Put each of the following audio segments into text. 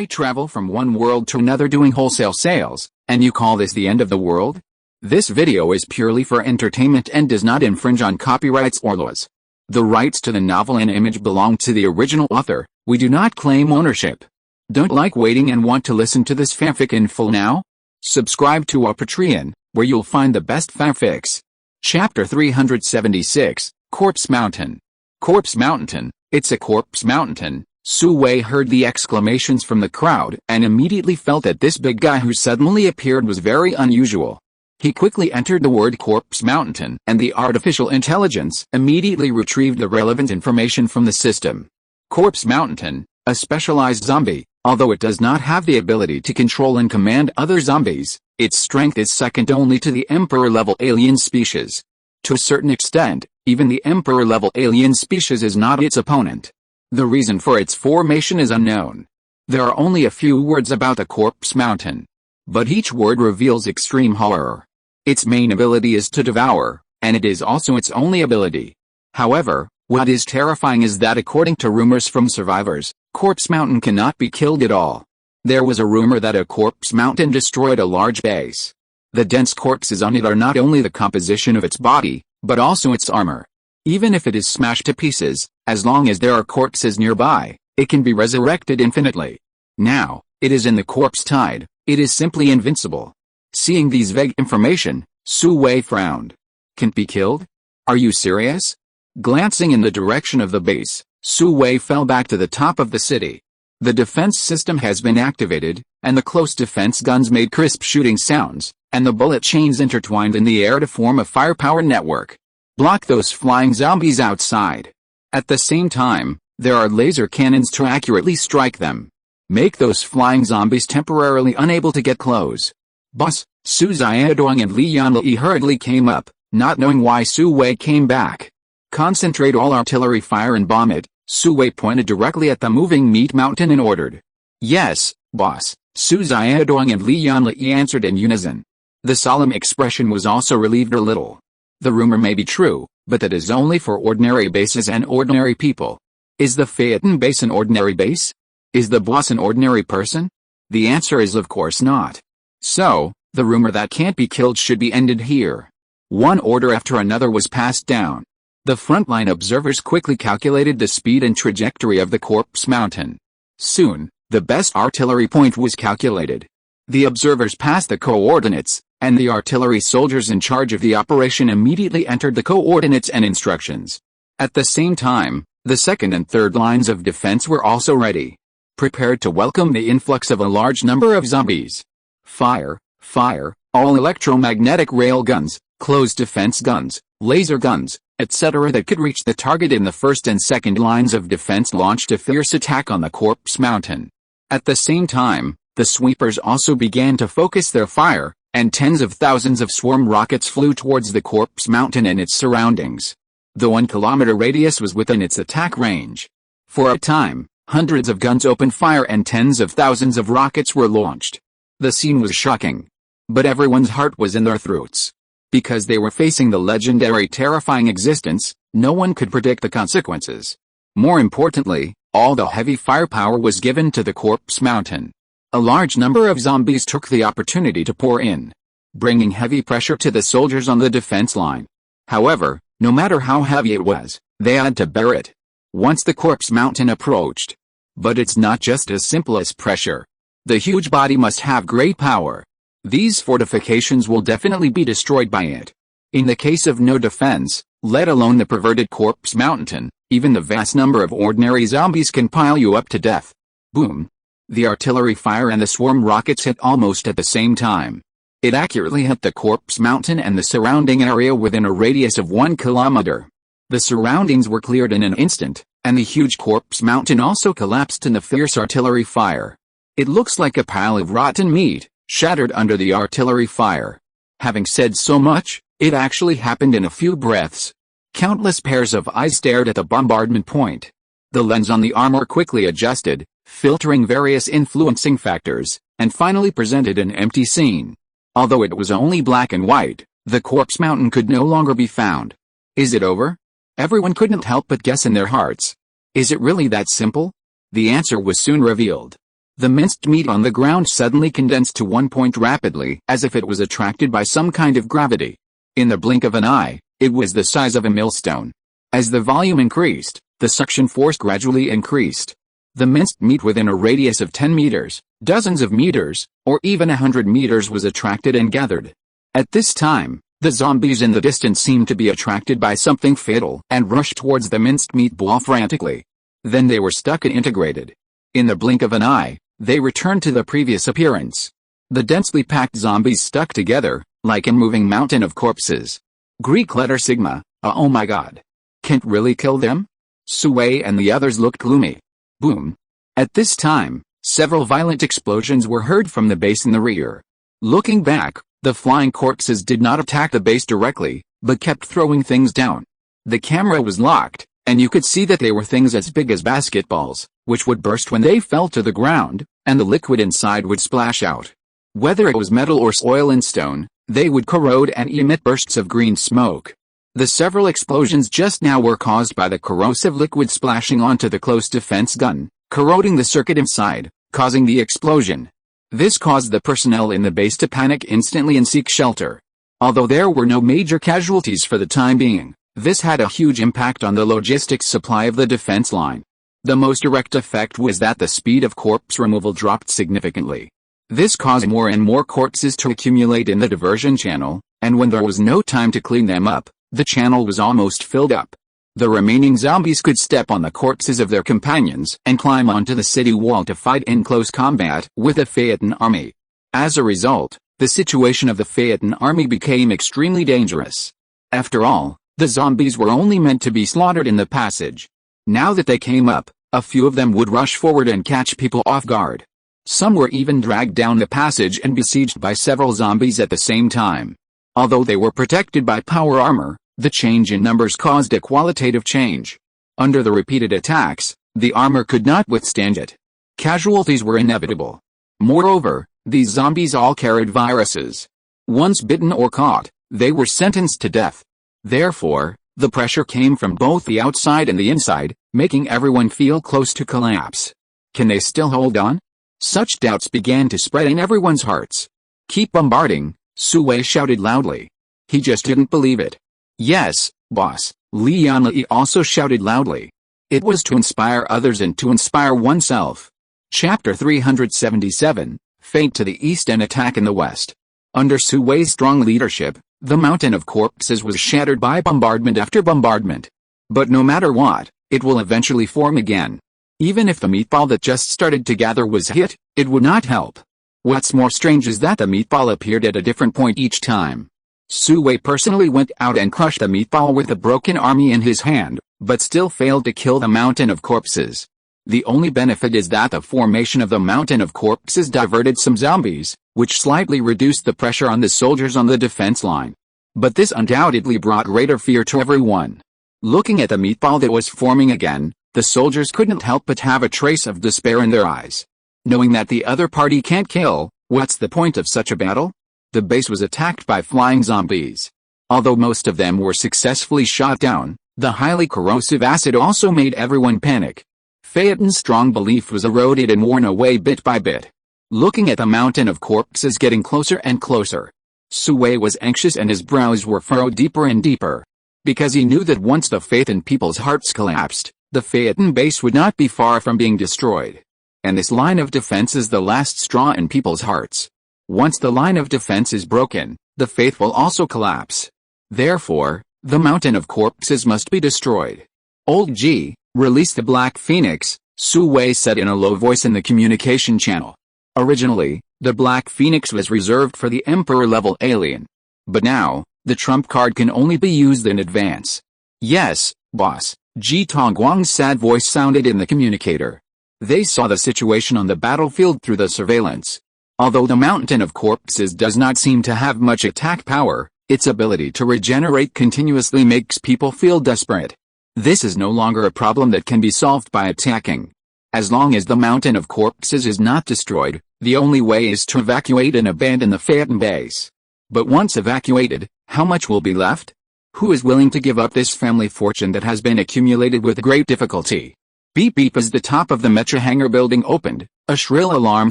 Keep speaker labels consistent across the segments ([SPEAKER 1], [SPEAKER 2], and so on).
[SPEAKER 1] I travel from one world to another doing wholesale sales, and you call this the end of the world? This video is purely for entertainment and does not infringe on copyrights or laws. The rights to the novel and image belong to the original author. We do not claim ownership. Don't like waiting and want to listen to this fanfic in full now? Subscribe to our Patreon, where you'll find the best fanfics. Chapter 376, Corpse Mountain. Corpse Mountain, it's a corpse mountain. Su Wei heard the exclamations from the crowd and immediately felt that this big guy who suddenly appeared was very unusual. He quickly entered the word Corpse Mountain, and the artificial intelligence immediately retrieved the relevant information from the system. Corpse Mountain, a specialized zombie, although it does not have the ability to control and command other zombies, its strength is second only to the Emperor-level alien species. To a certain extent, even the Emperor-level alien species is not its opponent. The reason for its formation is unknown. There are only a few words about the Corpse Mountain, but each word reveals extreme horror. Its main ability is to devour, and it is also its only ability. However, what is terrifying is that according to rumors from survivors, Corpse Mountain cannot be killed at all. There was a rumor that a Corpse Mountain destroyed a large base. The dense corpses on it are not only the composition of its body, but also its armor. Even if it is smashed to pieces, as long as there are corpses nearby, it can be resurrected infinitely. Now, it is in the corpse tide, it is simply invincible. Seeing these vague information, Su Wei frowned. Can't be killed? Are you serious? Glancing in the direction of the base, Su Wei fell back to the top of the city. The defense system has been activated, and the close defense guns made crisp shooting sounds, and the bullet chains intertwined in the air to form a firepower network. Block those flying zombies outside. At the same time, there are laser cannons to accurately strike them. Make those flying zombies temporarily unable to get close. Boss, Su Xiaodong and Li Yanli hurriedly came up, not knowing why Su Wei came back. Concentrate all artillery fire and bomb it. Su Wei pointed directly at the moving meat mountain and ordered. Yes, boss, Su Xiaodong and Li Yanli answered in unison. The solemn expression was also relieved a little. The rumor may be true, but that is only for ordinary bases and ordinary people. Is the Phaeton base an ordinary base? Is the boss an ordinary person? The answer is of course not. So, the rumor that can't be killed should be ended here. One order after another was passed down. The frontline observers quickly calculated the speed and trajectory of the Corpse Mountain. Soon, the best artillery point was calculated. The observers passed the coordinates, and the artillery soldiers in charge of the operation immediately entered the coordinates and instructions. At the same time, the second and third lines of defense were also ready, prepared to welcome the influx of a large number of zombies. Fire, fire, all electromagnetic rail guns, closed defense guns, laser guns, etc. that could reach the target in the first and second lines of defense launched a fierce attack on the Corpse Mountain. At the same time, the sweepers also began to focus their fire, and tens of thousands of swarm rockets flew towards the Corpse Mountain and its surroundings. The 1-kilometer radius was within its attack range. For a time, hundreds of guns opened fire and tens of thousands of rockets were launched. The scene was shocking. But everyone's heart was in their throats. Because they were facing the legendary terrifying existence, no one could predict the consequences. More importantly, all the heavy firepower was given to the Corpse Mountain. A large number of zombies took the opportunity to pour in, bringing heavy pressure to the soldiers on the defense line. However, no matter how heavy it was, they had to bear it. Once the Corpse Mountain approached. But it's not just as simple as pressure. The huge body must have great power. These fortifications will definitely be destroyed by it. In the case of no defense, let alone the perverted Corpse Mountain, even the vast number of ordinary zombies can pile you up to death. Boom. The artillery fire and the swarm rockets hit almost at the same time. It accurately hit the Corpse Mountain and the surrounding area within a radius of 1 kilometer. The surroundings were cleared in an instant, and the huge Corpse Mountain also collapsed in the fierce artillery fire. It looks like a pile of rotten meat, shattered under the artillery fire. Having said so much, it actually happened in a few breaths. Countless pairs of eyes stared at the bombardment point. The lens on the armor quickly adjusted, filtering various influencing factors, and finally presented an empty scene. Although it was only black and white, the Corpse Mountain could no longer be found. Is it over? Everyone couldn't help but guess in their hearts. Is it really that simple? The answer was soon revealed. The minced meat on the ground suddenly condensed to one point rapidly, as if it was attracted by some kind of gravity. In the blink of an eye, it was the size of a millstone. As the volume increased, the suction force gradually increased. The minced meat within a radius of 10 meters, dozens of meters, or even 100 meters was attracted and gathered. At this time, the zombies in the distance seemed to be attracted by something fatal and rushed towards the minced meat ball frantically. Then they were stuck and integrated. In the blink of an eye, they returned to the previous appearance. The densely packed zombies stuck together, like a moving mountain of corpses. Greek letter sigma, oh my god. Can't really kill them? Sue and the others looked gloomy. Boom. At this time, several violent explosions were heard from the base in the rear. Looking back, the flying corpses did not attack the base directly, but kept throwing things down. The camera was locked, and you could see that they were things as big as basketballs, which would burst when they fell to the ground, and the liquid inside would splash out. Whether it was metal or oil and stone, they would corrode and emit bursts of green smoke. The several explosions just now were caused by the corrosive liquid splashing onto the close defense gun, corroding the circuit inside, causing the explosion. This caused the personnel in the base to panic instantly and seek shelter. Although there were no major casualties for the time being, this had a huge impact on the logistics supply of the defense line. The most direct effect was that the speed of corpse removal dropped significantly. This caused more and more corpses to accumulate in the diversion channel, and when there was no time to clean them up, the channel was almost filled up. The remaining zombies could step on the corpses of their companions and climb onto the city wall to fight in close combat with the Phaeton army. As a result, the situation of the Phaeton army became extremely dangerous. After all, the zombies were only meant to be slaughtered in the passage. Now that they came up, a few of them would rush forward and catch people off guard. Some were even dragged down the passage and besieged by several zombies at the same time. Although they were protected by power armor, the change in numbers caused a qualitative change. Under the repeated attacks, the armor could not withstand it. Casualties were inevitable. Moreover, these zombies all carried viruses. Once bitten or caught, they were sentenced to death. Therefore, the pressure came from both the outside and the inside, making everyone feel close to collapse. Can they still hold on? Such doubts began to spread in everyone's hearts. Keep bombarding, Sue shouted loudly. He just didn't believe it. Yes, boss, Li also shouted loudly. It was to inspire others and to inspire oneself. Chapter 377, Fate to the East and Attack in the West. Under Sue's strong leadership, the mountain of corpses was shattered by bombardment after bombardment. But no matter what, it will eventually form again. Even if the meatball that just started to gather was hit, it would not help. What's more strange is that the meatball appeared at a different point each time. Sue personally went out and crushed the meatball with a broken army in his hand, but still failed to kill the mountain of corpses. The only benefit is that the formation of the mountain of corpses diverted some zombies, which slightly reduced the pressure on the soldiers on the defense line. But this undoubtedly brought greater fear to everyone. Looking at the meatball that was forming again, the soldiers couldn't help but have a trace of despair in their eyes. Knowing that the other party can't kill, what's the point of such a battle? The base was attacked by flying zombies. Although most of them were successfully shot down, the highly corrosive acid also made everyone panic. Phaeton's strong belief was eroded and worn away bit by bit. Looking at the mountain of corpses getting closer and closer, Sue was anxious and his brows were furrowed deeper and deeper. Because he knew that once the Phaeton people's hearts collapsed, the Phaeton base would not be far from being destroyed. And this line of defense is the last straw in people's hearts. Once the line of defense is broken, the faith will also collapse. Therefore, the mountain of corpses must be destroyed. Old G, release the Black Phoenix, Sue said in a low voice in the communication channel. Originally, the Black Phoenix was reserved for the Emperor-level alien. But now, the trump card can only be used in advance. Yes, boss, Ji Tongguang's sad voice sounded in the communicator. They saw the situation on the battlefield through the surveillance. Although the mountain of corpses does not seem to have much attack power, its ability to regenerate continuously makes people feel desperate. This is no longer a problem that can be solved by attacking. As long as the mountain of corpses is not destroyed, the only way is to evacuate and abandon the Phaeton base. But once evacuated, how much will be left? Who is willing to give up this family fortune that has been accumulated with great difficulty? Beep beep as the top of the Mecha hangar building opened, a shrill alarm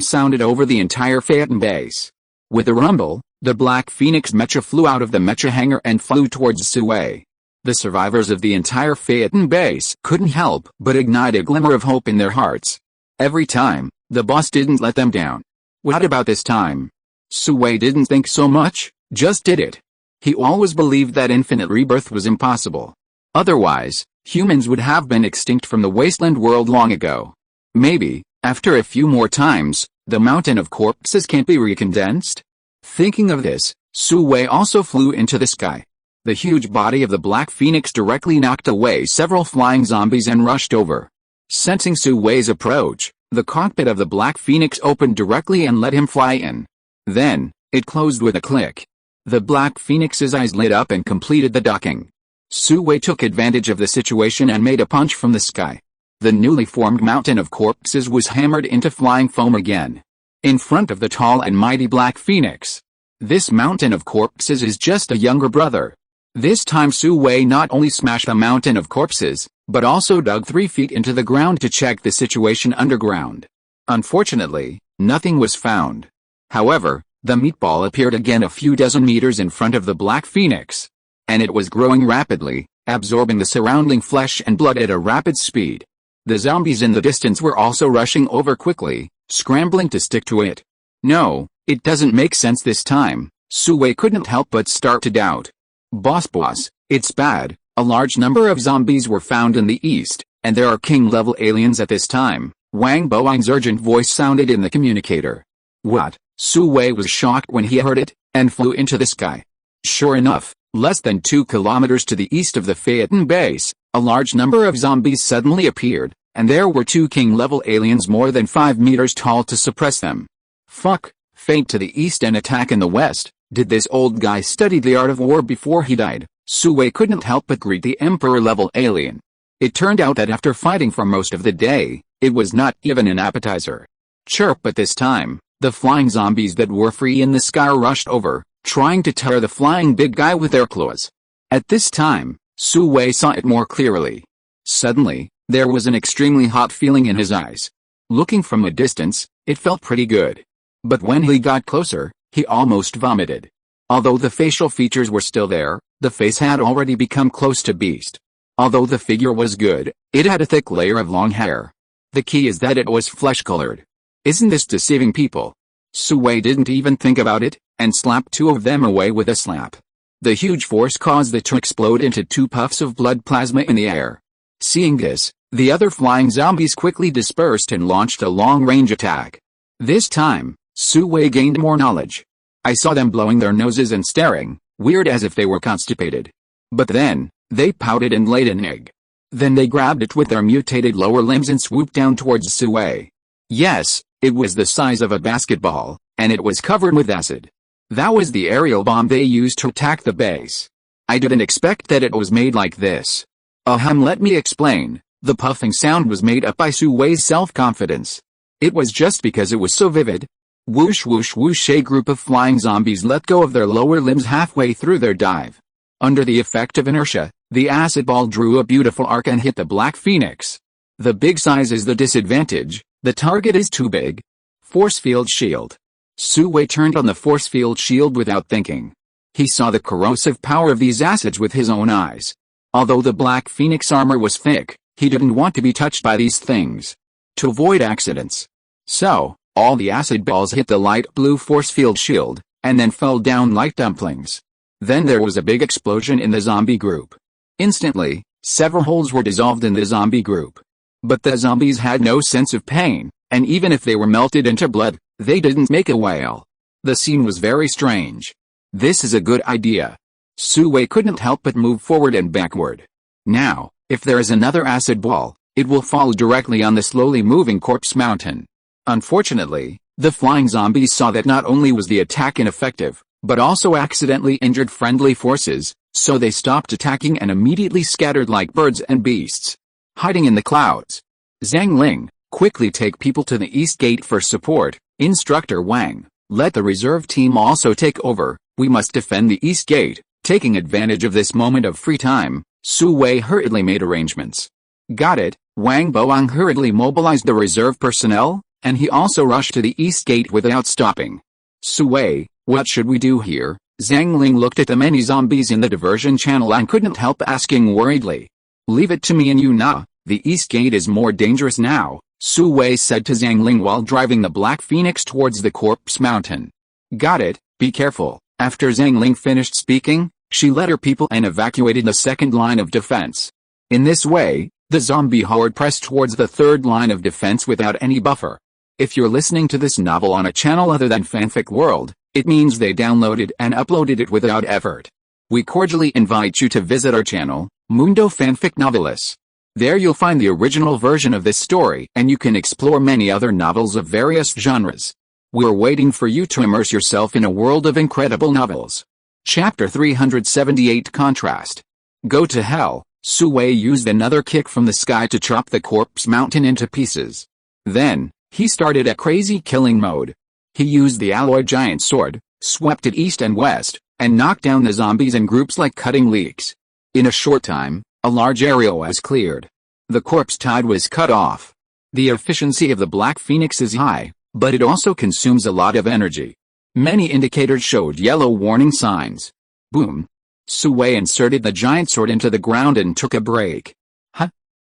[SPEAKER 1] sounded over the entire Phaeton base. With a rumble, the Black Phoenix Mecha flew out of the Mecha hangar and flew towards Sui. The survivors of the entire Phaeton base couldn't help but ignite a glimmer of hope in their hearts. Every time, the boss didn't let them down. What about this time? Sui didn't think so much, just did it. He always believed that infinite rebirth was impossible. Otherwise, humans would have been extinct from the wasteland world long ago. Maybe, after a few more times, the mountain of corpses can't be recondensed? Thinking of this, Sui also flew into the sky. The huge body of the Black Phoenix directly knocked away several flying zombies and rushed over. Sensing Sui's approach, the cockpit of the Black Phoenix opened directly and let him fly in. Then, it closed with a click. The Black Phoenix's eyes lit up and completed the docking. Sui took advantage of the situation and made a punch from the sky. The newly formed mountain of corpses was hammered into flying foam again. In front of the tall and mighty Black Phoenix. This mountain of corpses is just a younger brother. This time Sui not only smashed the mountain of corpses, but also dug 3 feet into the ground to check the situation underground. Unfortunately, nothing was found. However, the meatball appeared again a few dozen meters in front of the Black Phoenix. And it was growing rapidly, absorbing the surrounding flesh and blood at a rapid speed. The zombies in the distance were also rushing over quickly, scrambling to stick to it. No, it doesn't make sense this time, Sui couldn't help but start to doubt. Boss, it's bad. A large number of zombies were found in the east, and there are king-level aliens at this time. Wang Boang's urgent voice sounded in the communicator. What? Sui was shocked when he heard it, and flew into the sky. Sure enough, less than 2 kilometers to the east of the Phaeton base, a large number of zombies suddenly appeared, and there were 2 king-level aliens more than 5 meters tall to suppress them. Fuck, feint to the east and attack in the west. Did this old guy study the art of war before he died? Sui couldn't help but greet the emperor-level alien. It turned out that after fighting for most of the day, it was not even an appetizer. Chirp, but this time, the flying zombies that were free in the sky rushed over, trying to tear the flying big guy with their claws. At this time, Sui saw it more clearly. Suddenly, there was an extremely hot feeling in his eyes. Looking from a distance, it felt pretty good. But when he got closer, he almost vomited. Although the facial features were still there, the face had already become close to beast. Although the figure was good, it had a thick layer of long hair. The key is that it was flesh-colored. Isn't this deceiving people? Sui didn't even think about it, and slapped 2 of them away with a slap. The huge force caused it to explode into 2 puffs of blood plasma in the air. Seeing this, the other flying zombies quickly dispersed and launched a long-range attack. This time, Sui gained more knowledge. I saw them blowing their noses and staring, weird as if they were constipated. But then, they pouted and laid an egg. Then they grabbed it with their mutated lower limbs and swooped down towards Sui. Yes, it was the size of a basketball, and it was covered with acid. That was the aerial bomb they used to attack the base. I didn't expect that it was made like this. Let me explain. The puffing sound was made up by Sui's self-confidence. It was just because it was so vivid. Whoosh whoosh whoosh, a group of flying zombies let go of their lower limbs halfway through their dive. Under the effect of inertia, the acid ball drew a beautiful arc and hit the Black Phoenix. The big size is the disadvantage, the target is too big. Force field shield. Sui turned on the force field shield without thinking. He saw the corrosive power of these acids with his own eyes. Although the Black Phoenix armor was thick, he didn't want to be touched by these things. To avoid accidents. So, all the acid balls hit the light blue force field shield, and then fell down like dumplings. Then there was a big explosion in the zombie group. Instantly, several holes were dissolved in the zombie group. But the zombies had no sense of pain, and even if they were melted into blood, they didn't make a wail. The scene was very strange. This is a good idea. Sui couldn't help but move forward and backward. Now, if there is another acid ball, it will fall directly on the slowly moving corpse mountain. Unfortunately, the flying zombies saw that not only was the attack ineffective, but also accidentally injured friendly forces, so they stopped attacking and immediately scattered like birds and beasts. Hiding in the clouds. Zhang Ling, quickly take people to the east gate for support. Instructor Wang, let the reserve team also take over. We must defend the east gate. Taking advantage of this moment of free time, Sui hurriedly made arrangements. Got it, Wang Boang hurriedly mobilized the reserve personnel, and he also rushed to the east gate without stopping. Sui, what should we do here? Zhang Ling looked at the many zombies in the diversion channel and couldn't help asking worriedly. Leave it to me and you Na, the east gate is more dangerous now, Su Wei said to Zhang Ling while driving the Black Phoenix towards the corpse mountain. Got it, be careful. After Zhang Ling finished speaking, she led her people and evacuated the second line of defense. In this way, the zombie horde pressed towards the third line of defense without any buffer. If you're listening to this novel on a channel other than Fanfic World, it means they downloaded and uploaded it without effort. We cordially invite you to visit our channel, Mundo Fanfic Novelis. There you'll find the original version of this story and you can explore many other novels of various genres. We're waiting for you to immerse yourself in a world of incredible novels. Chapter 378 Contrast. Go to hell. Su Wei used another kick from the sky to chop the corpse mountain into pieces. Then, he started a crazy killing mode. He used the alloy giant sword, swept it east and west, and knocked down the zombies in groups like cutting leeks. In a short time, a large area was cleared. The corpse tide was cut off. The efficiency of the Black Phoenix is high, but it also consumes a lot of energy. Many indicators showed yellow warning signs. Boom. Su Wei inserted the giant sword into the ground and took a break.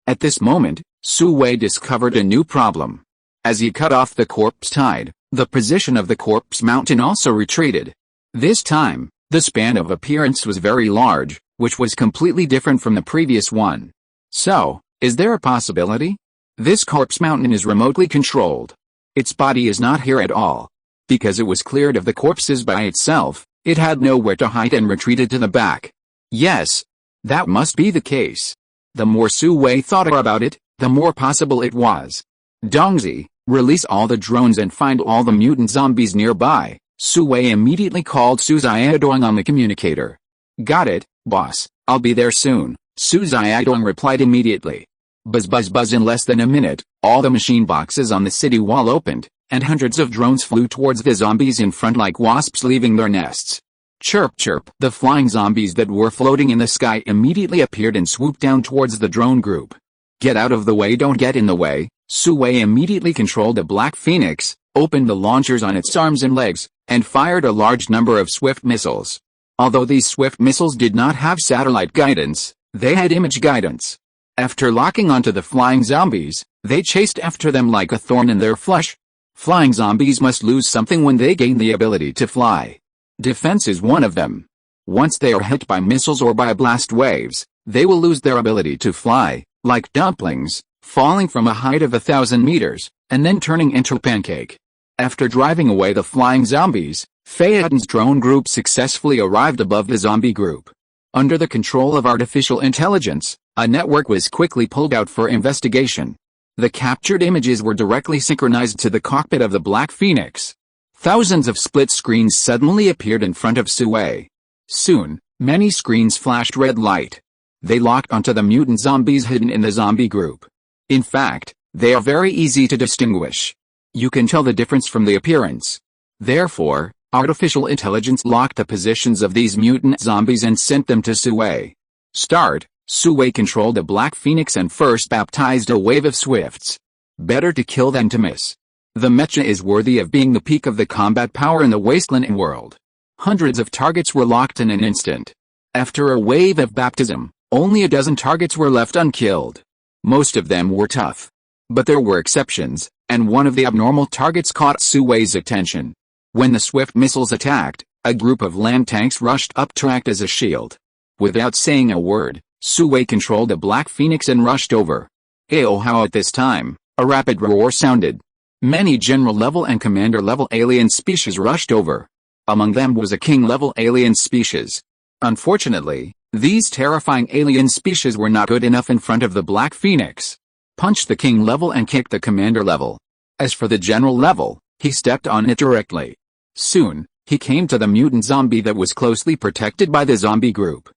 [SPEAKER 1] At this moment, Su Wei discovered a new problem. As he cut off the corpse tide, the position of the corpse mountain also retreated. This time, the span of appearance was very large, which was completely different from the previous one. So, is there a possibility? This corpse mountain is remotely controlled. Its body is not here at all. Because it was cleared of the corpses by itself, it had nowhere to hide and retreated to the back. Yes, that must be the case. The more Su Wei thought about it, the more possible it was. Dongzi, release all the drones and find all the mutant zombies nearby. Su Wei immediately called Su Xiaodong on the communicator. Got it, boss, I'll be there soon, Su Xiaodong replied immediately. Buzz buzz buzz. In less than a minute, all the machine boxes on the city wall opened, and hundreds of drones flew towards the zombies in front like wasps leaving their nests. Chirp chirp. The flying zombies that were floating in the sky immediately appeared and swooped down towards the drone group. Get out of the way, don't get in the way. Su Wei immediately controlled the Black Phoenix, opened the launchers on its arms and legs, and fired a large number of swift missiles. Although these swift missiles did not have satellite guidance, they had image guidance. After locking onto the flying zombies, they chased after them like a thorn in their flesh. Flying zombies must lose something when they gain the ability to fly. Defense is one of them. Once they are hit by missiles or by blast waves, they will lose their ability to fly, like dumplings, falling from a height of 1,000 meters, and then turning into a pancake. After driving away the flying zombies, Phaeton's drone group successfully arrived above the zombie group. Under the control of artificial intelligence, a network was quickly pulled out for investigation. The captured images were directly synchronized to the cockpit of the Black Phoenix. Thousands of split screens suddenly appeared in front of Su Wei. Soon, many screens flashed red light. They locked onto the mutant zombies hidden in the zombie group. In fact, they are very easy to distinguish. You can tell the difference from the appearance. Therefore, artificial intelligence locked the positions of these mutant zombies and sent them to Su Wei. Start. Su Wei controlled the Black Phoenix and first baptized a wave of swifts. Better to kill than to miss. The mecha is worthy of being the peak of the combat power in the wasteland world. Hundreds of targets were locked in an instant. After a wave of baptism, only a dozen targets were left unkilled. Most of them were tough. But there were exceptions, and one of the abnormal targets caught Su Wei's attention. When the swift missiles attacked, a group of land tanks rushed up to act as a shield. Without saying a word, Su Wei controlled the Black Phoenix and rushed over. Ayo how at this time, a rapid roar sounded. Many general-level and commander-level alien species rushed over. Among them was a king-level alien species. Unfortunately, these terrifying alien species were not good enough in front of the Black Phoenix. Punched the king level and kicked the commander level. As for the general level, he stepped on it directly. Soon, he came to the mutant zombie that was closely protected by the zombie group.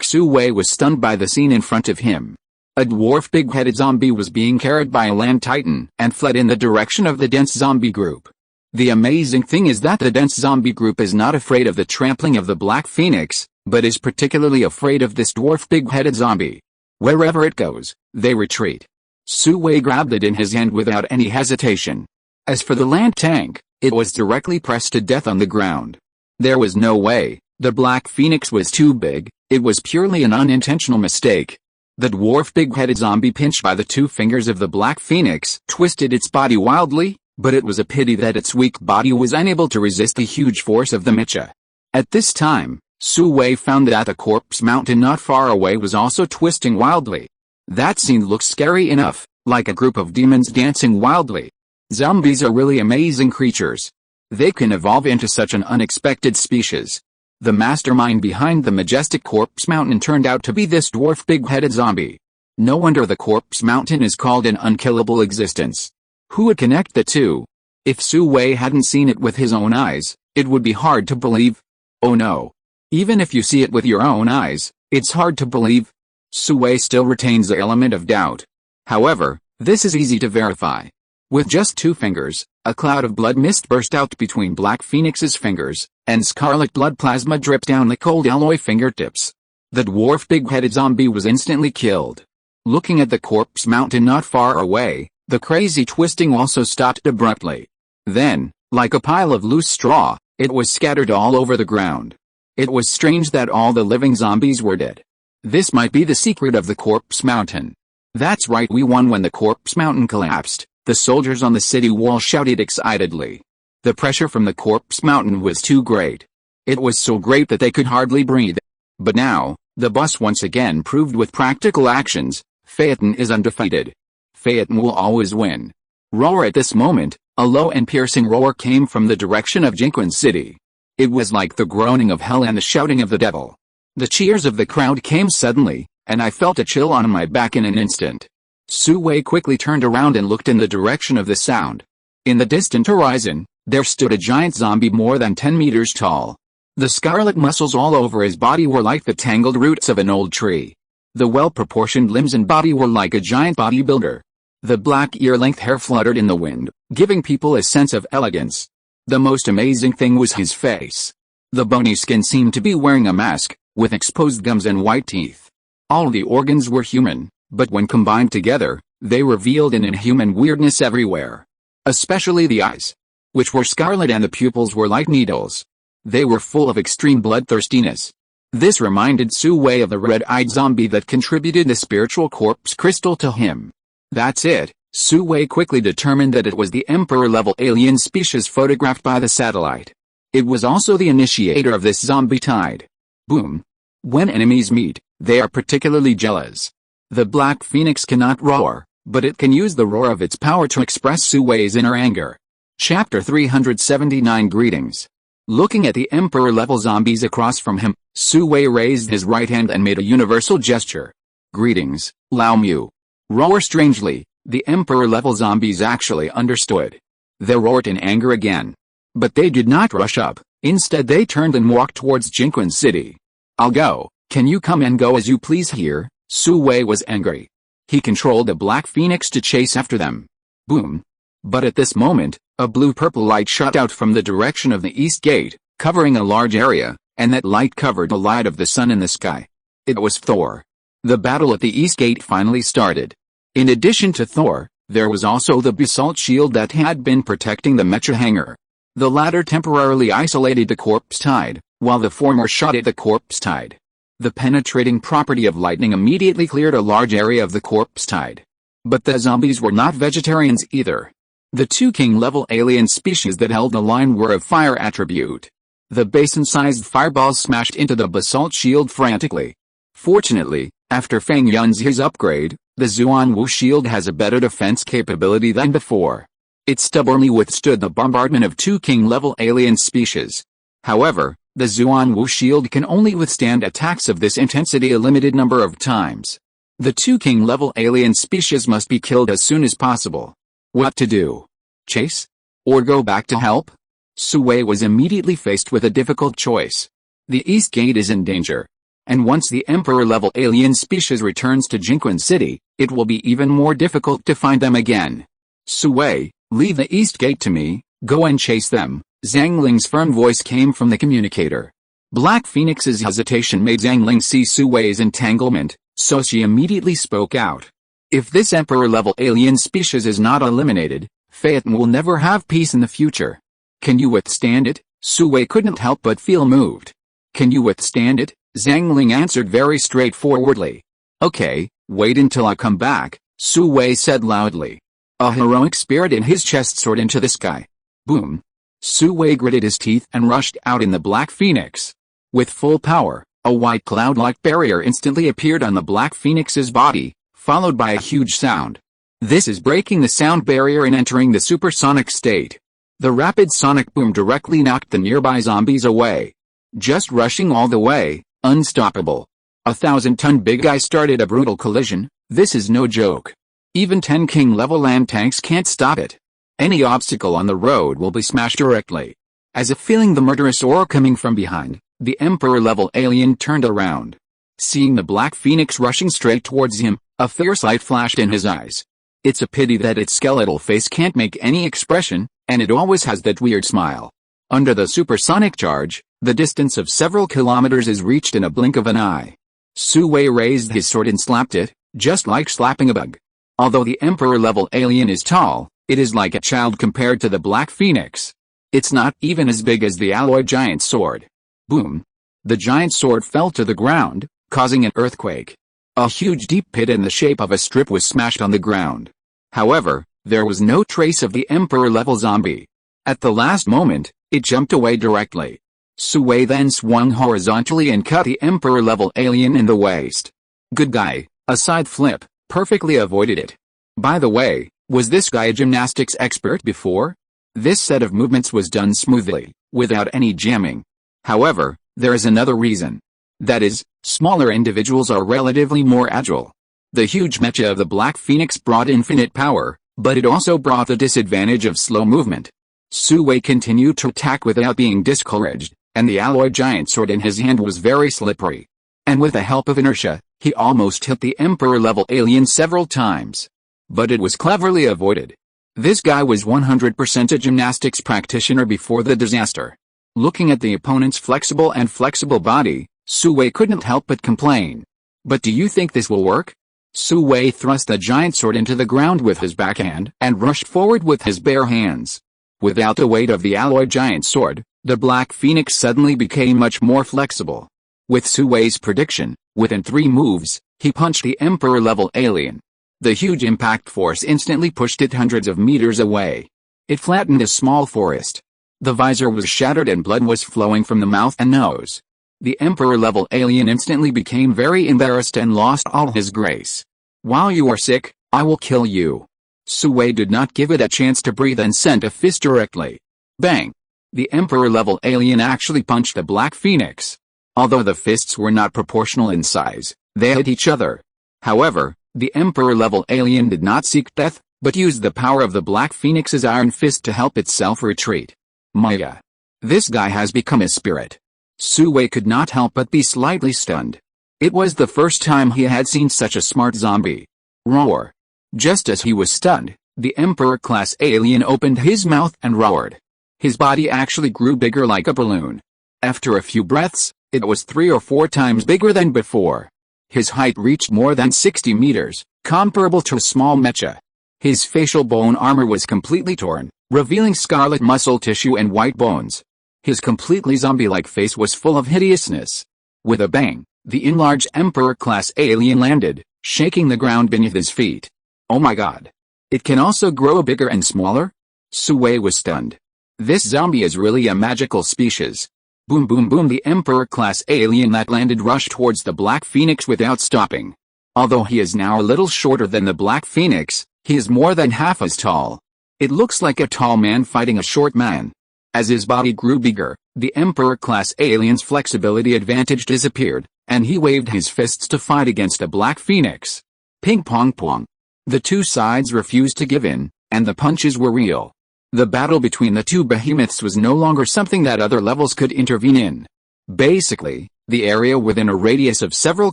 [SPEAKER 1] Su Wei was stunned by the scene in front of him. A dwarf big-headed zombie was being carried by a land titan and fled in the direction of the dense zombie group. The amazing thing is that the dense zombie group is not afraid of the trampling of the Black Phoenix, but is particularly afraid of this dwarf big-headed zombie. Wherever it goes, they retreat. Su Wei grabbed it in his hand without any hesitation. As for the land tank, it was directly pressed to death on the ground. There was no way. The Black Phoenix was too big. It was purely an unintentional mistake. The dwarf big-headed zombie, pinched by the two fingers of the Black Phoenix, twisted its body wildly, but it was a pity that its weak body was unable to resist the huge force of the Micha. At this time, Su Wei found that the corpse mountain not far away was also twisting wildly. That scene looked scary enough, like a group of demons dancing wildly. Zombies are really amazing creatures. They can evolve into such an unexpected species. The mastermind behind the majestic corpse mountain turned out to be this dwarf big-headed zombie. No wonder the corpse mountain is called an unkillable existence. Who would connect the two? If Su Wei hadn't seen it with his own eyes, it would be hard to believe. Oh no. Even if you see it with your own eyes, it's hard to believe. Su Wei still retains the element of doubt. However, this is easy to verify. With just 2 fingers, a cloud of blood mist burst out between Black Phoenix's fingers, and scarlet blood plasma dripped down the cold alloy fingertips. The dwarf big-headed zombie was instantly killed. Looking at the corpse mountain not far away, the crazy twisting also stopped abruptly. Then, like a pile of loose straw, it was scattered all over the ground. It was strange that all the living zombies were dead. This might be the secret of the corpse mountain. That's right, we won. When the corpse mountain collapsed, the soldiers on the city wall shouted excitedly. The pressure from the corpse mountain was too great. It was so great that they could hardly breathe. But now, the boss once again proved with practical actions, Phaeton is undefeated. Phaeton will always win. Roar. At this moment, a low and piercing roar came from the direction of Jinquin City. It was like the groaning of hell and the shouting of the devil. The cheers of the crowd came suddenly, and I felt a chill on my back in an instant. Su Wei quickly turned around and looked in the direction of the sound. In the distant horizon, there stood a giant zombie more than 10 meters tall. The scarlet muscles all over his body were like the tangled roots of an old tree. The well-proportioned limbs and body were like a giant bodybuilder. The black ear-length hair fluttered in the wind, giving people a sense of elegance. The most amazing thing was his face. The bony skin seemed to be wearing a mask, with exposed gums and white teeth. All the organs were human, but when combined together, they revealed an inhuman weirdness everywhere. Especially the eyes, which were scarlet, and the pupils were like needles. They were full of extreme bloodthirstiness. This reminded Su Wei of the red-eyed zombie that contributed the spiritual corpse crystal to him. That's it. Su Wei quickly determined that it was the Emperor-level alien species photographed by the satellite. It was also the initiator of this zombie tide. Boom. When enemies meet, they are particularly jealous. The Black Phoenix cannot roar, but it can use the roar of its power to express Su Wei's inner anger. Chapter 379. Greetings. Looking at the Emperor-level zombies across from him, Su Wei raised his right hand and made a universal gesture. Greetings, Lao Mu. Roar. Strangely, the Emperor-level zombies actually understood. They roared in anger again. But they did not rush up. Instead, they turned and walked towards Jinquin City. I'll go. Can you come and go as you please here? Su Wei was angry. He controlled the Black Phoenix to chase after them. Boom. But at this moment, a blue-purple light shot out from the direction of the east gate, covering a large area, and that light covered the light of the sun in the sky. It was Thor. The battle at the east gate finally started. In addition to Thor, there was also the basalt shield that had been protecting the mecha hangar. The latter temporarily isolated the corpse tide, while the former shot at the corpse tide. The penetrating property of lightning immediately cleared a large area of the corpse tide. But the zombies were not vegetarians either. The 2 king-level alien species that held the line were of fire attribute. The basin-sized fireballs smashed into the basalt shield frantically. Fortunately, after Feng Yunzi's upgrade, the Zuanwu shield has a better defense capability than before. It stubbornly withstood the bombardment of 2 king-level alien species. However, the Zuanwu shield can only withstand attacks of this intensity a limited number of times. The 2 king-level alien species must be killed as soon as possible. What to do? Chase? Or go back to help? Su Wei was immediately faced with a difficult choice. The East Gate is in danger. And once the Emperor-level alien species returns to Jinquin City, it will be even more difficult to find them again. Su Wei, leave the East Gate to me, go and chase them. Zhang Ling's firm voice came from the communicator. Black Phoenix's hesitation made Zhang Ling see Su Wei's entanglement, so she immediately spoke out. If this Emperor-level alien species is not eliminated, Phaeton will never have peace in the future. Can you withstand it? Su Wei couldn't help but feel moved. Can you withstand it? Zhang Ling answered very straightforwardly. Okay, wait until I come back, Su Wei said loudly. A heroic spirit in his chest soared into the sky. Boom. Su Wei gritted his teeth and rushed out in the Black Phoenix. With full power, a white cloud-like barrier instantly appeared on the Black Phoenix's body, followed by a huge sound. This is breaking the sound barrier and entering the supersonic state. The rapid sonic boom directly knocked the nearby zombies away. Just rushing all the way, unstoppable. 1,000-ton big guy started a brutal collision. This is no joke. Even 10 king-level land tanks can't stop it. Any obstacle on the road will be smashed directly. As if feeling the murderous aura coming from behind, the Emperor-level alien turned around. Seeing the Black Phoenix rushing straight towards him, a fierce light flashed in his eyes. It's a pity that its skeletal face can't make any expression, and it always has that weird smile. Under the supersonic charge, the distance of several kilometers is reached in a blink of an eye. Su Wei raised his sword and slapped it, just like slapping a bug. Although the Emperor-level alien is tall, it is like a child compared to the Black Phoenix. It's not even as big as the alloy giant sword. Boom. The giant sword fell to the ground, causing an earthquake. A huge deep pit in the shape of a strip was smashed on the ground. However, there was no trace of the Emperor-level zombie. At the last moment, it jumped away directly. Su Wei then swung horizontally and cut the Emperor-level alien in the waist. Good guy, a side flip, perfectly avoided it. By the way, was this guy a gymnastics expert before? This set of movements was done smoothly, without any jamming. However, there is another reason. That is, smaller individuals are relatively more agile. The huge mecha of the Black Phoenix brought infinite power, but it also brought the disadvantage of slow movement. Su Wei continued to attack without being discouraged, and the alloy giant sword in his hand was very slippery. And with the help of inertia, he almost hit the Emperor-level alien several times. But it was cleverly avoided. This guy was 100% a gymnastics practitioner before the disaster. Looking at the opponent's flexible body, Su Wei couldn't help but complain. But do you think this will work? Su Wei thrust the giant sword into the ground with his backhand and rushed forward with his bare hands. Without the weight of the alloy giant sword, the Black Phoenix suddenly became much more flexible. With Su Wei's prediction, within 3 moves, he punched the Emperor-level alien. The huge impact force instantly pushed it hundreds of meters away. It flattened a small forest. The visor was shattered and blood was flowing from the mouth and nose. The Emperor-level alien instantly became very embarrassed and lost all his grace. While you are sick, I will kill you. Su Wei did not give it a chance to breathe and sent a fist directly. Bang! The Emperor-level alien actually punched the Black Phoenix. Although the fists were not proportional in size, they hit each other. However, the Emperor-level alien did not seek death, but used the power of the Black Phoenix's iron fist to help itself retreat. Maya. This guy has become a spirit. Su Wei could not help but be slightly stunned. It was the first time he had seen such a smart zombie. Roar. Just as he was stunned, the Emperor-class alien opened his mouth and roared. His body actually grew bigger like a balloon. After a few breaths, it was 3 or 4 times bigger than before. His height reached more than 60 meters, comparable to a small mecha. His facial bone armor was completely torn, revealing scarlet muscle tissue and white bones. His completely zombie-like face was full of hideousness. With a bang, the enlarged Emperor-class alien landed, shaking the ground beneath his feet. Oh my god. It can also grow bigger and smaller? Su Wei was stunned. This zombie is really a magical species. Boom boom boom, the Emperor-class alien that landed rushed towards the Black Phoenix without stopping. Although he is now a little shorter than the Black Phoenix, he is more than half as tall. It looks like a tall man fighting a short man. As his body grew bigger, the Emperor-class alien's flexibility advantage disappeared, and he waved his fists to fight against the Black Phoenix. Ping pong pong. The two sides refused to give in, and the punches were real. The battle between the two behemoths was no longer something that other levels could intervene in. Basically, the area within a radius of several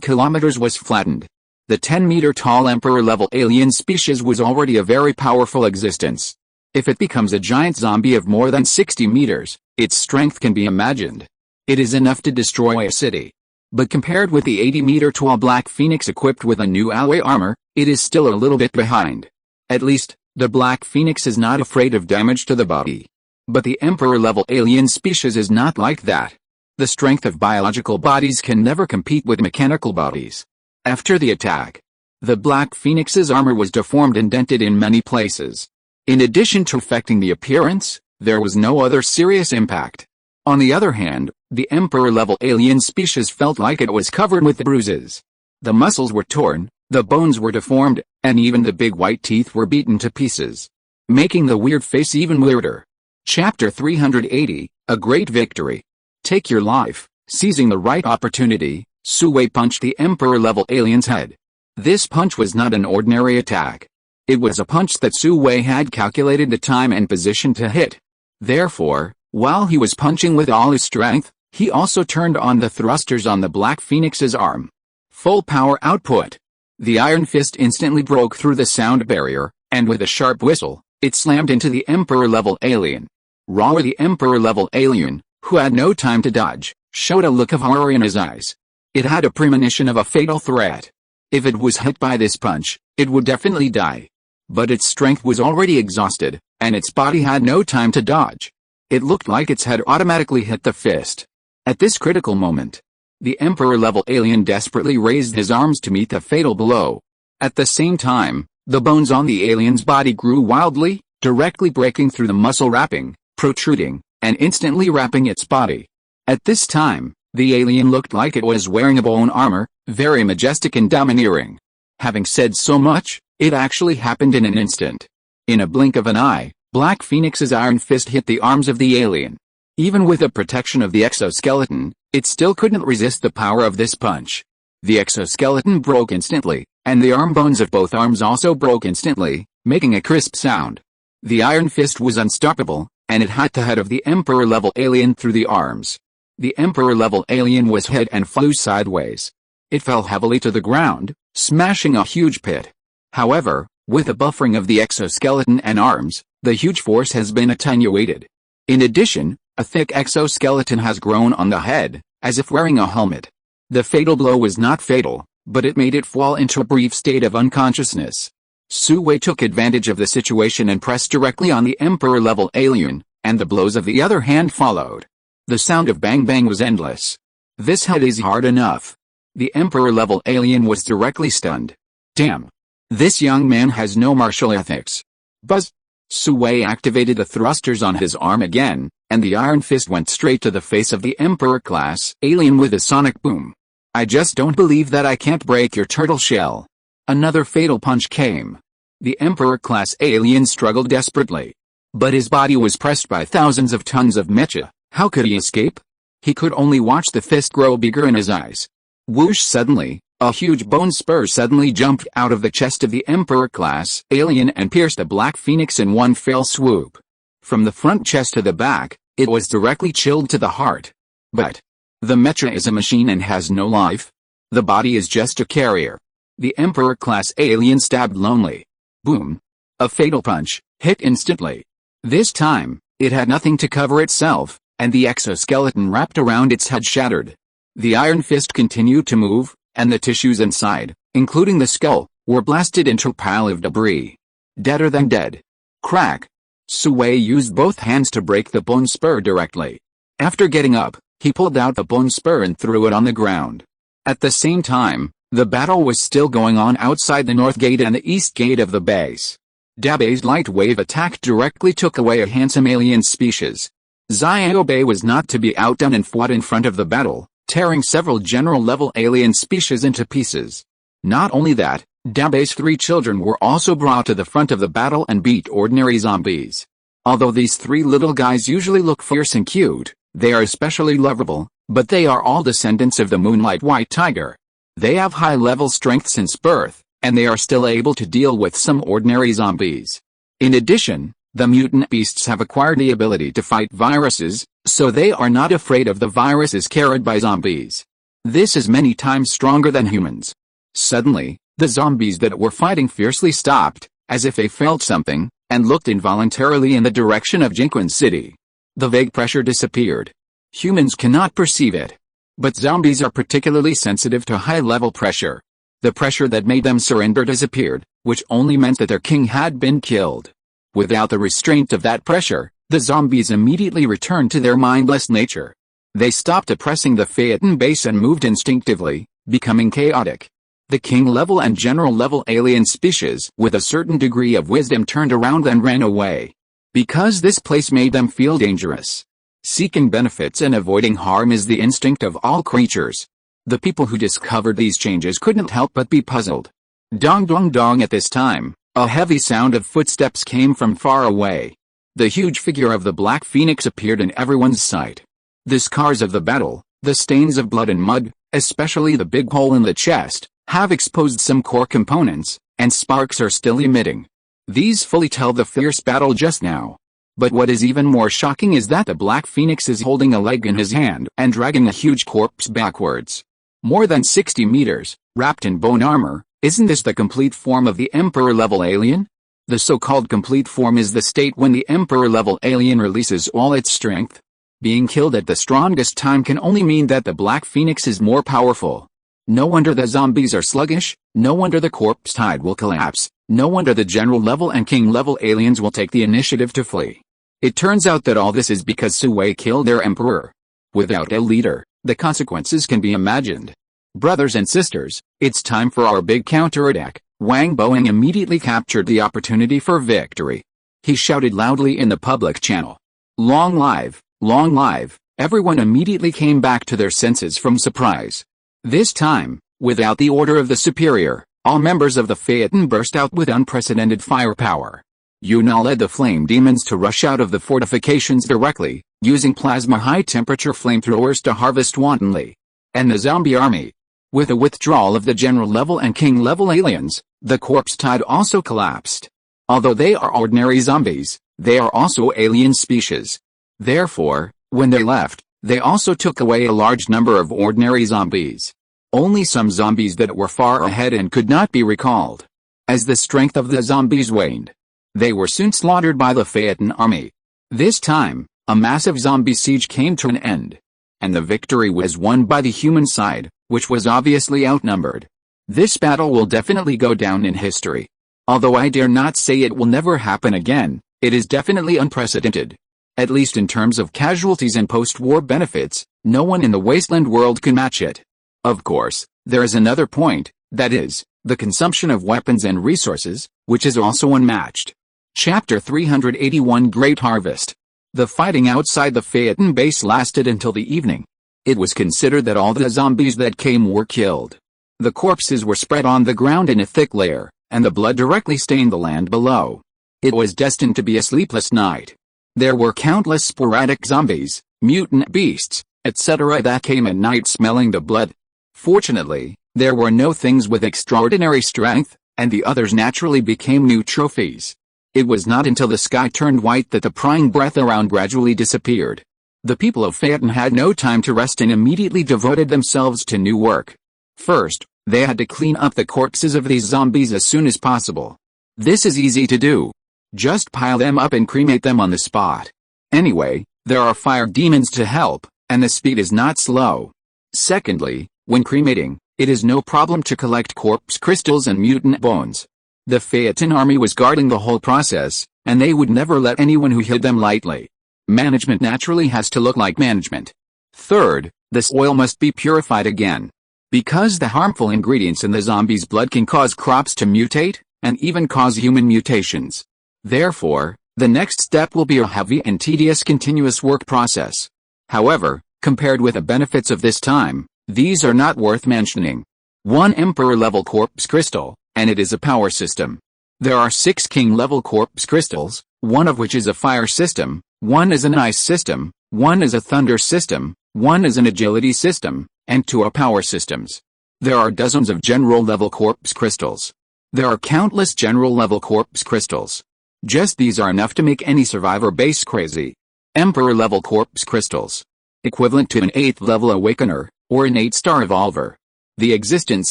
[SPEAKER 1] kilometers was flattened. The 10-meter-tall Emperor-level alien species was already a very powerful existence. If it becomes a giant zombie of more than 60 meters, its strength can be imagined. It is enough to destroy a city. But compared with the 80-meter-tall Black Phoenix equipped with a new alloy armor, it is still a little bit behind. At least, the Black Phoenix is not afraid of damage to the body. But the Emperor-level alien species is not like that. The strength of biological bodies can never compete with mechanical bodies. After the attack, the Black Phoenix's armor was deformed and dented in many places. In addition to affecting the appearance, there was no other serious impact. On the other hand, the Emperor-level alien species felt like it was covered with bruises. The muscles were torn, the bones were deformed, and even the big white teeth were beaten to pieces, making the weird face even weirder. Chapter 380, A Great Victory. Take your life. Seizing the right opportunity, Sui punched the Emperor-level alien's head. This punch was not an ordinary attack. It was a punch that Sui had calculated the time and position to hit. Therefore, while he was punching with all his strength, he also turned on the thrusters on the Black Phoenix's arm. Full power output. The Iron Fist instantly broke through the sound barrier, and with a sharp whistle, it slammed into the Emperor-level alien. Raw, the Emperor-level alien, who had no time to dodge, showed a look of horror in his eyes. It had a premonition of a fatal threat. If it was hit by this punch, it would definitely die. But its strength was already exhausted, and its body had no time to dodge. It looked like its head automatically hit the fist. At this critical moment, the Emperor-level alien desperately raised his arms to meet the fatal blow. At the same time, the bones on the alien's body grew wildly, directly breaking through the muscle wrapping, protruding, and instantly wrapping its body. At this time, the alien looked like it was wearing a bone armor, very majestic and domineering. Having said so much, it actually happened in an instant. In a blink of an eye, Black Phoenix's Iron Fist hit the arms of the alien. Even with the protection of the exoskeleton, it still couldn't resist the power of this punch. The exoskeleton broke instantly, and the arm bones of both arms also broke instantly, making a crisp sound. The Iron Fist was unstoppable, and it hit the head of the Emperor-level alien through the arms. The Emperor-level alien was hit and flew sideways. It fell heavily to the ground, smashing a huge pit. However, with the buffering of the exoskeleton and arms, the huge force has been attenuated. In addition, a thick exoskeleton has grown on the head, as if wearing a helmet. The fatal blow was not fatal, but it made it fall into a brief state of unconsciousness. Sui took advantage of the situation and pressed directly on the Emperor-level alien, and the blows of the other hand followed. The sound of bang bang was endless. This hit is hard enough. The Emperor-level alien was directly stunned. Damn. This young man has no martial ethics. Buzz. Sui activated the thrusters on his arm again, and the Iron Fist went straight to the face of the Emperor-class alien with a sonic boom. I just don't believe that I can't break your turtle shell. Another fatal punch came. The Emperor-class alien struggled desperately. But his body was pressed by thousands of tons of mecha. How could he escape? He could only watch the fist grow bigger in his eyes. Whoosh! Suddenly, a huge bone spur suddenly jumped out of the chest of the Emperor-class alien and pierced the Black Phoenix in one fell swoop. From the front chest to the back, it was directly chilled to the heart. But the mecha is a machine and has no life. The body is just a carrier. The Emperor-class alien stabbed lonely. Boom. A fatal punch, hit instantly. This time, it had nothing to cover itself, and the exoskeleton wrapped around its head shattered. The Iron Fist continued to move, and the tissues inside, including the skull, were blasted into a pile of debris. Deader than dead. Crack. Sui used both hands to break the bone spur directly. After getting up, he pulled out the bone spur and threw it on the ground. At the same time, the battle was still going on outside the north gate and the east gate of the base. Dabe's light wave attack directly took away a handsome alien species. Xiaobei was not to be outdone and fought in front of the battle, tearing several general-level alien species into pieces. Not only that, Dabe's 3 children were also brought to the front of the battle and beat ordinary zombies. Although these 3 little guys usually look fierce and cute, they are especially lovable, but they are all descendants of the Moonlight White Tiger. They have high-level strength since birth, and they are still able to deal with some ordinary zombies. In addition, the mutant beasts have acquired the ability to fight viruses, so they are not afraid of the viruses carried by zombies. This is many times stronger than humans. Suddenly, the zombies that were fighting fiercely stopped, as if they felt something, and looked involuntarily in the direction of Jinquan City. The vague pressure disappeared. Humans cannot perceive it. But zombies are particularly sensitive to high-level pressure. The pressure that made them surrender disappeared, which only meant that their king had been killed. Without the restraint of that pressure, the zombies immediately returned to their mindless nature. They stopped oppressing the Phaeton base and moved instinctively, becoming chaotic. The king-level and general-level alien species with a certain degree of wisdom turned around and ran away. Because this place made them feel dangerous. Seeking benefits and avoiding harm is the instinct of all creatures. The people who discovered these changes couldn't help but be puzzled. Dong dong dong. At this time, a heavy sound of footsteps came from far away. The huge figure of the Black Phoenix appeared in everyone's sight. The scars of the battle, the stains of blood and mud, especially the big hole in the chest, have exposed some core components, and sparks are still emitting. These fully tell the fierce battle just now. But what is even more shocking is that the Black Phoenix is holding a leg in his hand and dragging a huge corpse backwards. More than 60 meters, wrapped in bone armor. Isn't this the complete form of the Emperor-level alien? The so-called complete form is the state when the Emperor-level alien releases all its strength. Being killed at the strongest time can only mean that the Black Phoenix is more powerful. No wonder the zombies are sluggish, no wonder the corpse tide will collapse, no wonder the general-level and king-level aliens will take the initiative to flee. It turns out that all this is because Sui killed their emperor. Without a leader, the consequences can be imagined. Brothers and sisters, it's time for our big counterattack. Wang Boing immediately captured the opportunity for victory. He shouted loudly in the public channel. Long live, long live. Everyone immediately came back to their senses from surprise. This time, without the order of the superior, all members of the Phaeton burst out with unprecedented firepower. Yuna led the flame demons to rush out of the fortifications directly, using plasma high-temperature flamethrowers to harvest wantonly. And the zombie army. With the withdrawal of the general-level and king-level aliens, the corpse tide also collapsed. Although they are ordinary zombies, they are also alien species. Therefore, when they left, they also took away a large number of ordinary zombies. Only some zombies that were far ahead and could not be recalled. As the strength of the zombies waned, they were soon slaughtered by the Phaeton army. This time, a massive zombie siege came to an end. And the victory was won by the human side, which was obviously outnumbered. This battle will definitely go down in history. Although I dare not say it will never happen again, it is definitely unprecedented. At least in terms of casualties and post-war benefits, no one in the wasteland world can match it. Of course, there is another point, that is, the consumption of weapons and resources, which is also unmatched. Chapter 381 Great Harvest. The fighting outside the Phaeton base lasted until the evening. It was considered that all the zombies that came were killed. The corpses were spread on the ground in a thick layer, and the blood directly stained the land below. It was destined to be a sleepless night. There were countless sporadic zombies, mutant beasts, etc. that came at night smelling the blood. Fortunately, there were no things with extraordinary strength, and the others naturally became new trophies. It was not until the sky turned white that the prying breath around gradually disappeared. The people of Phaeton had no time to rest and immediately devoted themselves to new work. First, they had to clean up the corpses of these zombies as soon as possible. This is easy to do. Just pile them up and cremate them on the spot. Anyway, there are fire demons to help, and the speed is not slow. Secondly, when cremating, it is no problem to collect corpse crystals and mutant bones. The Phaeton army was guarding the whole process, and they would never let anyone who hid them lightly. Management naturally has to look like management. Third, the soil must be purified again. Because the harmful ingredients in the zombies' blood can cause crops to mutate, and even cause human mutations. Therefore, the next step will be a heavy and tedious continuous work process. However, compared with the benefits of this time, these are not worth mentioning. 1 Emperor-level corpse crystal, and it is a power system. There are 6 King-level corpse crystals, 1 of which is a fire system, 1 is an ice system, 1 is a thunder system, 1 is an agility system, and 2 are power systems. There are dozens of general-level corpse crystals. There are countless general-level corpse crystals. Just these are enough to make any survivor base crazy. Emperor-level corpse crystals. Equivalent to an 8th-level awakener, or an 8-star evolver. The existence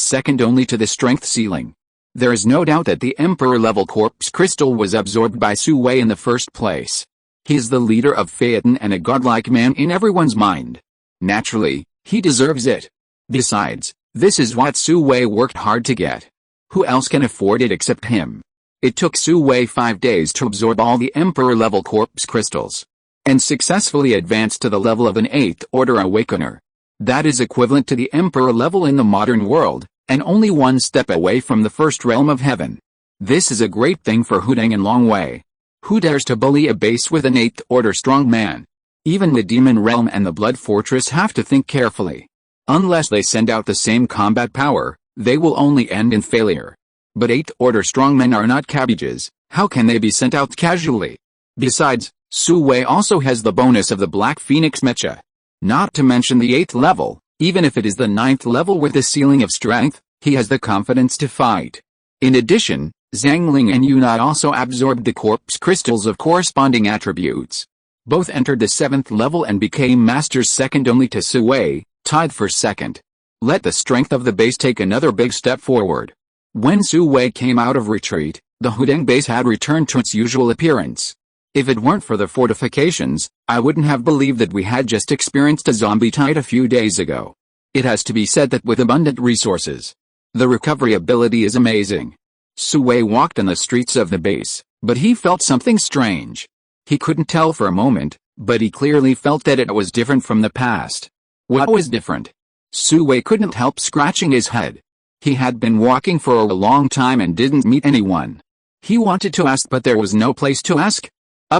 [SPEAKER 1] second only to the strength ceiling. There is no doubt that the Emperor-level corpse crystal was absorbed by Sui in the first place. He is the leader of Phaeton and a godlike man in everyone's mind. Naturally, He deserves it. Besides, this is what Su Wei worked hard to get. Who else can afford it except him? It took Su Wei 5 days to absorb all the Emperor-level corpse crystals, and successfully advance to the level of an 8th Order Awakener. That is equivalent to the Emperor level in the modern world, and only one step away from the first realm of heaven. This is a great thing for Hudang and Long Wei. Who dares to bully a base with an 8th Order strong man? Even the Demon Realm and the Blood Fortress have to think carefully. Unless they send out the same combat power, they will only end in failure. But 8th Order strongmen are not cabbages, how can they be sent out casually? Besides, Su Wei also has the bonus of the Black Phoenix Mecha. Not to mention the 8th level, even if it is the 9th level with the ceiling of strength, he has the confidence to fight. In addition, Zhang Ling and Yunai also absorbed the corpse crystals of corresponding attributes. Both entered the 7th level and became masters second only to Su Wei, tied for second. Let the strength of the base take another big step forward. When Su Wei came out of retreat, the Hudang base had returned to its usual appearance. If it weren't for the fortifications, I wouldn't have believed that we had just experienced a zombie tide a few days ago. It has to be said that with abundant resources, the recovery ability is amazing. Su Wei walked on the streets of the base, but he felt something strange. He couldn't tell for a moment, but he clearly felt that it was different from the past. What was different? Su Wei couldn't help scratching his head. He had been walking for a long time and didn't meet anyone. He wanted to ask, but there was no place to ask.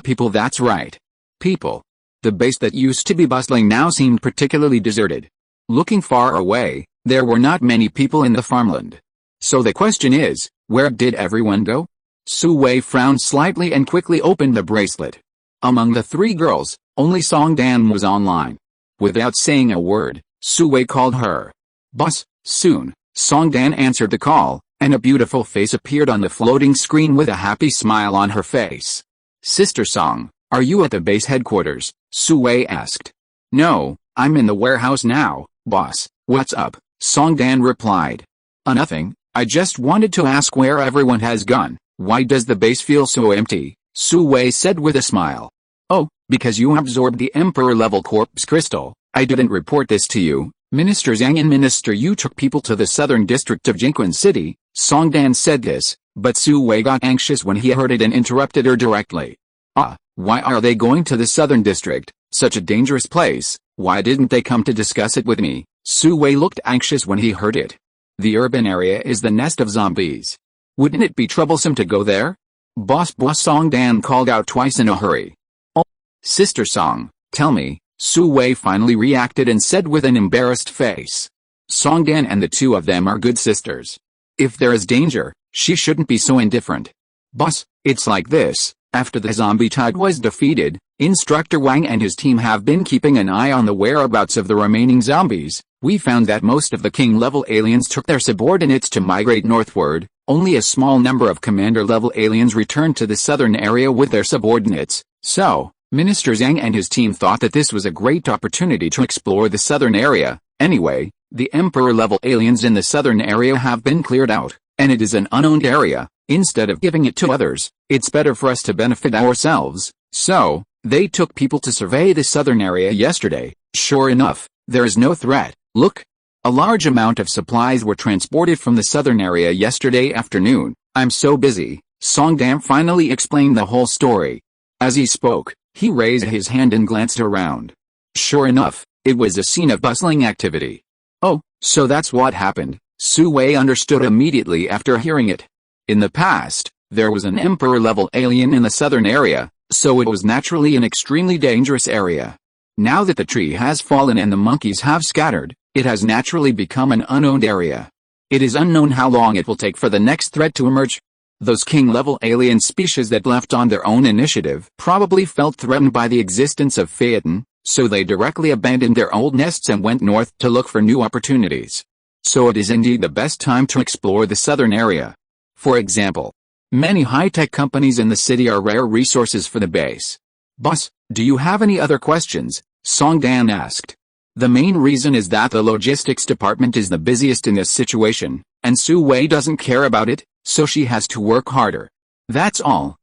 [SPEAKER 1] People, that's right. People. The base that used to be bustling now seemed particularly deserted. Looking far away, there were not many people in the farmland. So the question is, where did everyone go? Su Wei frowned slightly and quickly opened the bracelet. Among the 3 girls, only Song Dan was online. Without saying a word, Su Wei called her. Boss, soon. Song Dan answered the call, and a beautiful face appeared on the floating screen with a happy smile on her face. Sister Song, are you at the base headquarters? Su Wei asked. No, I'm in the warehouse now, boss. What's up? Song Dan replied. Nothing, I just wanted to ask where everyone has gone. Why does the base feel so empty? Su Wei said with a smile. Oh, because you absorbed the Emperor-level corpse crystal. I didn't report this to you. Minister Zhang and Minister Yu took people to the southern district of Jinquan City. Song Dan said this, but Su Wei got anxious when he heard it and interrupted her directly. Why are they going to the southern district? Such a dangerous place. Why didn't they come to discuss it with me? Su Wei looked anxious when he heard it. The urban area is the nest of zombies. Wouldn't it be troublesome to go there? Boss Song Dan called out twice in a hurry. Oh, Sister Song, tell me, Su Wei finally reacted and said with an embarrassed face. Song Dan and the 2 of them are good sisters. If there is danger, she shouldn't be so indifferent. Boss, it's like this. After the zombie tide was defeated, Instructor Wang and his team have been keeping an eye on the whereabouts of the remaining zombies. We found that most of the king-level aliens took their subordinates to migrate northward. Only a small number of commander-level aliens returned to the southern area with their subordinates. So, Minister Zhang and his team thought that this was a great opportunity to explore the southern area. Anyway, the Emperor-level aliens in the southern area have been cleared out, and it is an unowned area. Instead of giving it to others, it's better for us to benefit ourselves. So, they took people to survey the southern area yesterday. Sure enough, there is no threat. Look. A large amount of supplies were transported from the southern area yesterday afternoon. I'm so busy. Song Dan finally explained the whole story. As he spoke, he raised his hand and glanced around. Sure enough, it was a scene of bustling activity. Oh, so that's what happened. Su Wei understood immediately after hearing it. In the past, there was an Emperor-level alien in the southern area, so it was naturally an extremely dangerous area. Now that the tree has fallen and the monkeys have scattered, it has naturally become an unowned area. It is unknown how long it will take for the next threat to emerge. Those king-level alien species that left on their own initiative probably felt threatened by the existence of Phaeton, so they directly abandoned their old nests and went north to look for new opportunities. So it is indeed the best time to explore the southern area. For example, many high-tech companies in the city are rare resources for the base. Boss, do you have any other questions? Song Dan asked. The main reason is that the logistics department is the busiest in this situation, and Su Wei doesn't care about it, so she has to work harder. That's all,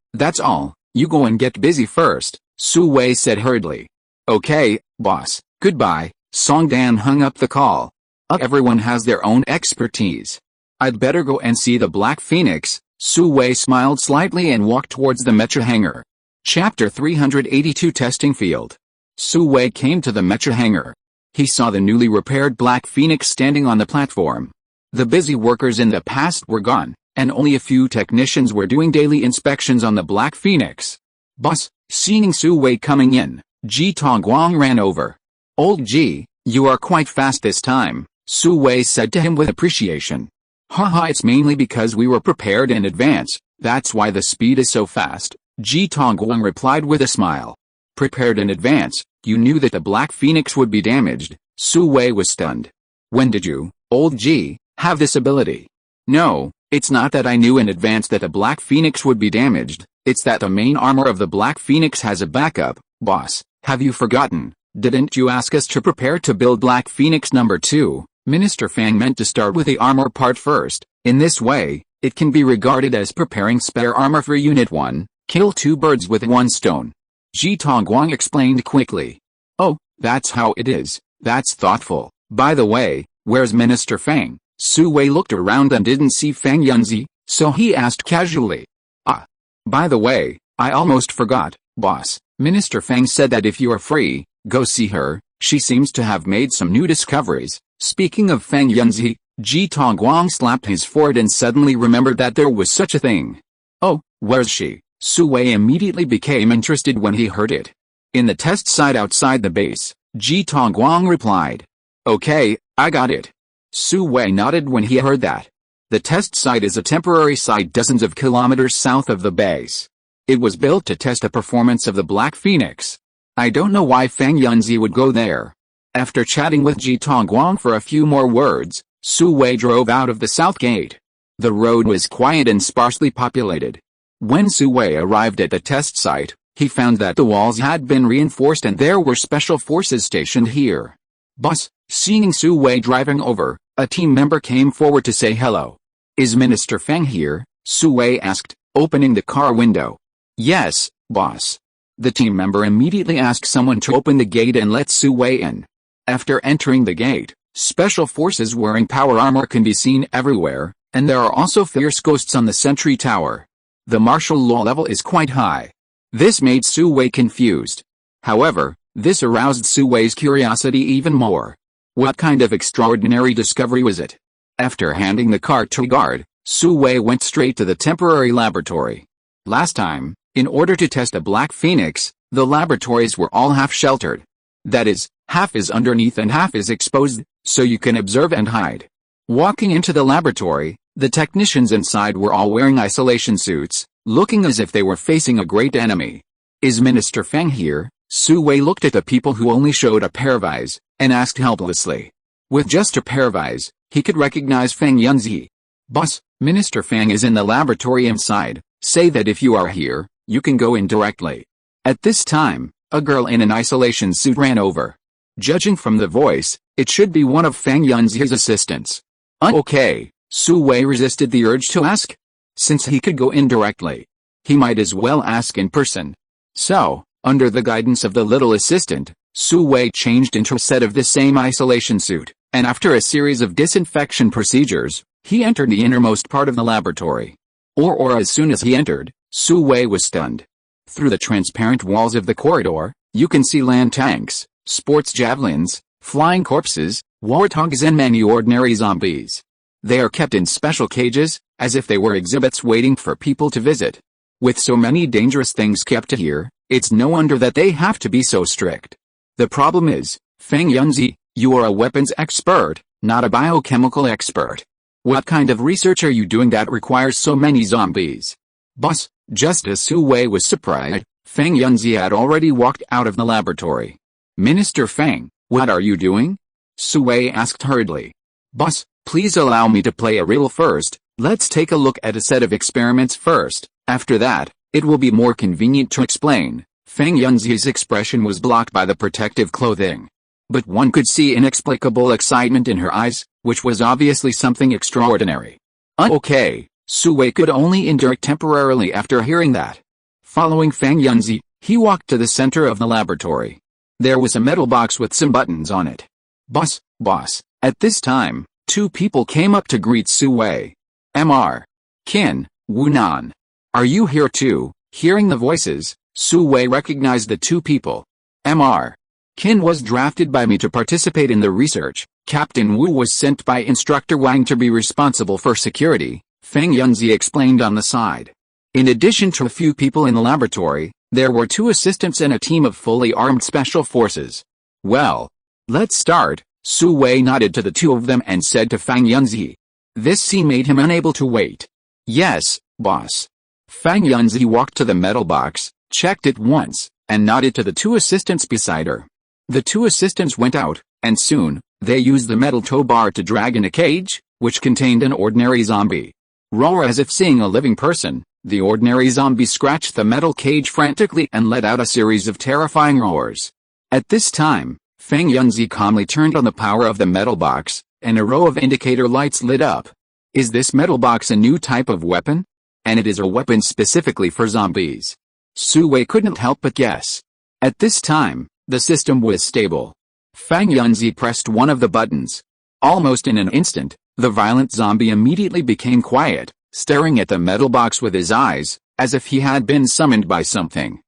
[SPEAKER 1] you go and get busy first, Su Wei said hurriedly. Okay, boss, goodbye. Song Dan hung up the call. Everyone has their own expertise. I'd better go and see the Black Phoenix. Su Wei smiled slightly and walked towards the mecha hangar. Chapter 382 Testing Field. Su Wei came to the mecha hangar. He saw the newly repaired Black Phoenix standing on the platform. The busy workers in the past were gone, and only a few technicians were doing daily inspections on the Black Phoenix. Boss, seeing Su Wei coming in, Ji Tongguang ran over. Old Ji, you are quite fast this time, Su Wei said to him with appreciation. Haha, it's mainly because we were prepared in advance, that's why the speed is so fast, Ji Tongguang replied with a smile. Prepared in advance, you knew that the Black Phoenix would be damaged, Su Wei was stunned. When did you, Old Ji, have this ability? No, it's not that I knew in advance that the Black Phoenix would be damaged, it's that the main armor of the Black Phoenix has a backup, boss, have you forgotten? Didn't you ask us to prepare to build Black Phoenix number 2? Minister Fang meant to start with the armor part first. In this way, it can be regarded as preparing spare armor for Unit 1, kill 2 birds with 1 stone. Ji Tongguang explained quickly. Oh, that's how it is, that's thoughtful. By the way, where's Minister Fang? Su Wei looked around and didn't see Fang Yunzi, so he asked casually. Ah. By the way, I almost forgot, boss. Minister Fang said that if you are free, go see her, she seems to have made some new discoveries. Speaking of Fang Yunzi, Ji Tongguang slapped his forehead and suddenly remembered that there was such a thing. Oh, where's she? Su Wei immediately became interested when he heard it. In the test site outside the base, Ji Tongguang replied. Okay, I got it. Su Wei nodded when he heard that. The test site is a temporary site dozens of kilometers south of the base. It was built to test the performance of the Black Phoenix. I don't know why Fang Yunzi would go there. After chatting with Ji Tongguang for a few more words, Su Wei drove out of the south gate. The road was quiet and sparsely populated. When Su Wei arrived at the test site, he found that the walls had been reinforced and there were special forces stationed here. Boss, seeing Su Wei driving over, a team member came forward to say hello. Is Minister Fang here? Su Wei asked, opening the car window. Yes, boss. The team member immediately asked someone to open the gate and let Su Wei in. After entering the gate, special forces wearing power armor can be seen everywhere, and there are also fierce ghosts on the sentry tower. The martial law level is quite high. This made Su Wei confused. However, this aroused Su Wei's curiosity even more. What kind of extraordinary discovery was it? After handing the car to a guard, Su Wei went straight to the temporary laboratory. Last time, in order to test a Black Phoenix, the laboratories were all half-sheltered. That is, half is underneath and half is exposed, so you can observe and hide. Walking into the laboratory, the technicians inside were all wearing isolation suits, looking as if they were facing a great enemy. Is Minister Fang here? Su Wei looked at the people who only showed a pair of eyes, and asked helplessly. With just a pair of eyes, he could recognize Fang Yunzi. Boss, Minister Fang is in the laboratory inside. Say that if you are here, you can go in directly. At this time, a girl in an isolation suit ran over. Judging from the voice, it should be one of Fang Yunzi's assistants. Okay, Su Wei resisted the urge to ask. Since he could go in directly, he might as well ask in person. So, under the guidance of the little assistant, Su Wei changed into a set of the same isolation suit, and after a series of disinfection procedures, he entered the innermost part of the laboratory. Or as soon as he entered, Su Wei was stunned. Through the transparent walls of the corridor, you can see land tanks, sports javelins, flying corpses, warthogs and many ordinary zombies. They are kept in special cages, as if they were exhibits waiting for people to visit. With so many dangerous things kept here, it's no wonder that they have to be so strict. The problem is, Fang Yunzi, you are a weapons expert, not a biochemical expert. What kind of research are you doing that requires so many zombies? Boss, just as Su Wei was surprised, Fang Yunzi had already walked out of the laboratory. Minister Fang, what are you doing? Su Wei asked hurriedly. Boss, please allow me to play a riddle first. Let's take a look at a set of experiments first. After that, it will be more convenient to explain. Fang Yunzi's expression was blocked by the protective clothing. But one could see inexplicable excitement in her eyes, which was obviously something extraordinary. Okay, Su Wei could only endure it temporarily after hearing that. Following Fang Yunzi, he walked to the center of the laboratory. There was a metal box with some buttons on it. Boss. At this time, two people came up to greet Su Wei. Mr. Qin, Wunan. Are you here too? Hearing the voices, Su Wei recognized the two people. Mr. Qin was drafted by me to participate in the research. Captain Wu was sent by Instructor Wang to be responsible for security, Feng Yunzi explained on the side. In addition to a few people in the laboratory, there were two assistants and a team of fully armed special forces. Well, let's start, Su Wei nodded to the two of them and said to Feng Yunzi. This scene made him unable to wait. Yes, boss. Feng Yunzi walked to the metal box, checked it once, and nodded to the two assistants beside her. The two assistants went out, and soon, they used the metal tow bar to drag in a cage, which contained an ordinary zombie. Roar as if seeing a living person, the ordinary zombie scratched the metal cage frantically and let out a series of terrifying roars. At this time, Feng Yunzi calmly turned on the power of the metal box, and a row of indicator lights lit up. Is this metal box a new type of weapon? And it is a weapon specifically for zombies. Su Wei couldn't help but guess. At this time, the system was stable. Feng Yunzi pressed one of the buttons. Almost in an instant, the violent zombie immediately became quiet, staring at the metal box with his eyes, as if he had been summoned by something.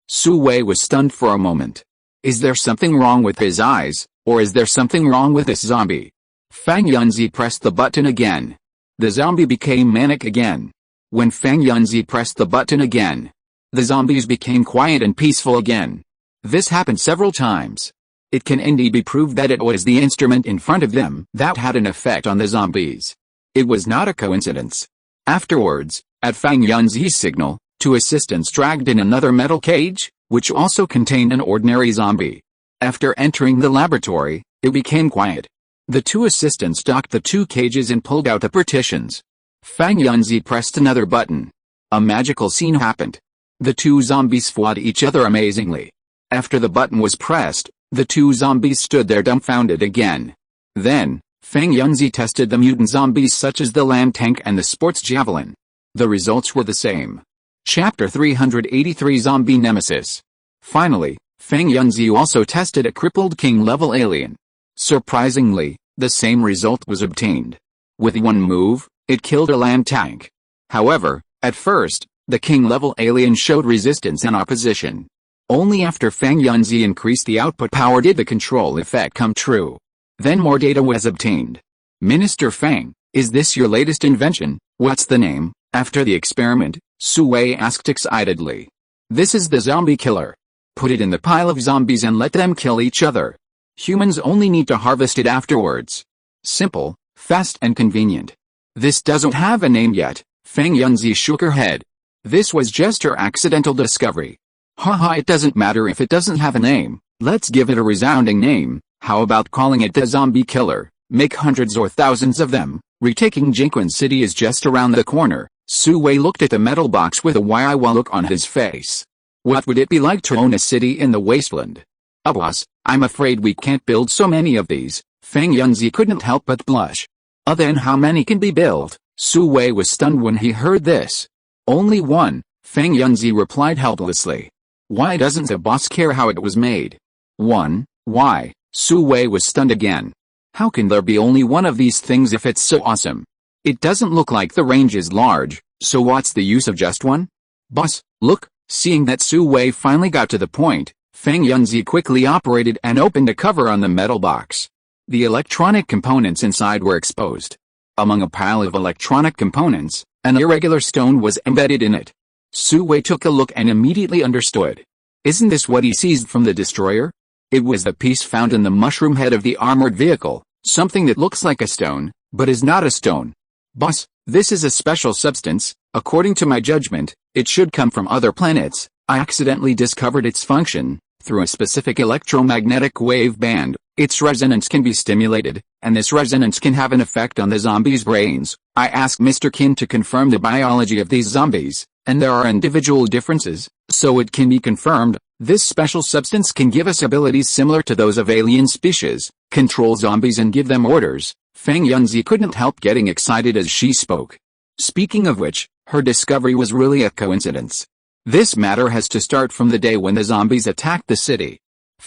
[SPEAKER 1] Su Wei was stunned for a moment. Is there something wrong with his eyes, or is there something wrong with this zombie? Feng Yunzi pressed the button again. The zombie became manic again. When Feng Yunzi pressed the button again, the zombies became quiet and peaceful again. This happened several times. It can indeed be proved that it was the instrument in front of them that had an effect on the zombies. It was not a coincidence. Afterwards, at Feng Yunzi's signal, two assistants dragged in another metal cage, which also contained an ordinary zombie. After entering the laboratory, it became quiet. The two assistants docked the two cages and pulled out the partitions. Feng Yunzi pressed another button. A magical scene happened. The two zombies fought each other amazingly. After the button was pressed, the two zombies stood there dumbfounded again. Then, Feng Yunzi tested the mutant zombies such as the land tank and the sports javelin. The results were the same. Chapter 383 Zombie Nemesis. Finally, Feng Yunzi also tested a crippled king-level alien. Surprisingly, the same result was obtained. With one move, it killed a land tank. However, at first, the king-level alien showed resistance and opposition. Only after Feng Yunzi increased the output power did the control effect come true. Then more data was obtained. Minister Feng, is this your latest invention? What's the name? After the experiment, Su Wei asked excitedly. This is the zombie killer. Put it in the pile of zombies and let them kill each other. Humans only need to harvest it afterwards. Simple, fast and convenient. This doesn't have a name yet. Feng Yunzi shook her head. This was just her accidental discovery. Haha, it doesn't matter if it doesn't have a name. Let's give it a resounding name. How about calling it the zombie killer? Make hundreds or thousands of them. Retaking Jinquan City is just around the corner. Su Wei looked at the metal box with a why-wah look on his face. What would it be like to own a city in the wasteland? Boss, I'm afraid we can't build so many of these. Feng Yunzi couldn't help but blush. Then how many can be built? Su Wei was stunned when he heard this. Only one, Feng Yunzi replied helplessly. Why doesn't the boss care how it was made? One, why? Su Wei was stunned again. How can there be only one of these things if it's so awesome? It doesn't look like the range is large, so what's the use of just one? Boss, look, seeing that Su Wei finally got to the point, Feng Yunzi quickly operated and opened a cover on the metal box. The electronic components inside were exposed. Among a pile of electronic components, an irregular stone was embedded in it. Su Wei took a look and immediately understood. Isn't this what he seized from the destroyer? It was the piece found in the mushroom head of the armored vehicle, something that looks like a stone, but is not a stone. Boss, this is a special substance. According to my judgment, it should come from other planets. I accidentally discovered its function. Through a specific electromagnetic wave band, its resonance can be stimulated, and this resonance can have an effect on the zombies' brains. I asked Mr. Qin to confirm the biology of these zombies, and there are individual differences, so it can be confirmed. This special substance can give us abilities similar to those of alien species, control zombies and give them orders. Feng Yunzi couldn't help getting excited as she spoke. Speaking of which, her discovery was really a coincidence. This matter has to start from the day when the zombies attacked the city.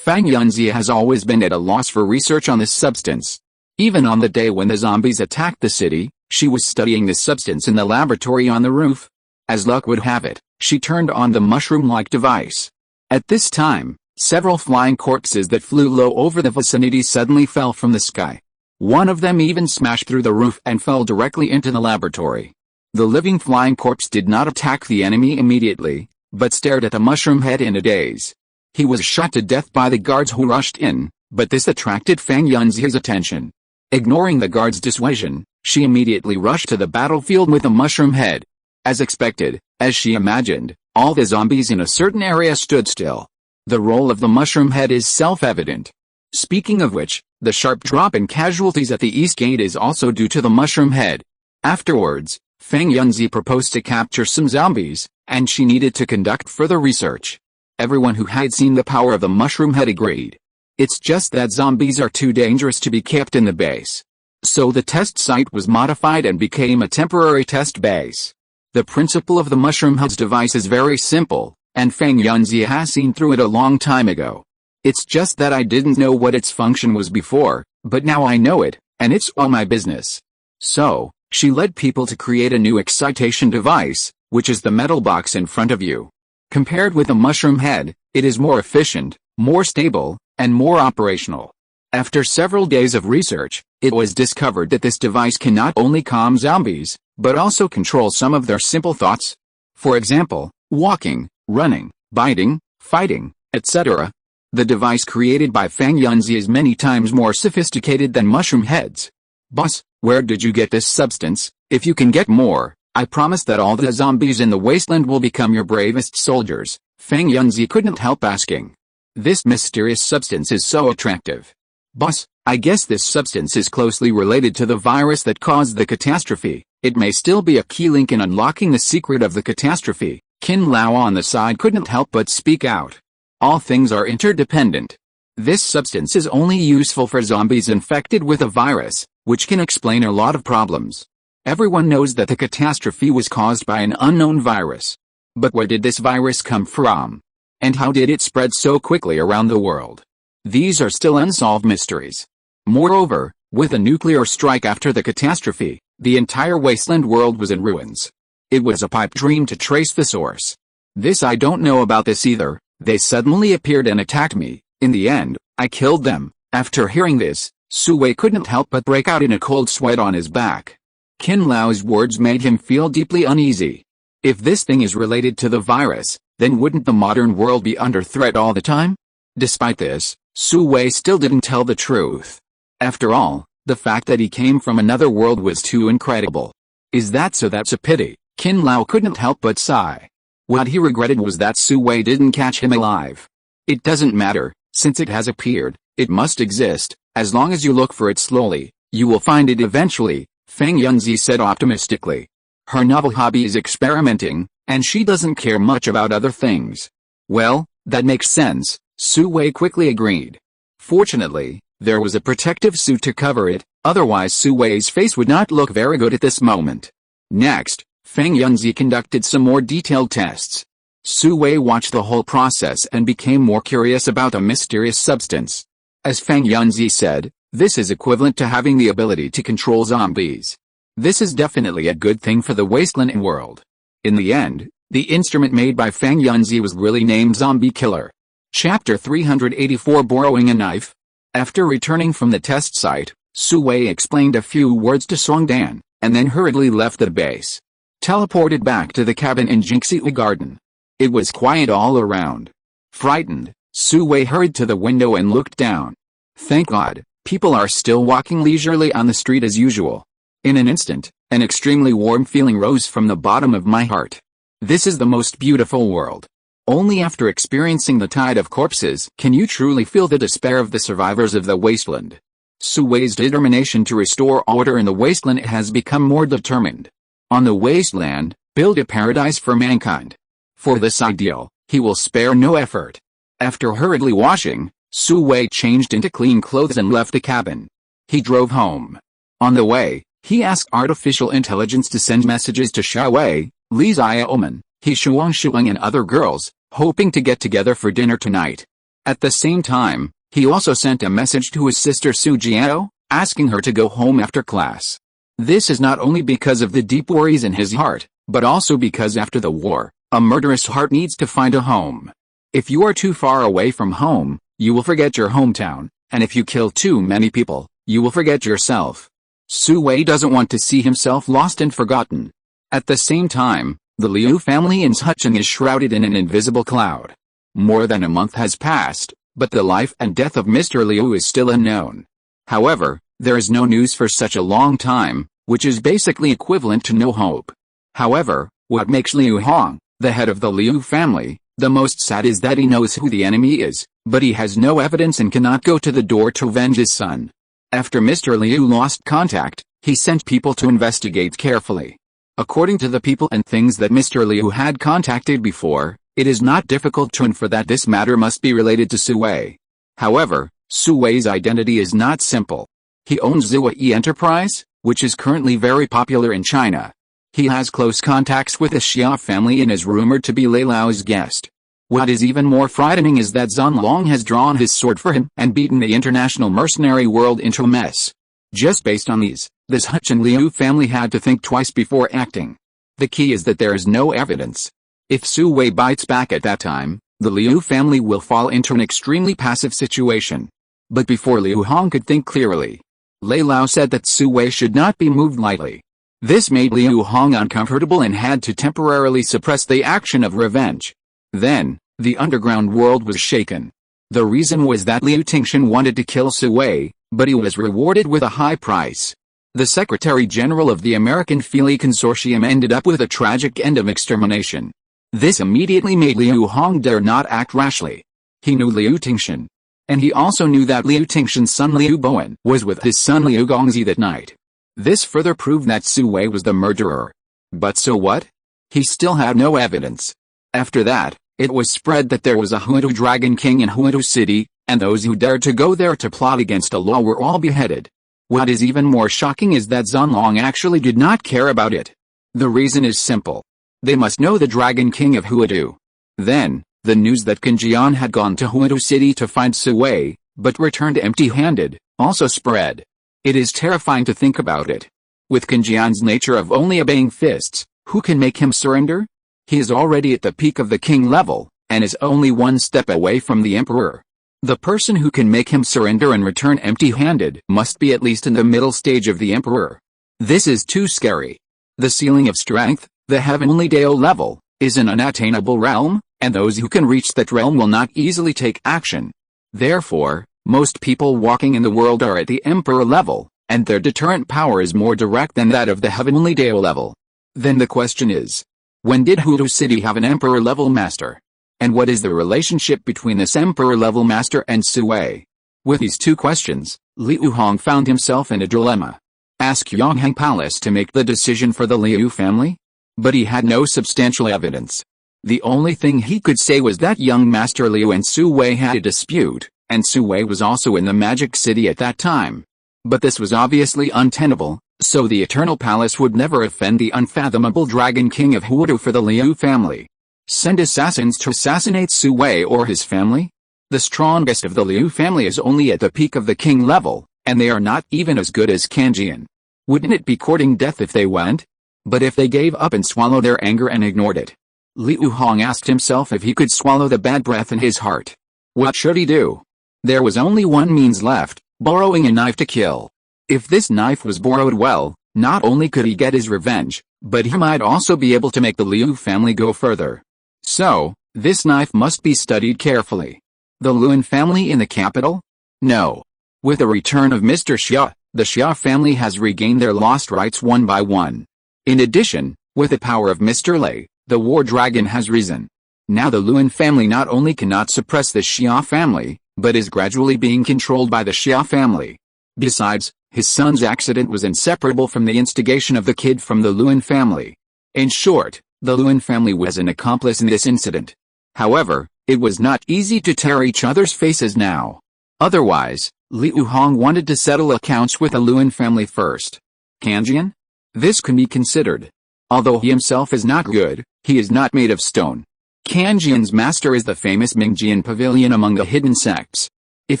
[SPEAKER 1] Fang Yunzi has always been at a loss for research on this substance. Even on the day when the zombies attacked the city, she was studying this substance in the laboratory on the roof. As luck would have it, she turned on the mushroom-like device. At this time, several flying corpses that flew low over the vicinity suddenly fell from the sky. One of them even smashed through the roof and fell directly into the laboratory. The living flying corpse did not attack the enemy immediately, but stared at the mushroom head in a daze. He was shot to death by the guards who rushed in, but this attracted Fang Yunzi's attention. Ignoring the guards' dissuasion, she immediately rushed to the battlefield with the mushroom head. As expected, as she imagined, all the zombies in a certain area stood still. The role of the mushroom head is self-evident. Speaking of which, the sharp drop in casualties at the east gate is also due to the mushroom head. Afterwards, Fang Yunzi proposed to capture some zombies, and she needed to conduct further research. Everyone who had seen the power of the mushroom head agreed. It's just that zombies are too dangerous to be kept in the base. So the test site was modified and became a temporary test base. The principle of the mushroom head's device is very simple, and Fang Yunzi has seen through it a long time ago. It's just that I didn't know what its function was before, but now I know it, and it's all my business. So, she led people to create a new excitation device, which is the metal box in front of you. Compared with the mushroom head, it is more efficient, more stable, and more operational. After several days of research, it was discovered that this device can not only calm zombies, but also control some of their simple thoughts. For example, walking, running, biting, fighting, etc. The device created by Fang Yunzi is many times more sophisticated than mushroom heads. Boss, where did you get this substance? If you can get more, I promise that all the zombies in the wasteland will become your bravest soldiers. Fang Yunzi couldn't help asking. This mysterious substance is so attractive. Boss, I guess this substance is closely related to the virus that caused the catastrophe. It may still be a key link in unlocking the secret of the catastrophe. Qin Lao on the side couldn't help but speak out. All things are interdependent. This substance is only useful for zombies infected with a virus, which can explain a lot of problems. Everyone knows that the catastrophe was caused by an unknown virus. But where did this virus come from? And how did it spread so quickly around the world? These are still unsolved mysteries. Moreover, with a nuclear strike after the catastrophe, the entire wasteland world was in ruins. It was a pipe dream to trace the source. This I don't know about this either. They suddenly appeared and attacked me. In the end, I killed them. After hearing this, Su Wei couldn't help but break out in a cold sweat on his back. Qin Lao's words made him feel deeply uneasy. If this thing is related to the virus, then wouldn't the modern world be under threat all the time? Despite this, Su Wei still didn't tell the truth. After all, the fact that he came from another world was too incredible. Is that so? That's a pity. Qin Lao couldn't help but sigh. What he regretted was that Su Wei didn't catch him alive. It doesn't matter, since it has appeared, it must exist. As long as you look for it slowly, you will find it eventually, Fang Yunzi said optimistically. Her novel hobby is experimenting, and she doesn't care much about other things. Well, that makes sense, Su Wei quickly agreed. Fortunately, there was a protective suit to cover it, otherwise Su Wei's face would not look very good at this moment. Next, Fang Yunzi conducted some more detailed tests. Su Wei watched the whole process and became more curious about a mysterious substance. As Fang Yunzi said, this is equivalent to having the ability to control zombies. This is definitely a good thing for the wasteland world. In the end, the instrument made by Fang Yunzi was really named Zombie Killer. Chapter 384 Borrowing a Knife. After returning from the test site, Su Wei explained a few words to Song Dan, and then hurriedly left the base. Teleported back to the cabin in Jinxi Garden. It was quiet all around. Frightened, Su Wei hurried to the window and looked down. Thank God, people are still walking leisurely on the street as usual. In an instant, an extremely warm feeling rose from the bottom of my heart. This is the most beautiful world. Only after experiencing the tide of corpses can you truly feel the despair of the survivors of the wasteland. Su Wei's determination to restore order in the wasteland has become more determined. On the wasteland, build a paradise for mankind. For this ideal, he will spare no effort. After hurriedly washing, Su Wei changed into clean clothes and left the cabin. He drove home. On the way, he asked artificial intelligence to send messages to Xiaowei, Li Xiaoman, He Shuang and other girls, hoping to get together for dinner tonight. At the same time, he also sent a message to his sister Su Jiao, asking her to go home after class. This is not only because of the deep worries in his heart, but also because after the war, a murderous heart needs to find a home. If you are too far away from home, you will forget your hometown, and if you kill too many people, you will forget yourself. Su Wei doesn't want to see himself lost and forgotten. At the same time, the Liu family in Hucheng is shrouded in an invisible cloud. More than a month has passed, but the life and death of Mr. Liu is still unknown. However, there is no news for such a long time, which is basically equivalent to no hope. However, what makes Liu Hong, the head of the Liu family, the most sad is that he knows who the enemy is, but he has no evidence and cannot go to the door to avenge his son. After Mr. Liu lost contact, he sent people to investigate carefully. According to the people and things that Mr. Liu had contacted before, it is not difficult to infer that this matter must be related to Su Wei. However, Su Wei's identity is not simple. He owns Zhuyi Enterprise, which is currently very popular in China. He has close contacts with the Xia family and is rumored to be Lei Lao's guest. What is even more frightening is that Zhan Long has drawn his sword for him and beaten the international mercenary world into a mess. Just based on these, this Hucheng Liu family had to think twice before acting. The key is that there is no evidence. If Su Wei bites back at that time, the Liu family will fall into an extremely passive situation. But before Liu Hong could think clearly, Lei Lao said that Su Wei should not be moved lightly. This made Liu Hong uncomfortable and had to temporarily suppress the action of revenge. Then, the underground world was shaken. The reason was that Liu Tingshan wanted to kill Su Wei, but he was rewarded with a high price. The Secretary General of the American Feely Consortium ended up with a tragic end of extermination. This immediately made Liu Hong dare not act rashly. He knew Liu Tingshan. And he also knew that Liu Tingshan's son Liu Bowen was with his son Liu Gongzi that night. This further proved that Su Wei was the murderer. But so what? He still had no evidence. After that, it was spread that there was a Huidu Dragon King in Huidu City, and those who dared to go there to plot against a law were all beheaded. What is even more shocking is that Zhan Long actually did not care about it. The reason is simple. They must know the Dragon King of Huidu. Then, the news that Qin Jian had gone to Huidu City to find Su Wei, but returned empty-handed, also spread. It is terrifying to think about it. With Qin Jian's nature of only obeying fists, who can make him surrender? He is already at the peak of the king level, and is only one step away from the emperor. The person who can make him surrender and return empty-handed must be at least in the middle stage of the emperor. This is too scary. The ceiling of strength, the heavenly Dao level, is an unattainable realm, and those who can reach that realm will not easily take action. Therefore, most people walking in the world are at the emperor level, and their deterrent power is more direct than that of the heavenly Dao level. Then the question is, when did Huidu City have an emperor-level master? And what is the relationship between this emperor-level master and Su Wei? With these two questions, Liu Hong found himself in a dilemma. Ask Yonghang Palace to make the decision for the Liu family? But he had no substantial evidence. The only thing he could say was that young Master Liu and Su Wei had a dispute, and Su Wei was also in the Magic City at that time. But this was obviously untenable, so the Eternal Palace would never offend the unfathomable Dragon King of Huidu for the Liu family. Send assassins to assassinate Su Wei or his family? The strongest of the Liu family is only at the peak of the king level, and they are not even as good as Qin Jian. Wouldn't it be courting death if they went? But if they gave up and swallowed their anger and ignored it? Liu Hong asked himself if he could swallow the bad breath in his heart. What should he do? There was only one means left, borrowing a knife to kill. If this knife was borrowed well, not only could he get his revenge, but he might also be able to make the Liu family go further. So, this knife must be studied carefully. The Lin family in the capital? No. With the return of Mr. Xia, the Xia family has regained their lost rights one by one. In addition, with the power of Mr. Lei, the war dragon has risen. Now the Lin family not only cannot suppress the Xia family, but is gradually being controlled by the Xia family. Besides, his son's accident was inseparable from the instigation of the kid from the Lin family. In short, the Lin family was an accomplice in this incident. However, it was not easy to tear each other's faces now. Otherwise, Liu Hong wanted to settle accounts with the Lin family first. Qin Jian? This can be considered. Although he himself is not good, he is not made of stone. Kanjian's master is the famous Mingjian pavilion among the hidden sects. If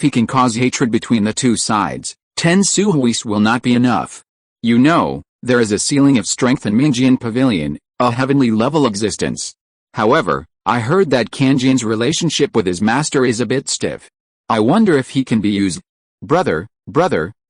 [SPEAKER 1] he can cause hatred between the two sides, 10 Suhuis will not be enough. You know, there is a ceiling of strength in Mingjian pavilion, a heavenly level existence. However, I heard that Kanjian's relationship with his master is a bit stiff. I wonder if he can be used. Brother,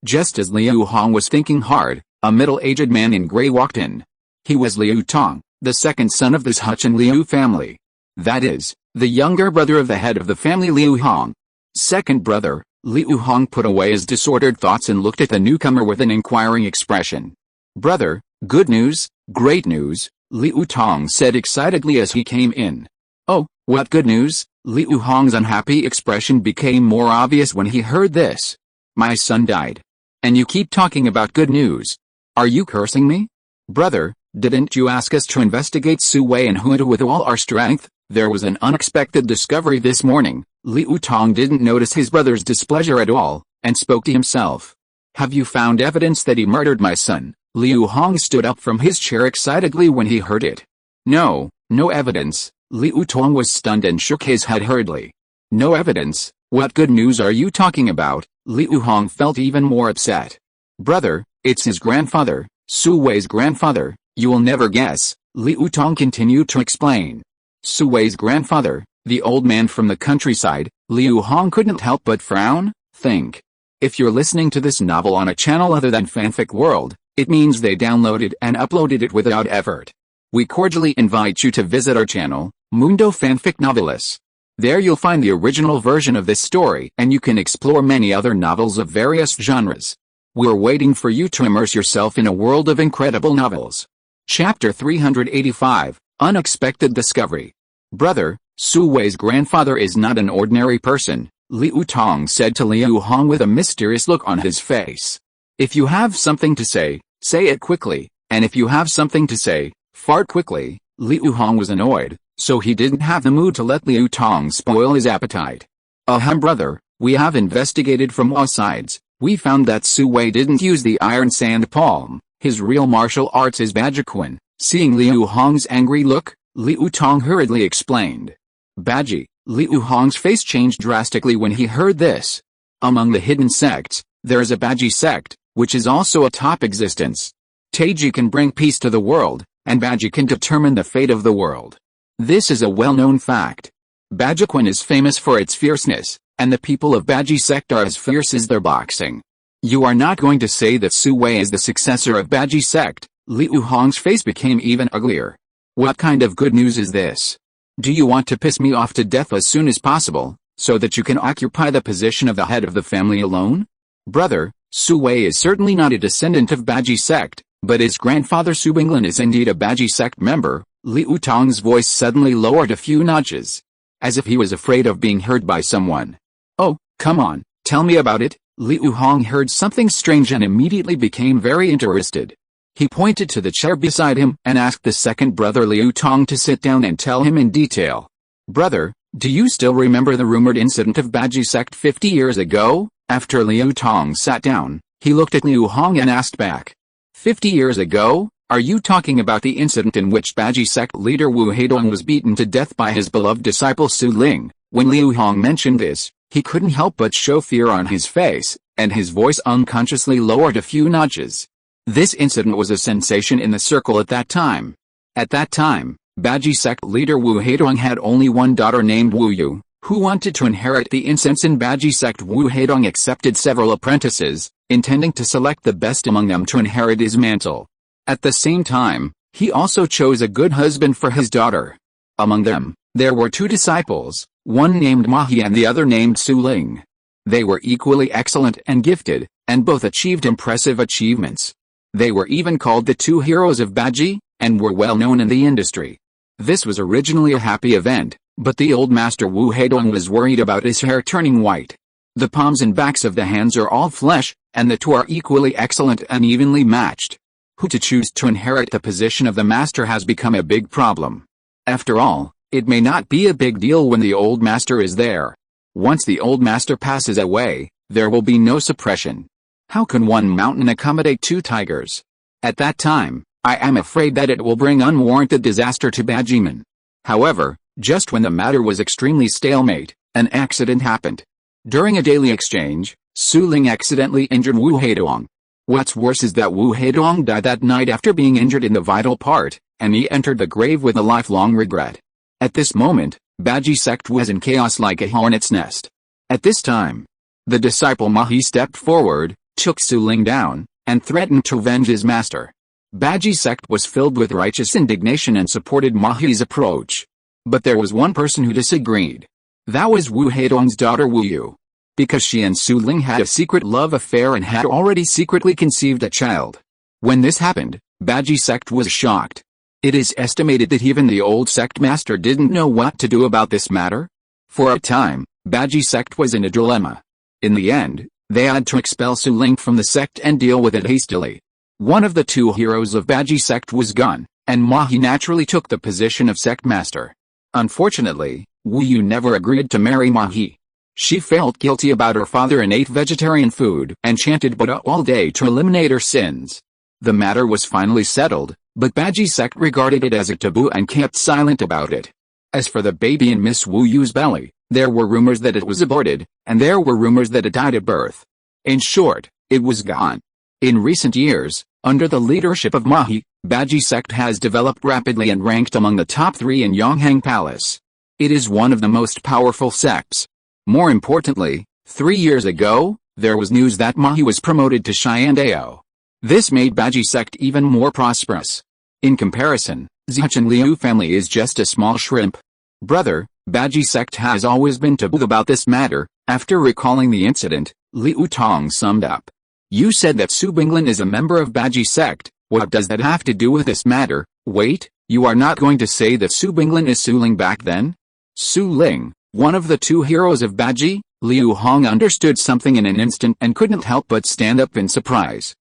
[SPEAKER 1] just as Liu Hong was thinking hard, a middle-aged man in gray walked in. He was Liu Tong, the second son of this Huchen Liu family. That is, the younger brother of the head of the family Liu Hong. Second brother, Liu Hong put away his disordered thoughts and looked at the newcomer with an inquiring expression. Brother, good news, great news, Liu Tong said excitedly as he came in. Oh, what good news? Liu Hong's unhappy expression became more obvious when he heard this. My son died. And you keep talking about good news. Are you cursing me? Brother, didn't you ask us to investigate Su Wei and Huda with all our strength? There was an unexpected discovery this morning. Liu Tong didn't notice his brother's displeasure at all, and spoke to himself. Have you found evidence that he murdered my son? Liu Hong stood up from his chair excitedly when he heard it. No evidence. Liu Tong was stunned and shook his head hurriedly. No evidence? What good news are you talking about? Liu Hong felt even more upset. Brother, it's his grandfather, Su Wei's grandfather. You will never guess, Liu Tong continued to explain. Su Wei's grandfather, the old man from the countryside. Liu Hong couldn't help but frown. Think. If you're listening to this novel on a channel other than Fanfic World, it means they downloaded and uploaded it without effort. We cordially invite you to visit our channel, Mundo Fanfic Novelis. There you'll find the original version of this story and you can explore many other novels of various genres. We're waiting for you to immerse yourself in a world of incredible novels. Chapter 385, Unexpected Discovery. Brother, Su Wei's grandfather is not an ordinary person, Liu Tong said to Liu Hong with a mysterious look on his face. If you have something to say it quickly, and if you have something to say, fart quickly. Liu Hong was annoyed, so he didn't have the mood to let Liu Tong spoil his appetite. Brother, we have investigated from all sides. We found that Su Wei didn't use the iron sand palm. His real martial arts is Bajiquan. Seeing Liu Hong's angry look, Liu Tong hurriedly explained. Baji. Liu Hong's face changed drastically when he heard this. Among the hidden sects, there is a Baji sect, which is also a top existence. Taiji can bring peace to the world, and Baji can determine the fate of the world. This is a well-known fact. Bajiquan is famous for its fierceness, and the people of Baji sect are as fierce as their boxing. You are not going to say that Su Wei is the successor of Baji sect? Liu Hong's face became even uglier. What kind of good news is this? Do you want to piss me off to death as soon as possible, so that you can occupy the position of the head of the family alone? Brother, Su Wei is certainly not a descendant of Baji sect, but his grandfather Su Binglan is indeed a Baji sect member. Liu Tong's voice suddenly lowered a few notches, as if he was afraid of being heard by someone. Oh, come on, tell me about it. Liu Hong heard something strange and immediately became very interested. He pointed to the chair beside him and asked the second brother Liu Tong to sit down and tell him in detail. Brother, do you still remember the rumored incident of Baji sect 50 years ago? After Liu Tong sat down, he looked at Liu Hong and asked back. 50 years ago? Are you talking about the incident in which Baji sect leader Wu Heidong was beaten to death by his beloved disciple Su Ling? When Liu Hong mentioned this, he couldn't help but show fear on his face, and his voice unconsciously lowered a few notches. This incident was a sensation in the circle at that time. At that time, Baji sect leader Wu Heidong had only one daughter named Wu Yu, who wanted to inherit the incense in Baji sect. Wu Heidong accepted several apprentices, intending to select the best among them to inherit his mantle. At the same time, he also chose a good husband for his daughter. Among them, there were two disciples, one named Mahi and the other named Su Ling. They were equally excellent and gifted, and both achieved impressive achievements. They were even called the two heroes of Baji, and were well known in the industry. This was originally a happy event, but the old master Wu Heidong was worried about his hair turning white. The palms and backs of the hands are all flesh, and the two are equally excellent and evenly matched. Who to choose to inherit the position of the master has become a big problem. After all, it may not be a big deal when the old master is there. Once the old master passes away, there will be no suppression. How can one mountain accommodate two tigers? At that time, I am afraid that it will bring unwarranted disaster to Bajiman. However, Just when the matter was extremely stalemate, an accident happened. During a daily exchange, Su Ling accidentally injured Wu Heidong. What's worse is that Wu Heidong died that night after being injured in the vital part, and he entered the grave with a lifelong regret. At this moment, Baji sect was in chaos like a hornet's nest. At this time, the disciple Mahi stepped forward, took Su Ling down, and threatened to avenge his master. Baji sect was filled with righteous indignation and supported Mahi's approach. But there was one person who disagreed. That was Wu Heidong's daughter Wu Yu. Because she and Su Ling had a secret love affair and had already secretly conceived a child. When this happened, Baji sect was shocked. It is estimated that even the old sect master didn't know what to do about this matter. For a time, Baji sect was in a dilemma. In the end, they had to expel Su Ling from the sect and deal with it hastily. One of the two heroes of Baji sect was gone, and Mahi naturally took the position of sect master. Unfortunately, Wu Yu never agreed to marry Mahi. She felt guilty about her father and ate vegetarian food and chanted Buddha all day to eliminate her sins. The matter was finally settled, but Baji sect regarded it as a taboo and kept silent about it. As for the baby in Miss Wu Yu's belly, there were rumors that it was aborted, and there were rumors that it died at birth. In short, it was gone. In recent years, under the leadership of Mahi, Baji sect has developed rapidly and ranked among the top 3 in Yonghang Palace. It is one of the most powerful sects. More importantly, 3 years ago, there was news that Mahi was promoted to Xiandao. This made Baji sect even more prosperous. In comparison, Zichen Liu family is just a small shrimp. Brother, Baji sect has always been taboo about this matter. After recalling the incident, Liu Tong summed up. You said that Su Binglan is a member of Baji sect. What does that have to do with this matter? Wait, you are not going to say that Su Binglan is Su Ling back then? Su Ling, one of the two heroes of Baji? Liu Hong understood something in an instant and couldn't help but stand up in surprise.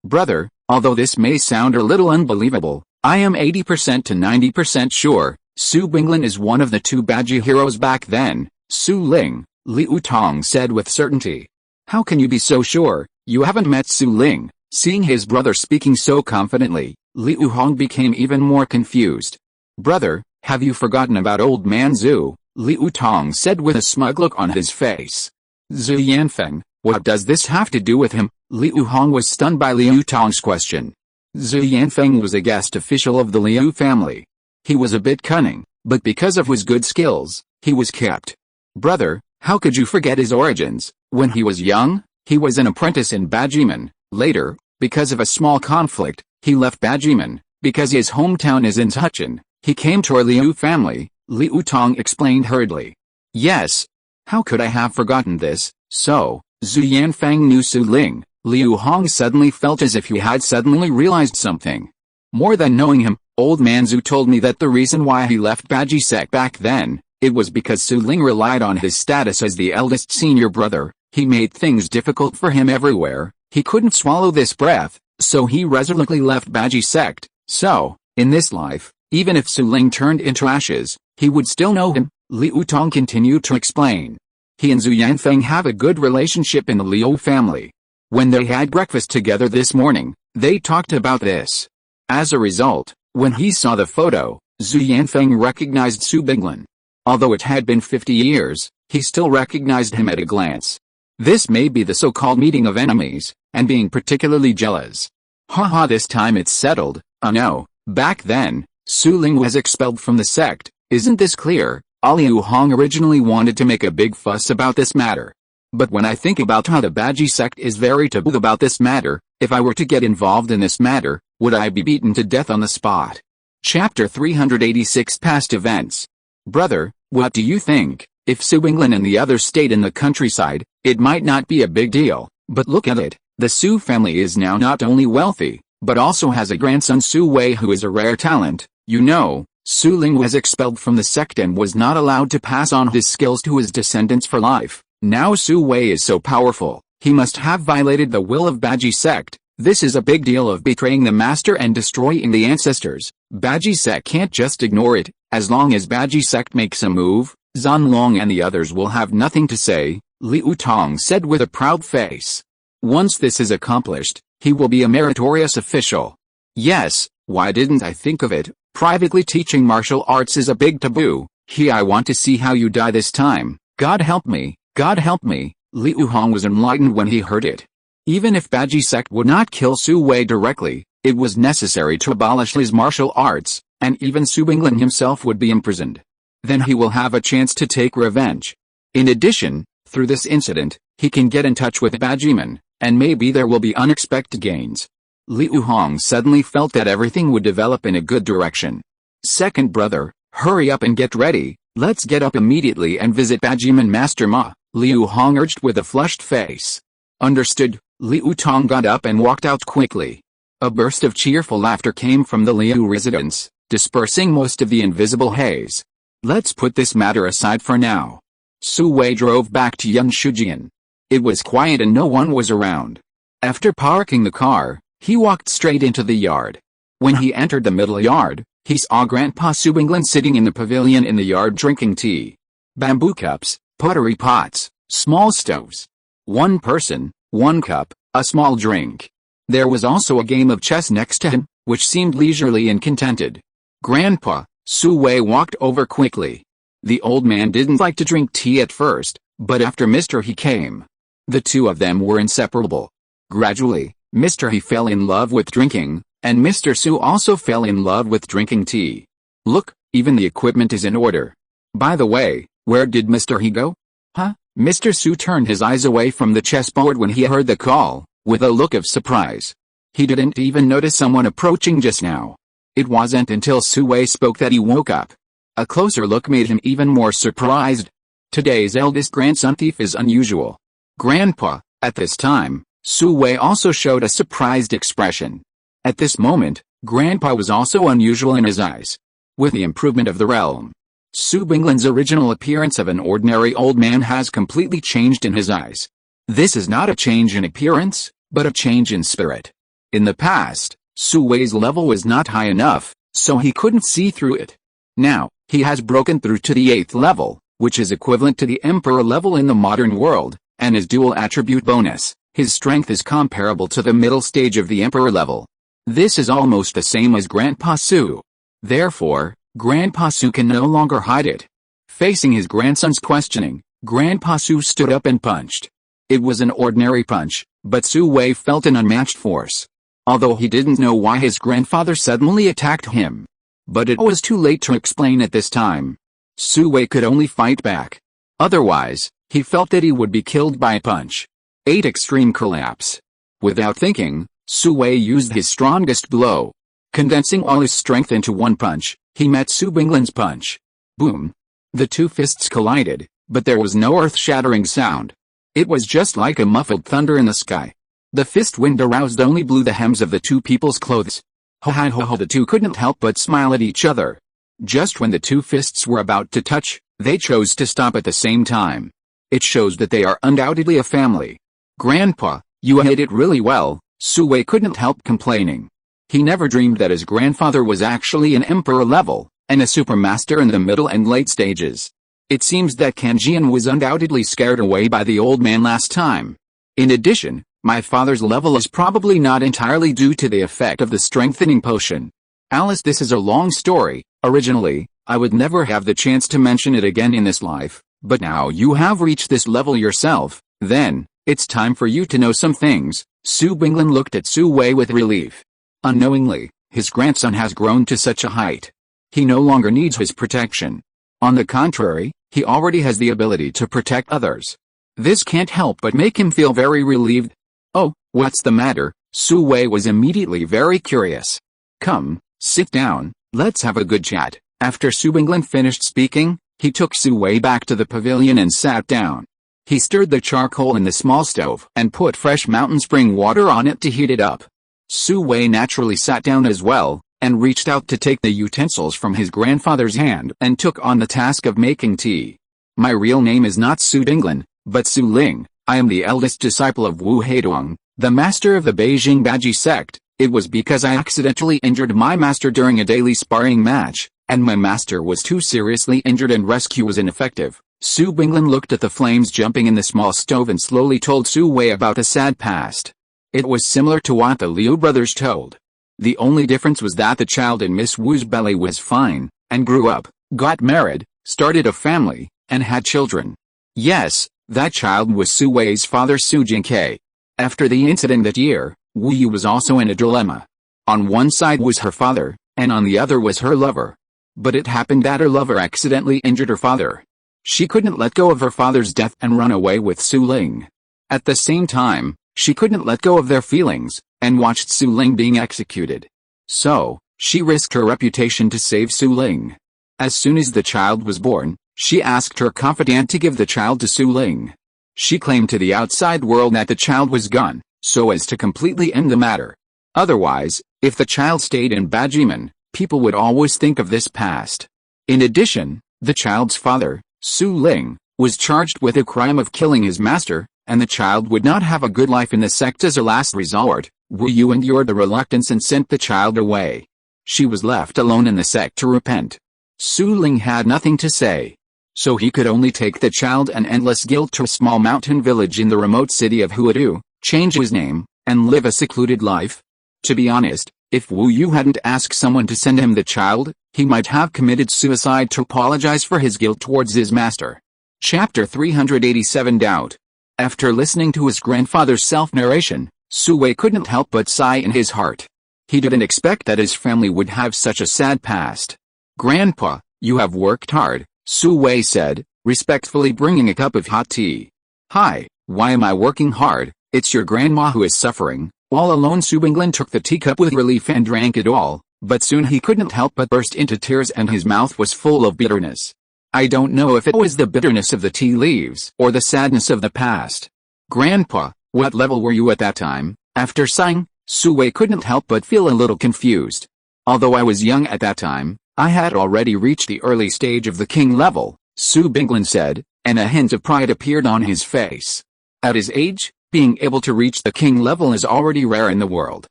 [SPEAKER 1] Brother, although this may sound a little unbelievable, I am 80% to 90% sure, Su Binglan is one of the two Baji heroes back then. Su Ling, Liu Tong said with certainty. How can you be so sure? You haven't met Su Ling. Seeing his brother speaking so confidently, Liu Hong became even more confused. Brother, have you forgotten about old man Zhu? Liu Tong said with a smug look on his face. Zhu Yanfeng, what does this have to do with him? Liu Hong was stunned by Liu Tong's question. Zhu Yanfeng was a guest official of the Liu family. He was a bit cunning, but because of his good skills, he was kept. Brother, how could you forget his origins? When he was young, he was an apprentice in Bajiman. Later, because of a small conflict, he left Bajiman. Because his hometown is in Tuchin, he came to our Liu family, Liu Tong explained hurriedly. Yes. How could I have forgotten this? So, Zhu Yanfeng knew Su Ling. Liu Hong suddenly felt as if he had suddenly realized something. More than knowing him, old man Zhu told me that the reason why he left Baji sect back then, it was because Su Ling relied on his status as the eldest senior brother. He made things difficult for him everywhere. He couldn't swallow this breath, so he resolutely left Baji sect. So, in this life, even if Su Ling turned into ashes, he would still know him. Liu Tong continued to explain. He and Zhu Yanfeng have a good relationship in the Liu family. When they had breakfast together this morning, they talked about this. As a result, when he saw the photo, Zhu Yanfeng recognized Su Binglan. Although it had been 50 years, he still recognized him at a glance. This may be the so-called meeting of enemies, and being particularly jealous. Haha, this time it's settled. Oh no, back then, Su Ling was expelled from the sect. Isn't this clear? Liu Hong originally wanted to make a big fuss about this matter. But when I think about how the Baji sect is very taboo about this matter, if I were to get involved in this matter, would I be beaten to death on the spot? Chapter 386 Past Events. Brother, what do you think? If Su Binglan and the others stayed in the countryside, it might not be a big deal, but look at it. The Su family is now not only wealthy, but also has a grandson Su Wei who is a rare talent. You know, Su Ling was expelled from the sect and was not allowed to pass on his skills to his descendants for life. Now Su Wei is so powerful, he must have violated the will of Baji sect. This is a big deal of betraying the master and destroying the ancestors. Baji sect can't just ignore it. As long as Baji sect makes a move, Zan Long and the others will have nothing to say, Liu Tong said with a proud face. Once this is accomplished, he will be a meritorious official. Yes, why didn't I think of it? Privately teaching martial arts is a big taboo. I want to see how you die this time. God help me, God help me. Liu Hong was enlightened when he heard it. Even if Baji sect would not kill Su Wei directly, it was necessary to abolish his martial arts, and even Su Binglan himself would be imprisoned. Then he will have a chance to take revenge. In addition, through this incident, he can get in touch with Bajiman, and maybe there will be unexpected gains. Liu Hong suddenly felt that everything would develop in a good direction. Second brother, hurry up and get ready, let's get up immediately and visit Bajiman Master Ma, Liu Hong urged with a flushed face. Understood, Liu Tong got up and walked out quickly. A burst of cheerful laughter came from the Liu residence, dispersing most of the invisible haze. Let's put this matter aside for now. Su Wei drove back to Yanshujian. It was quiet and no one was around. After parking the car, he walked straight into the yard. When he entered the middle yard, he saw Grandpa Su Binglan sitting in the pavilion in the yard drinking tea. Bamboo cups, pottery pots, small stoves. One person, one cup, a small drink. There was also a game of chess next to him, which seemed leisurely and contented. Grandpa, Su Wei walked over quickly. The old man didn't like to drink tea at first, but after Mr. He came, the two of them were inseparable. Gradually, Mr. He fell in love with drinking, and Mr. Su also fell in love with drinking tea. Look, even the equipment is in order. By the way, where did Mr. He go? Huh? Mr. Su turned his eyes away from the chessboard when he heard the call, with a look of surprise. He didn't even notice someone approaching just now. It wasn't until Su Wei spoke that he woke up. A closer look made him even more surprised. Today's eldest grandson thief is unusual. Grandpa, at this time, Su Wei also showed a surprised expression. At this moment, Grandpa was also unusual in his eyes. With the improvement of the realm, Su Binglan's original appearance of an ordinary old man has completely changed in his eyes. This is not a change in appearance, but a change in spirit. In the past, Su Wei's level was not high enough, so he couldn't see through it. Now, he has broken through to the 8th level, which is equivalent to the Emperor level in the modern world, and his dual attribute bonus. His strength is comparable to the middle stage of the Emperor level. This is almost the same as Grandpa Su. Therefore, Grandpa Su can no longer hide it. Facing his grandson's questioning, Grandpa Su stood up and punched. It was an ordinary punch, but Su Wei felt an unmatched force. Although he didn't know why his grandfather suddenly attacked him. But it was too late to explain at this time. Su Wei could only fight back. Otherwise, he felt that he would be killed by a punch. 8 extreme collapse. Without thinking, Su Wei used his strongest blow. Condensing all his strength into one punch, he met Su Binglan's punch. Boom. The two fists collided, but there was no earth-shattering sound. It was just like a muffled thunder in the sky. The fist wind aroused only blew the hems of the two people's clothes. The two couldn't help but smile at each other. Just when the two fists were about to touch, they chose to stop at the same time. It shows that they are undoubtedly a family. Grandpa, you hit it really well, Su Wei couldn't help complaining. He never dreamed that his grandfather was actually an emperor level, and a supermaster in the middle and late stages. It seems that Kanjian was undoubtedly scared away by the old man last time. In addition, my father's level is probably not entirely due to the effect of the strengthening potion. Alice, this is a long story. Originally, I would never have the chance to mention it again in this life, but now you have reached this level yourself, then, it's time for you to know some things. Su Binglan looked at Su Wei with relief. Unknowingly, his grandson has grown to such a height. He no longer needs his protection. On the contrary, he already has the ability to protect others. This can't help but make him feel very relieved. Oh, what's the matter? Su Wei was immediately very curious. Come, sit down, let's have a good chat. After Su Binglan finished speaking, he took Su Wei back to the pavilion and sat down. He stirred the charcoal in the small stove and put fresh mountain spring water on it to heat it up. Su Wei naturally sat down as well, and reached out to take the utensils from his grandfather's hand and took on the task of making tea. My real name is not Su Binglan, but Su Ling. I am the eldest disciple of Wu Heidong, the master of the Beijing Baji sect. It was because I accidentally injured my master during a daily sparring match, and my master was too seriously injured and rescue was ineffective. Su Binglan looked at the flames jumping in the small stove and slowly told Su Wei about a sad past. It was similar to what the Liu brothers told. The only difference was that the child in Miss Wu's belly was fine, and grew up, got married, started a family, and had children. Yes, that child was Su Wei's father Su Jinkei. After the incident that year, Wu Yu was also in a dilemma. On one side was her father, and on the other was her lover. But it happened that her lover accidentally injured her father. She couldn't let go of her father's death and run away with Su Ling. At the same time, she couldn't let go of their feelings, and watched Su Ling being executed. So, she risked her reputation to save Su Ling. As soon as the child was born, she asked her confidant to give the child to Su Ling. She claimed to the outside world that the child was gone, so as to completely end the matter. Otherwise, if the child stayed in Bajiman, people would always think of this past. In addition, the child's father, Su Ling, was charged with the crime of killing his master, and the child would not have a good life in the sect. As a last resort, Wu Yu endured the reluctance and sent the child away. She was left alone in the sect to repent. Su Ling had nothing to say. So he could only take the child and endless guilt to a small mountain village in the remote city of Huadu, change his name, and live a secluded life. To be honest, if Wu Yu hadn't asked someone to send him the child, he might have committed suicide to apologize for his guilt towards his master. Chapter 387 Doubt. After listening to his grandfather's self-narration, Su Wei couldn't help but sigh in his heart. He didn't expect that his family would have such a sad past. "Grandpa, you have worked hard," Su Wei said, respectfully bringing a cup of hot tea. "Hi, why am I working hard? It's your grandma who is suffering." All alone, Su Binglin took the teacup with relief and drank it all, but soon he couldn't help but burst into tears and his mouth was full of bitterness. I don't know if it was the bitterness of the tea leaves or the sadness of the past. "Grandpa, what level were you at that time?" After sighing, Su Wei couldn't help but feel a little confused. "Although I was young at that time, I had already reached the early stage of the king level," Su Binglin said, and a hint of pride appeared on his face. At his age, being able to reach the king level is already rare in the world.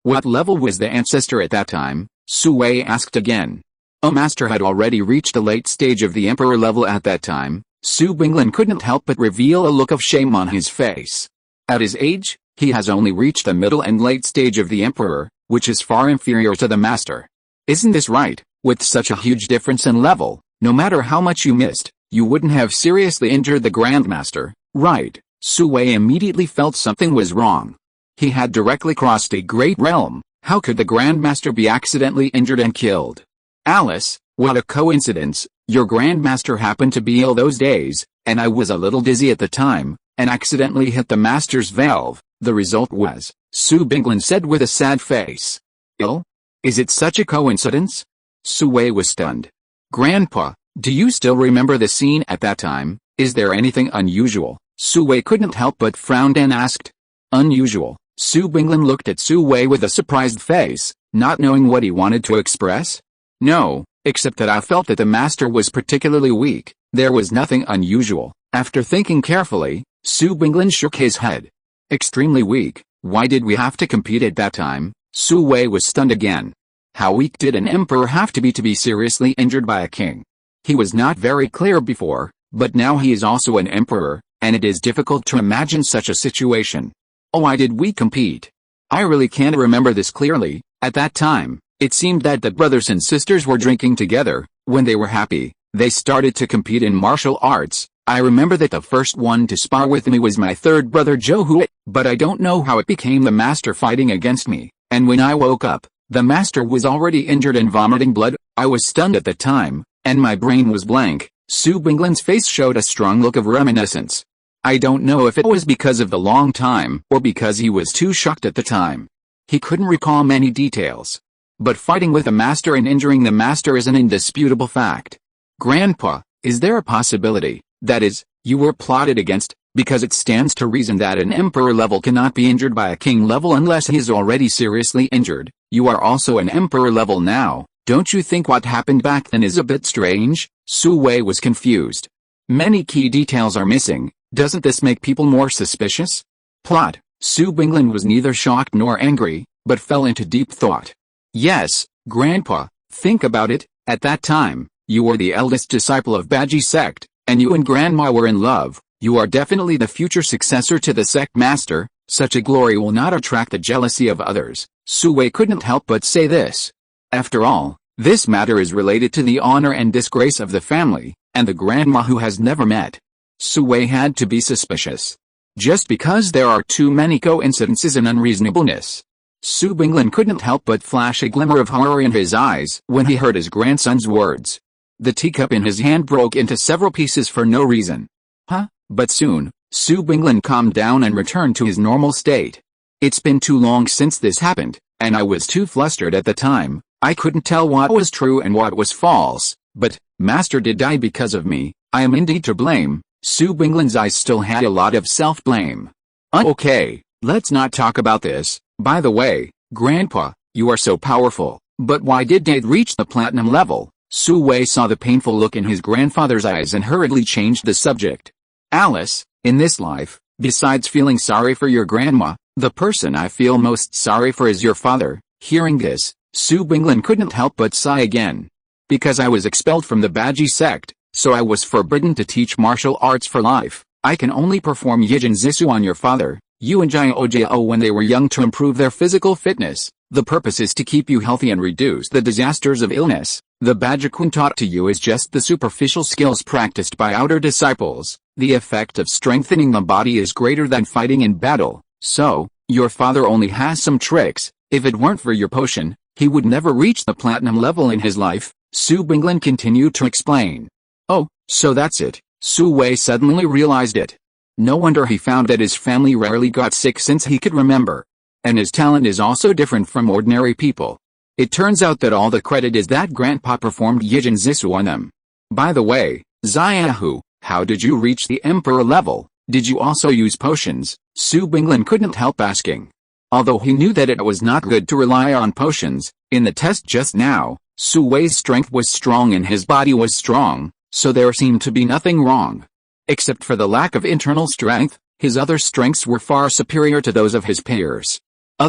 [SPEAKER 1] "What level was the ancestor at that time?" Su Wei asked again. A master had already reached the late stage of the emperor level at that time. Su Binglin couldn't help but reveal a look of shame on his face. At his age, he has only reached the middle and late stage of the emperor, which is far inferior to the master. "Isn't this right? With such a huge difference in level, no matter how much you missed, you wouldn't have seriously injured the grandmaster, right?" Su Wei immediately felt something was wrong. He had directly crossed a great realm. How could the grandmaster be accidentally injured and killed? "Alice, what a coincidence. Your grandmaster happened to be ill those days, and I was a little dizzy at the time, and accidentally hit the master's valve. The result was," Su Binglin said with a sad face. "Ill? Is it such a coincidence?" Su Wei was stunned. "Grandpa, do you still remember the scene at that time? Is there anything unusual?" Su Wei couldn't help but frown and asked. "Unusual?" Su Binglin looked at Su Wei with a surprised face, not knowing what he wanted to express. "No, except that I felt that the master was particularly weak. There was nothing unusual." After thinking carefully, Su Binglin shook his head. "Extremely weak? Why did we have to compete at that time?" Su Wei was stunned again. How weak did an emperor have to be seriously injured by a king? He was not very clear before, but now he is also an emperor, and it is difficult to imagine such a situation. "Oh, why did we compete? I really can't remember this clearly. At that time, it seemed that the brothers and sisters were drinking together. When they were happy, they started to compete in martial arts. I remember that the first one to spar with me was my third brother Zhou Hui, but I don't know how it became the master fighting against me, and when I woke up, the master was already injured and vomiting blood. I was stunned at the time, and my brain was blank." Su Binglin's face showed a strong look of reminiscence. I don't know if it was because of the long time or because he was too shocked at the time. He couldn't recall many details. But fighting with a master and injuring the master is an indisputable fact. "Grandpa, is there a possibility, that is, you were plotted against, because it stands to reason that an emperor level cannot be injured by a king level unless he is already seriously injured. You are also an emperor level now. Don't you think what happened back then is a bit strange?" Su Wei was confused. "Many key details are missing. Doesn't this make people more suspicious?" Plot. Su Binglin was neither shocked nor angry, but fell into deep thought. "Yes, Grandpa, think about it. At that time, you were the eldest disciple of Baji sect, and you and Grandma were in love. You are definitely the future successor to the sect master, Such a glory will not attract the jealousy of others. Su Wei couldn't help but say this. After all, this matter is related to the honor and disgrace of the family, and the grandma who has never met. Su Wei had to be suspicious. Just because there are too many coincidences and unreasonableness. Su Binglin couldn't help but flash a glimmer of horror in his eyes when he heard his grandson's words. The teacup in his hand broke into several pieces for no reason. But soon, Su Binglin calmed down and returned to his normal state. It's been too long since this happened, and I was too flustered at the time. I couldn't tell what was true and what was false, but, Master did die because of me. I am indeed to blame. Su Binglin's eyes still had a lot of self-blame. Okay, let's not talk about this. By the way, Grandpa, you are so powerful, but why did Dad reach the platinum level? Su Wei saw the painful look in his grandfather's eyes and hurriedly changed the subject. Alice, in this life, besides feeling sorry for your grandma, the person I feel most sorry for is your father. Hearing this, Su Binglin couldn't help but sigh again. Because I was expelled from the Baji sect, so I was forbidden to teach martial arts for life. I can only perform Yijin Zisu on your father, Yu and Jiao when they were young to improve their physical fitness. The purpose is to keep you healthy and reduce the disasters of illness. The Bajikun taught to you is just the superficial skills practiced by outer disciples. The effect of strengthening the body is greater than fighting in battle. So, your father only has some tricks. If it weren't for your potion, he would never reach the platinum level in his life. Su Binglin continued to explain. Oh, so that's it. Su Wei suddenly realized it. No wonder he found that his family rarely got sick since he could remember. And his talent is also different from ordinary people. It turns out that all the credit is that Grandpa performed Yijin Zisu on them. By the way, Xiaohu, how did you reach the Emperor level? Did you also use potions? Su Binglin couldn't help asking. Although he knew that it was not good to rely on potions, in the test just now, Su Wei's strength was strong and his body was strong, so there seemed to be nothing wrong. Except for the lack of internal strength, his other strengths were far superior to those of his peers.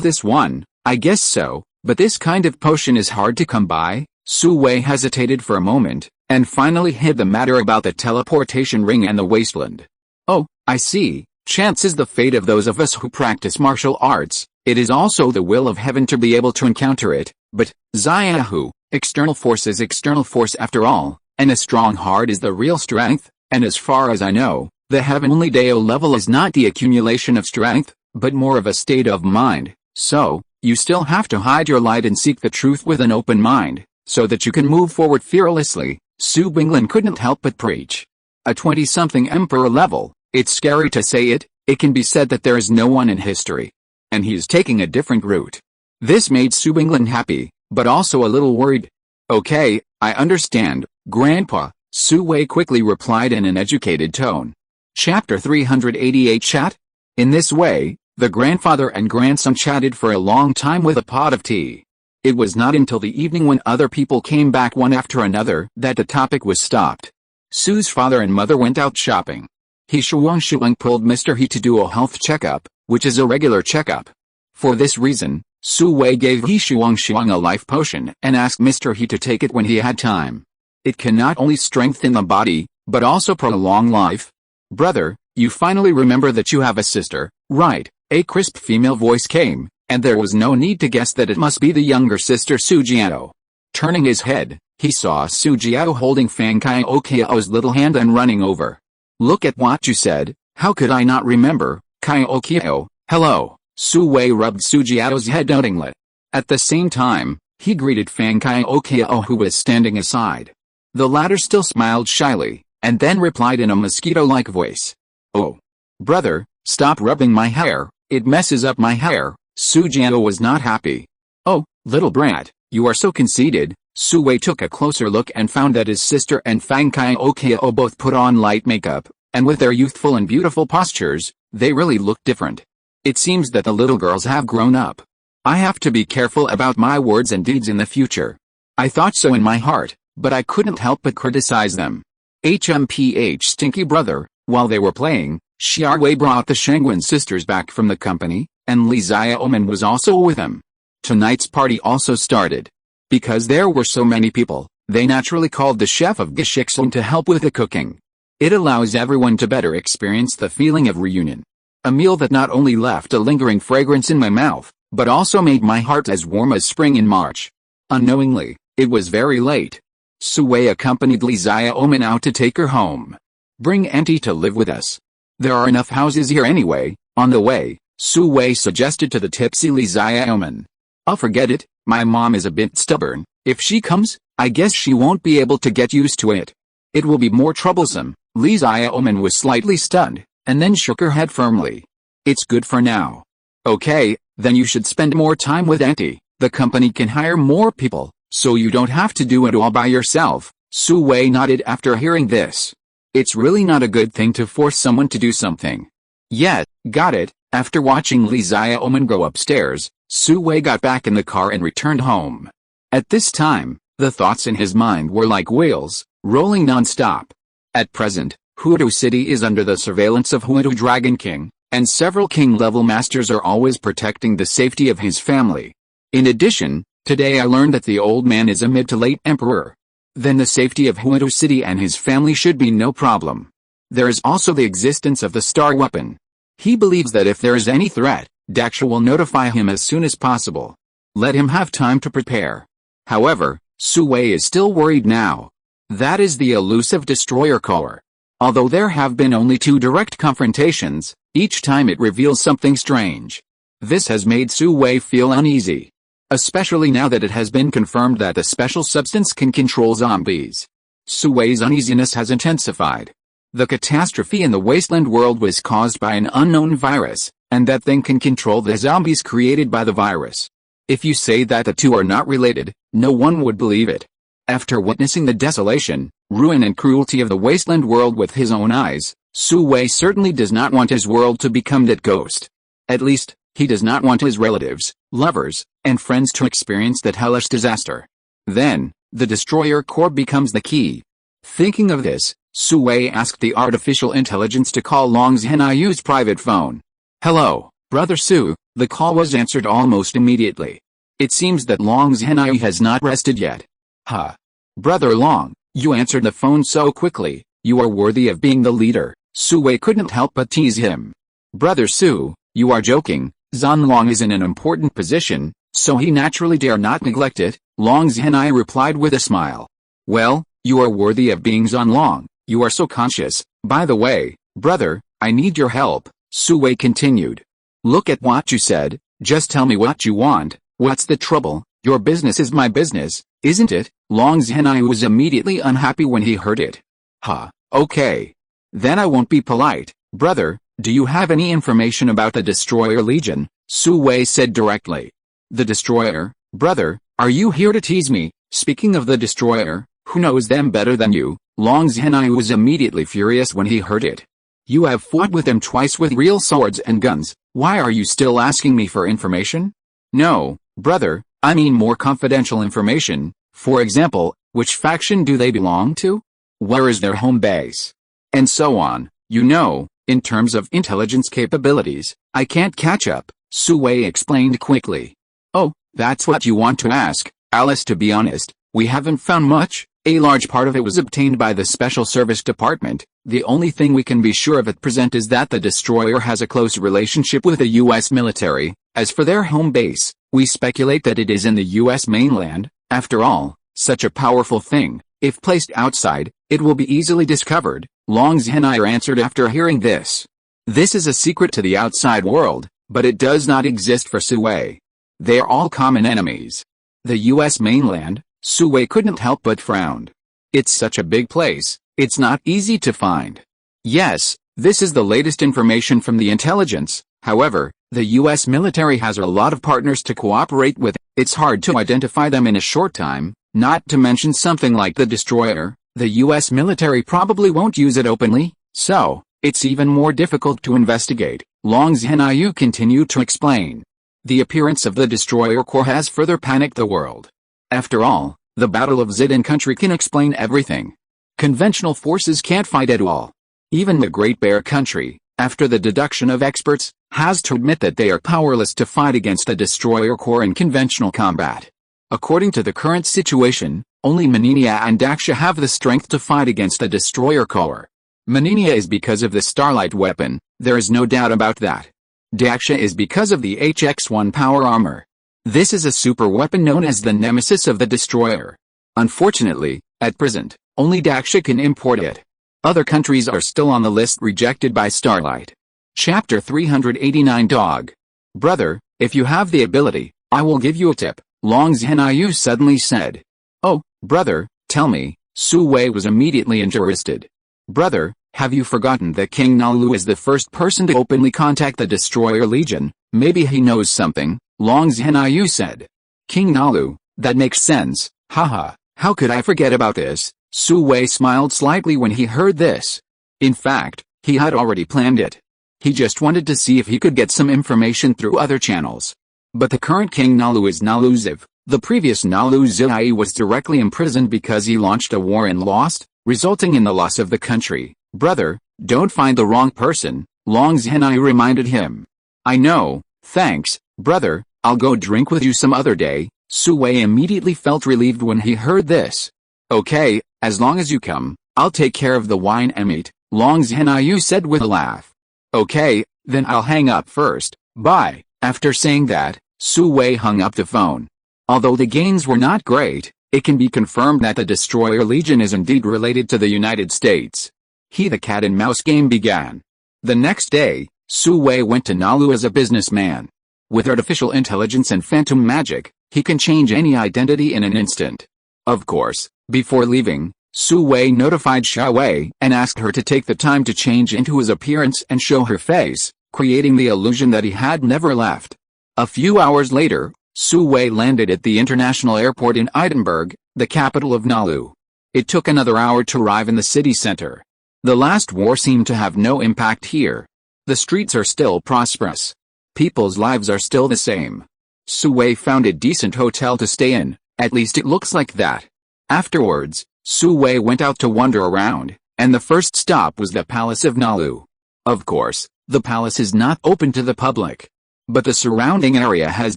[SPEAKER 1] This one, I guess so, but this kind of potion is hard to come by. Su Wei hesitated for a moment, and finally hid the matter about the teleportation ring and the wasteland. Oh, I see. Chance is the fate of those of us who practice martial arts. It is also the will of heaven to be able to encounter it, but, Xiaohu, external force is external force after all, and a strong heart is the real strength, and as far as I know, the heavenly Dao level is not the accumulation of strength, but more of a state of mind. So, you still have to hide your light and seek the truth with an open mind, so that you can move forward fearlessly. Su Binglin couldn't help but preach. A 20-something emperor level, it's scary to say it, it can be said that there is no one in history. And he's taking a different route. This made Su Binglin happy, but also a little worried. Okay, I understand, Grandpa, Su Wei quickly replied in an educated tone. Chapter 388 Chat? In this way, the grandfather and grandson chatted for a long time with a pot of tea. It was not until the evening when other people came back one after another that the topic was stopped. Su's father and mother went out shopping. He Shuang pulled Mr. He to do a health checkup, which is a regular checkup. For this reason, Su Wei gave He Shuang a life potion and asked Mr. He to take it when he had time. It can not only strengthen the body, but also prolong life. Brother, you finally remember that you have a sister, right? A crisp female voice came, and there was no need to guess that it must be the younger sister Su Jiao. Turning his head, he saw Su Jiao holding Fang Kaiokio's little hand and running over. Look at what you said, how could I not remember? Kaiokio, hello. Su Wei rubbed Su Jiao's head doubtingly. At the same time, he greeted Fang Kaiokio who was standing aside. The latter still smiled shyly, and then replied in a mosquito-like voice. Oh. Brother, stop rubbing my hair, it messes up my hair. Su Jiao was not happy. Oh, little brat, you are so conceited. Su Wei took a closer look and found that his sister and Fang Kaiokio both put on light makeup, and with their youthful and beautiful postures, they really looked different. It seems that the little girls have grown up. I have to be careful about my words and deeds in the future. I thought so in my heart, but I couldn't help but criticize them. HMPH stinky brother. While they were playing, Xia Wei brought the Shangwen sisters back from the company, and Li Xiaoman was also with them. Tonight's party also started. Because there were so many people, they naturally called the chef of Gishixun to help with the cooking. It allows everyone to better experience the feeling of reunion. A meal that not only left a lingering fragrance in my mouth, but also made my heart as warm as spring in March. Unknowingly, it was very late. Sue accompanied Lizaya Omen out to take her home. Bring Auntie to live with us. There are enough houses here anyway. On the way, Sue suggested to the tipsy Lizaya Omen. I'll forget it, my mom is a bit stubborn. If she comes, I guess she won't be able to get used to it. It will be more troublesome. Lizaya Omen was slightly stunned, and then shook her head firmly. It's good for now. Okay, then you should spend more time with Auntie. The company can hire more people, so you don't have to do it all by yourself. Sue nodded after hearing this. It's really not a good thing to force someone to do something. Yeah, got it. After watching Lizaya Omen go upstairs, Sue got back in the car and returned home. At this time, the thoughts in his mind were like wheels, rolling non-stop. At present, Huatou City is under the surveillance of Huatou Dragon King, and several king-level masters are always protecting the safety of his family. In addition, today I learned that the old man is a mid to late emperor. Then the safety of Huatou City and his family should be no problem. There is also the existence of the star weapon. He believes that if there is any threat, Daksha will notify him as soon as possible. Let him have time to prepare. However, Sue is still worried now. That is the elusive destroyer core. Although there have been only 2 direct confrontations, each time it reveals something strange. This has made Sue feel uneasy. Especially now that it has been confirmed that the special substance can control zombies. Sue's uneasiness has intensified. The catastrophe in the wasteland world was caused by an unknown virus, and that thing can control the zombies created by the virus. If you say that the two are not related, no one would believe it. After witnessing the desolation, ruin and cruelty of the wasteland world with his own eyes, Sue certainly does not want his world to become that ghost. At least, he does not want his relatives, lovers, and friends to experience that hellish disaster. Then, the destroyer core becomes the key. Thinking of this, Sue asked the artificial intelligence to call Long Zhenayu's private phone. Hello, Brother Sue. The call was answered almost immediately. It seems that Long Zhenayu has not rested yet. Huh. Brother Long, you answered the phone so quickly. You are worthy of being the leader. Sue couldn't help but tease him. Brother Sue, you are joking. Zhan Long is in an important position, so he naturally dare not neglect it. Long Zhenai replied with a smile. Well, you are worthy of being Zhan Long. You are so conscious. By the way, brother, I need your help. Sue continued. Look at what you said. Just tell me what you want. What's the trouble? Your business is my business, isn't it? Long Zhenai was immediately unhappy when he heard it. Huh, okay. Then I won't be polite. Brother, do you have any information about the Destroyer Legion? Sue said directly. The Destroyer? Brother, are you here to tease me? Speaking of the Destroyer, who knows them better than you? Long Zhenai was immediately furious when he heard it. You have fought with them twice with real swords and guns. Why are you still asking me for information? No, brother, I mean more confidential information. For example, which faction do they belong to? Where is their home base? And so on. You know, in terms of intelligence capabilities, I can't catch up, Sue explained quickly. Oh, that's what you want to ask, Alice. To be honest, we haven't found much. A large part of it was obtained by the Special Service Department. The only thing we can be sure of at present is that the destroyer has a close relationship with the U.S. military. As for their home base, we speculate that it is in the U.S. mainland. After all, such a powerful thing, if placed outside, it will be easily discovered, Long Zhenai answered after hearing this. This is a secret to the outside world, but it does not exist for Sue. They are all common enemies. The U.S. mainland? Sue couldn't help but frown. It's such a big place, it's not easy to find. Yes, this is the latest information from the intelligence. However, the U.S. military has a lot of partners to cooperate with. It's hard to identify them in a short time, not to mention something like the destroyer. The U.S. military probably won't use it openly, so it's even more difficult to investigate. Long Zhenai continued to explain. The appearance of the destroyer core has further panicked the world. After all, the Battle of Zidane country can explain everything. Conventional forces can't fight at all. Even the Great Bear country, after the deduction of experts, has to admit that they are powerless to fight against the destroyer core in conventional combat. According to the current situation, only Meninia and Daksha have the strength to fight against the destroyer core. Meninia is because of the Starlight weapon, There is no doubt about that. Daksha is because of the HX-1 power armor. This is a super weapon known as the nemesis of the destroyer. Unfortunately, at present, only Daksha can import it. Other countries are still on the list rejected by Starlight. Chapter 389 Dog. Brother, if you have the ability, I will give you a tip, Long Zhenyu suddenly said. Oh, brother, tell me. Su Wei was immediately interested. Brother, have you forgotten that King Nalu is the first person to openly contact the Destroyer Legion? Maybe he knows something, Long Zhenyu said. King Nalu, that makes sense, haha, how could I forget about this? Su Wei smiled slightly when he heard this. In fact, he had already planned it. He just wanted to see if he could get some information through other channels. But the current King Nalu is Naluziv. The previous Nalu Zai was directly imprisoned because he launched a war and lost, resulting in the loss of the country. Brother, don't find the wrong person, Long Zhenyu reminded him. I know, thanks, brother, I'll go drink with you some other day. Su Wei immediately felt relieved when he heard this. Okay, as long as you come, I'll take care of the wine and meat, Long Zhenyu said with a laugh. Okay, then I'll hang up first, bye. After saying that, Su Wei hung up the phone. Although the gains were not great, it can be confirmed that the Destroyer Legion is indeed related to the United States. The cat and mouse game began. The next day, Su Wei went to Nalu as a businessman. With artificial intelligence and phantom magic, he can change any identity in an instant. Of course, before leaving, Su Wei notified Xia Wei and asked her to take the time to change into his appearance and show her face, creating the illusion that he had never left. A few hours later, Su Wei landed at the international airport in Edinburgh, the capital of Nalu. It took another hour to arrive in the city center. The last war seemed to have no impact here. The streets are still prosperous. People's lives are still the same. Su Wei found a decent hotel to stay in, at least it looks like that. Afterwards, Su Wei went out to wander around, and the first stop was the Palace of Nalu. Of course, the palace is not open to the public. But the surrounding area has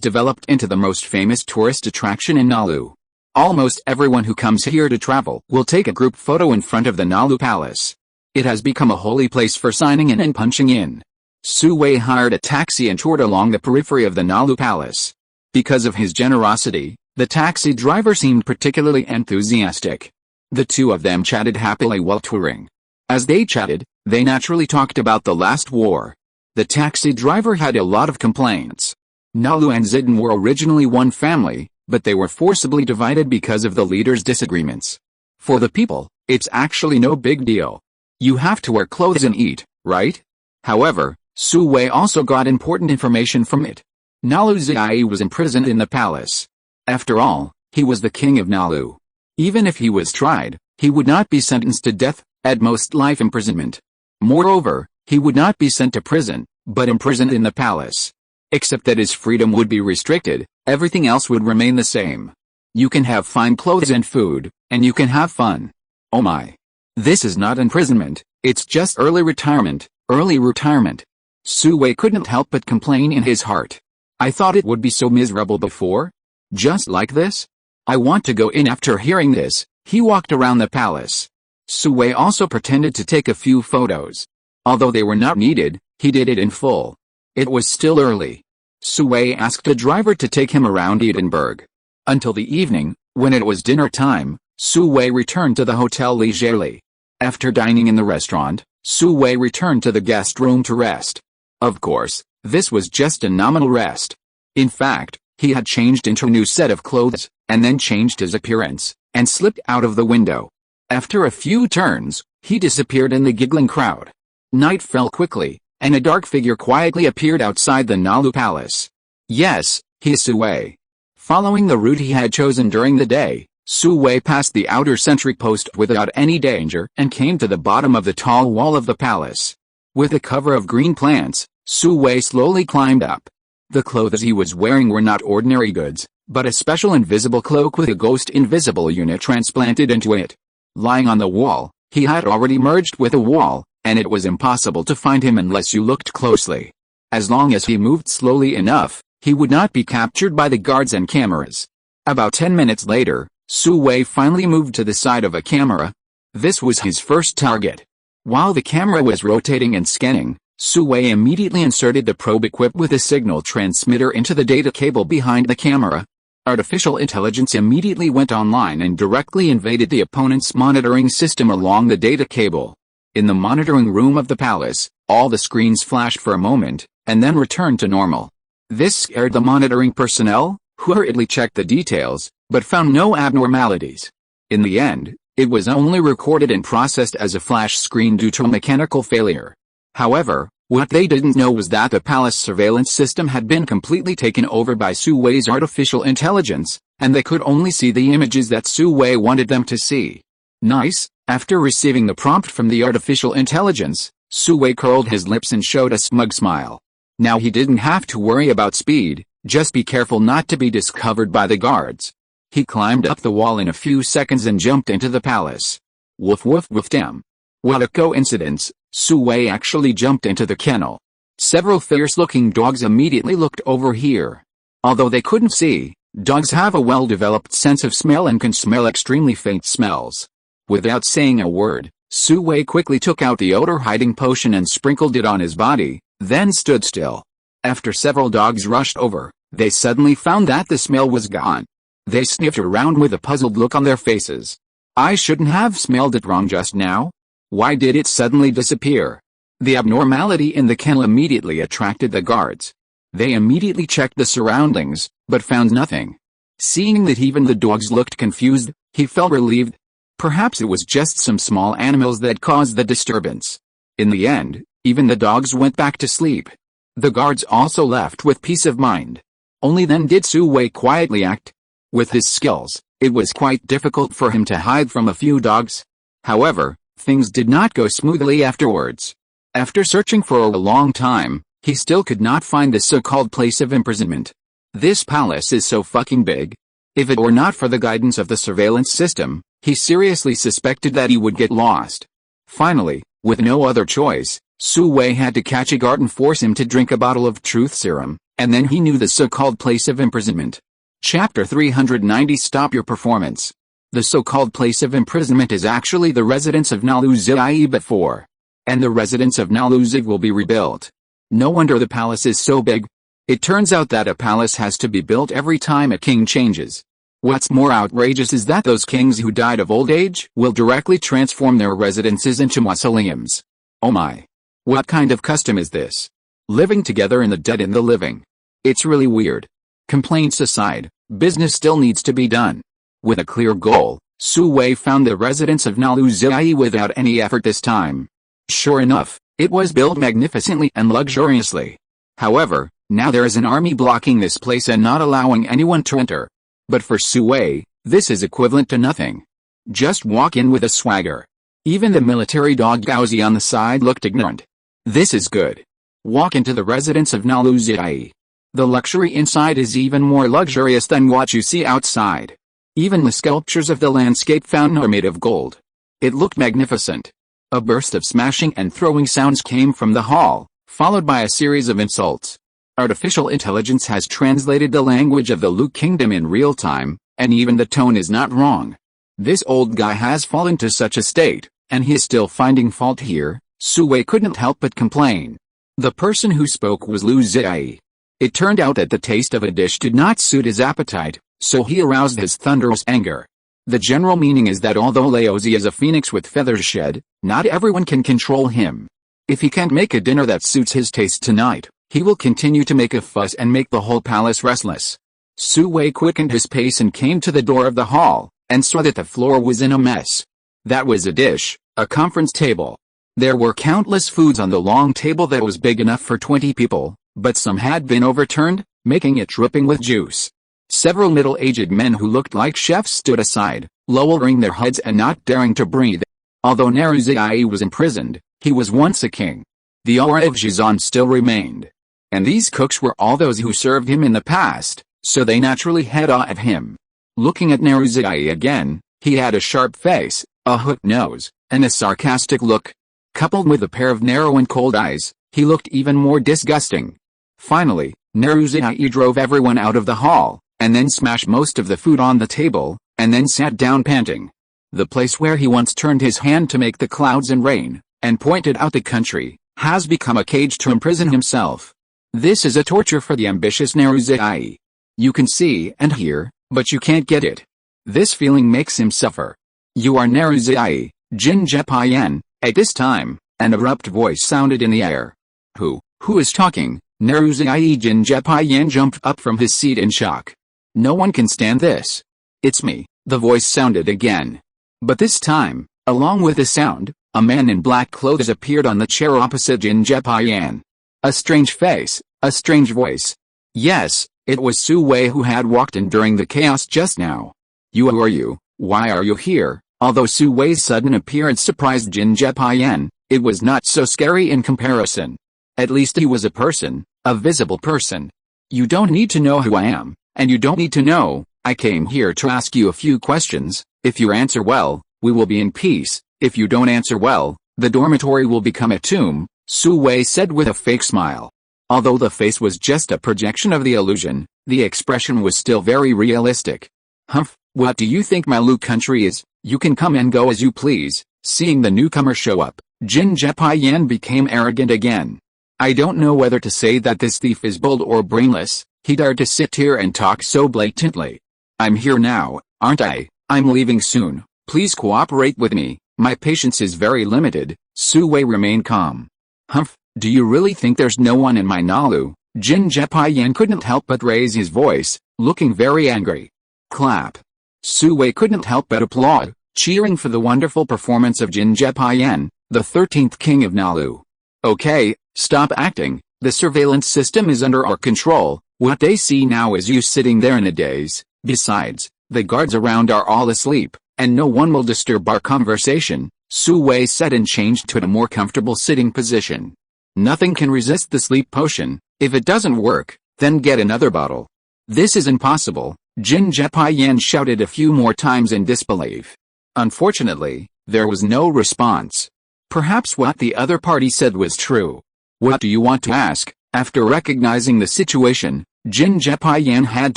[SPEAKER 1] developed into the most famous tourist attraction in Nalu. Almost everyone who comes here to travel will take a group photo in front of the Nalu Palace. It has become a holy place for signing in and punching in. Su Wei hired a taxi and toured along the periphery of the Nalu Palace. Because of his generosity, the taxi driver seemed particularly enthusiastic. The two of them chatted happily while touring. As they chatted, they naturally talked about the last war. The taxi driver had a lot of complaints. Nalu and Zidane were originally one family, but they were forcibly divided because of the leaders' disagreements. For the people, it's actually no big deal. You have to wear clothes and eat, right? However, Su Wei also got important information from it. Nalu Zai was imprisoned in the palace. After all, he was the king of Nalu. Even if he was tried, he would not be sentenced to death, at most life imprisonment. Moreover, he would not be sent to prison, but imprisoned in the palace. Except that his freedom would be restricted, everything else would remain the same. You can have fine clothes and food, and you can have fun. Oh my. This is not imprisonment, it's just early retirement, early retirement. Su Wei couldn't help but complain in his heart. I thought it would be so miserable before. Just like this? I want to go in. After hearing this, he walked around the palace. Su Wei also pretended to take a few photos. Although they were not needed, he did it in full. It was still early. Su Wei asked a driver to take him around Edinburgh. Until the evening, when it was dinner time, Su Wei returned to the hotel leisurely. After dining in the restaurant, Su Wei returned to the guest room to rest. Of course, this was just a nominal rest. In fact, he had changed into a new set of clothes, and then changed his appearance, and slipped out of the window. After a few turns, he disappeared in the giggling crowd. Night fell quickly, and a dark figure quietly appeared outside the Nalu Palace. Yes, he is Su Wei. Following the route he had chosen during the day, Su Wei passed the outer sentry post without any danger and came to the bottom of the tall wall of the palace. With a cover of green plants, Su Wei slowly climbed up. The clothes he was wearing were not ordinary goods, but a special invisible cloak with a ghost invisible unit transplanted into it. Lying on the wall, he had already merged with a wall, and it was impossible to find him unless you looked closely. As long as he moved slowly enough, he would not be captured by the guards and cameras. About 10 minutes later, Su Wei finally moved to the side of a camera. This was his first target. While the camera was rotating and scanning, Sui immediately inserted the probe equipped with a signal transmitter into the data cable behind the camera. Artificial intelligence immediately went online and directly invaded the opponent's monitoring system along the data cable. In the monitoring room of the palace, all the screens flashed for a moment, and then returned to normal. This scared the monitoring personnel, who hurriedly checked the details, but found no abnormalities. In the end, it was only recorded and processed as a flash screen due to a mechanical failure. However, what they didn't know was that the palace surveillance system had been completely taken over by Sui's artificial intelligence, and they could only see the images that Sui wanted them to see. Nice. After receiving the prompt from the artificial intelligence, Sui curled his lips and showed a smug smile. Now he didn't have to worry about speed, just be careful not to be discovered by the guards. He climbed up the wall in a few seconds and jumped into the palace. Woof woof woof damn. What a coincidence, Sui actually jumped into the kennel. Several fierce-looking dogs immediately looked over here. Although they couldn't see, dogs have a well-developed sense of smell and can smell extremely faint smells. Without saying a word, Sui quickly took out the odor-hiding potion and sprinkled it on his body, then stood still. After several dogs rushed over, they suddenly found that the smell was gone. They sniffed around with a puzzled look on their faces. I shouldn't have smelled it wrong just now. Why did it suddenly disappear? The abnormality in the kennel immediately attracted the guards. They immediately checked the surroundings, but found nothing. Seeing that even the dogs looked confused, he felt relieved. Perhaps it was just some small animals that caused the disturbance. In the end, even the dogs went back to sleep. The guards also left with peace of mind. Only then did Sui quietly act. With his skills, it was quite difficult for him to hide from a few dogs. However, things did not go smoothly afterwards. After searching for a long time, he still could not find the so-called place of imprisonment. This palace is so fucking big. If it were not for the guidance of the surveillance system, he seriously suspected that he would get lost. Finally, with no other choice, Sui had to catch a guard and force him to drink a bottle of truth serum, and then he knew the so-called place of imprisonment. Chapter 390 Stop Your Performance. The so-called place of imprisonment is actually the residence of Naluzii before. And the residence of Naluzii will be rebuilt. No wonder the palace is so big. It turns out that a palace has to be built every time a king changes. What's more outrageous is that those kings who died of old age will directly transform their residences into mausoleums. Oh my. What kind of custom is this? Living together in the dead and the living. It's really weird. Complaints aside, business still needs to be done. With a clear goal, Sui found the residence of Naluzii without any effort this time. Sure enough, it was built magnificently and luxuriously. However, now there is an army blocking this place and not allowing anyone to enter. But for Sui, this is equivalent to nothing. Just walk in with a swagger. Even the military dog Gauzy on the side looked ignorant. This is good. Walk into the residence of Naluzii. The luxury inside is even more luxurious than what you see outside. Even the sculptures of the landscape fountain are made of gold. It looked magnificent. A burst of smashing and throwing sounds came from the hall, followed by a series of insults. Artificial intelligence has translated the language of the Luke Kingdom in real time, and even the tone is not wrong. This old guy has fallen to such a state, and he is still finding fault here. Sui couldn't help but complain. The person who spoke was Lu Zai. It turned out that the taste of a dish did not suit his appetite, so he aroused his thunderous anger. The general meaning is that although Laozi is a phoenix with feathers shed, not everyone can control him. If he can't make a dinner that suits his taste tonight, he will continue to make a fuss and make the whole palace restless. Sui quickened his pace and came to the door of the hall, and saw that the floor was in a mess. That was a dish, a conference table. There were countless foods on the long table that was big enough for 20 people, but some had been overturned, making it dripping with juice. Several middle-aged men who looked like chefs stood aside, lowering their heads and not daring to breathe. Although Naruzai was imprisoned, he was once a king. The aura of Jizan still remained. And these cooks were all those who served him in the past, so they naturally had awe of him. Looking at Naruzai again, he had a sharp face, a hooked nose, and a sarcastic look. Coupled with a pair of narrow and cold eyes, he looked even more disgusting. Finally, Naruzai drove everyone out of the hall, and then smashed most of the food on the table, and then sat down panting. The place where he once turned his hand to make the clouds and rain, and pointed out the country, has become a cage to imprison himself. This is a torture for the ambitious Neruzai. You can see and hear, but you can't get it. This feeling makes him suffer. You are Neruzai, Jin Jepayan. At this time, an abrupt voice sounded in the air. Who is talking? Neruzai Jin Jepayan jumped up from his seat in shock. No one can stand this. It's me, the voice sounded again. But this time, along with the sound, a man in black clothes appeared on the chair opposite Jin Jepayan. A strange face, a strange voice. Yes, it was Su Wei who had walked in during the chaos just now. Who are you? Why are you here? Although Su Wei's sudden appearance surprised Jin Jepayan, it was not so scary in comparison. At least he was a person, a visible person. You don't need to know who I am, and you don't need to know. I came here to ask you a few questions. If you answer well, we will be in peace. If you don't answer well, the dormitory will become a tomb, Su Wei said with a fake smile. Although the face was just a projection of the illusion, the expression was still very realistic. Humph, what do you think my Lu country is? You can come and go as you please. Seeing the newcomer show up, Jin Jepayan became arrogant again. I don't know whether to say that this thief is bold or brainless. He dared to sit here and talk so blatantly. I'm here now, aren't I? I'm leaving soon. Please cooperate with me. My patience is very limited. Su Wei remained calm. Humph, do you really think there's no one in my Nalu? Jin Jepayan couldn't help but raise his voice, looking very angry. Clap. Su Wei couldn't help but applaud, cheering for the wonderful performance of Jin Jepayan, the 13th king of Nalu. Okay, stop acting. The surveillance system is under our control. What they see now is you sitting there in a daze. Besides, the guards around are all asleep, and no one will disturb our conversation, Su Wei said and changed to a more comfortable sitting position. Nothing can resist the sleep potion. If it doesn't work, then get another bottle. This is impossible, Jin Jepayan shouted a few more times in disbelief. Unfortunately, there was no response. Perhaps what the other party said was true. What do you want to ask? After recognizing the situation, Jin Jepayan had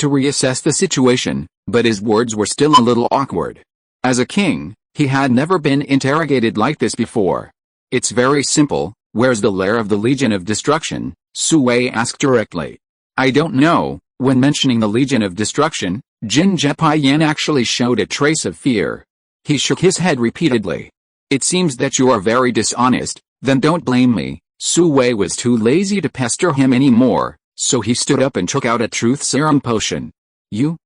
[SPEAKER 1] to reassess the situation, but his words were still a little awkward. As a king, he had never been interrogated like this before. It's very simple. Where's the lair of the Legion of Destruction? Su Wei asked directly. I don't know. When mentioning the Legion of Destruction, Jin Jepayan actually showed a trace of fear. He shook his head repeatedly. It seems that you are very dishonest. Then don't blame me. Su Wei was too lazy to pester him anymore, so he stood up and took out a truth serum potion. You,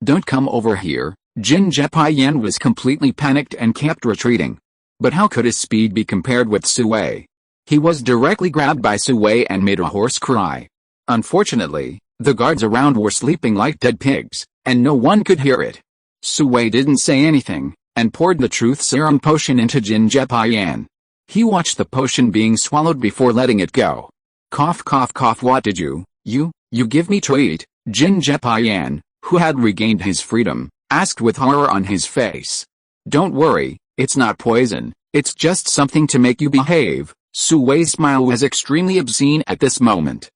[SPEAKER 1] don't come over here. Jin Jepayan was completely panicked and kept retreating. But how could his speed be compared with Su Wei? He was directly grabbed by Su Wei and made a hoarse cry. Unfortunately, the guards around were sleeping like dead pigs, and no one could hear it. Su Wei didn't say anything, and poured the truth serum potion into Jin Jepayan. He watched the potion being swallowed before letting it go. Cough cough cough. What did you give me to eat? Jin Jepayan, who had regained his freedom, asked with horror on his face. Don't worry, it's not poison, it's just something to make you behave. Su Wei's smile was extremely obscene at this moment.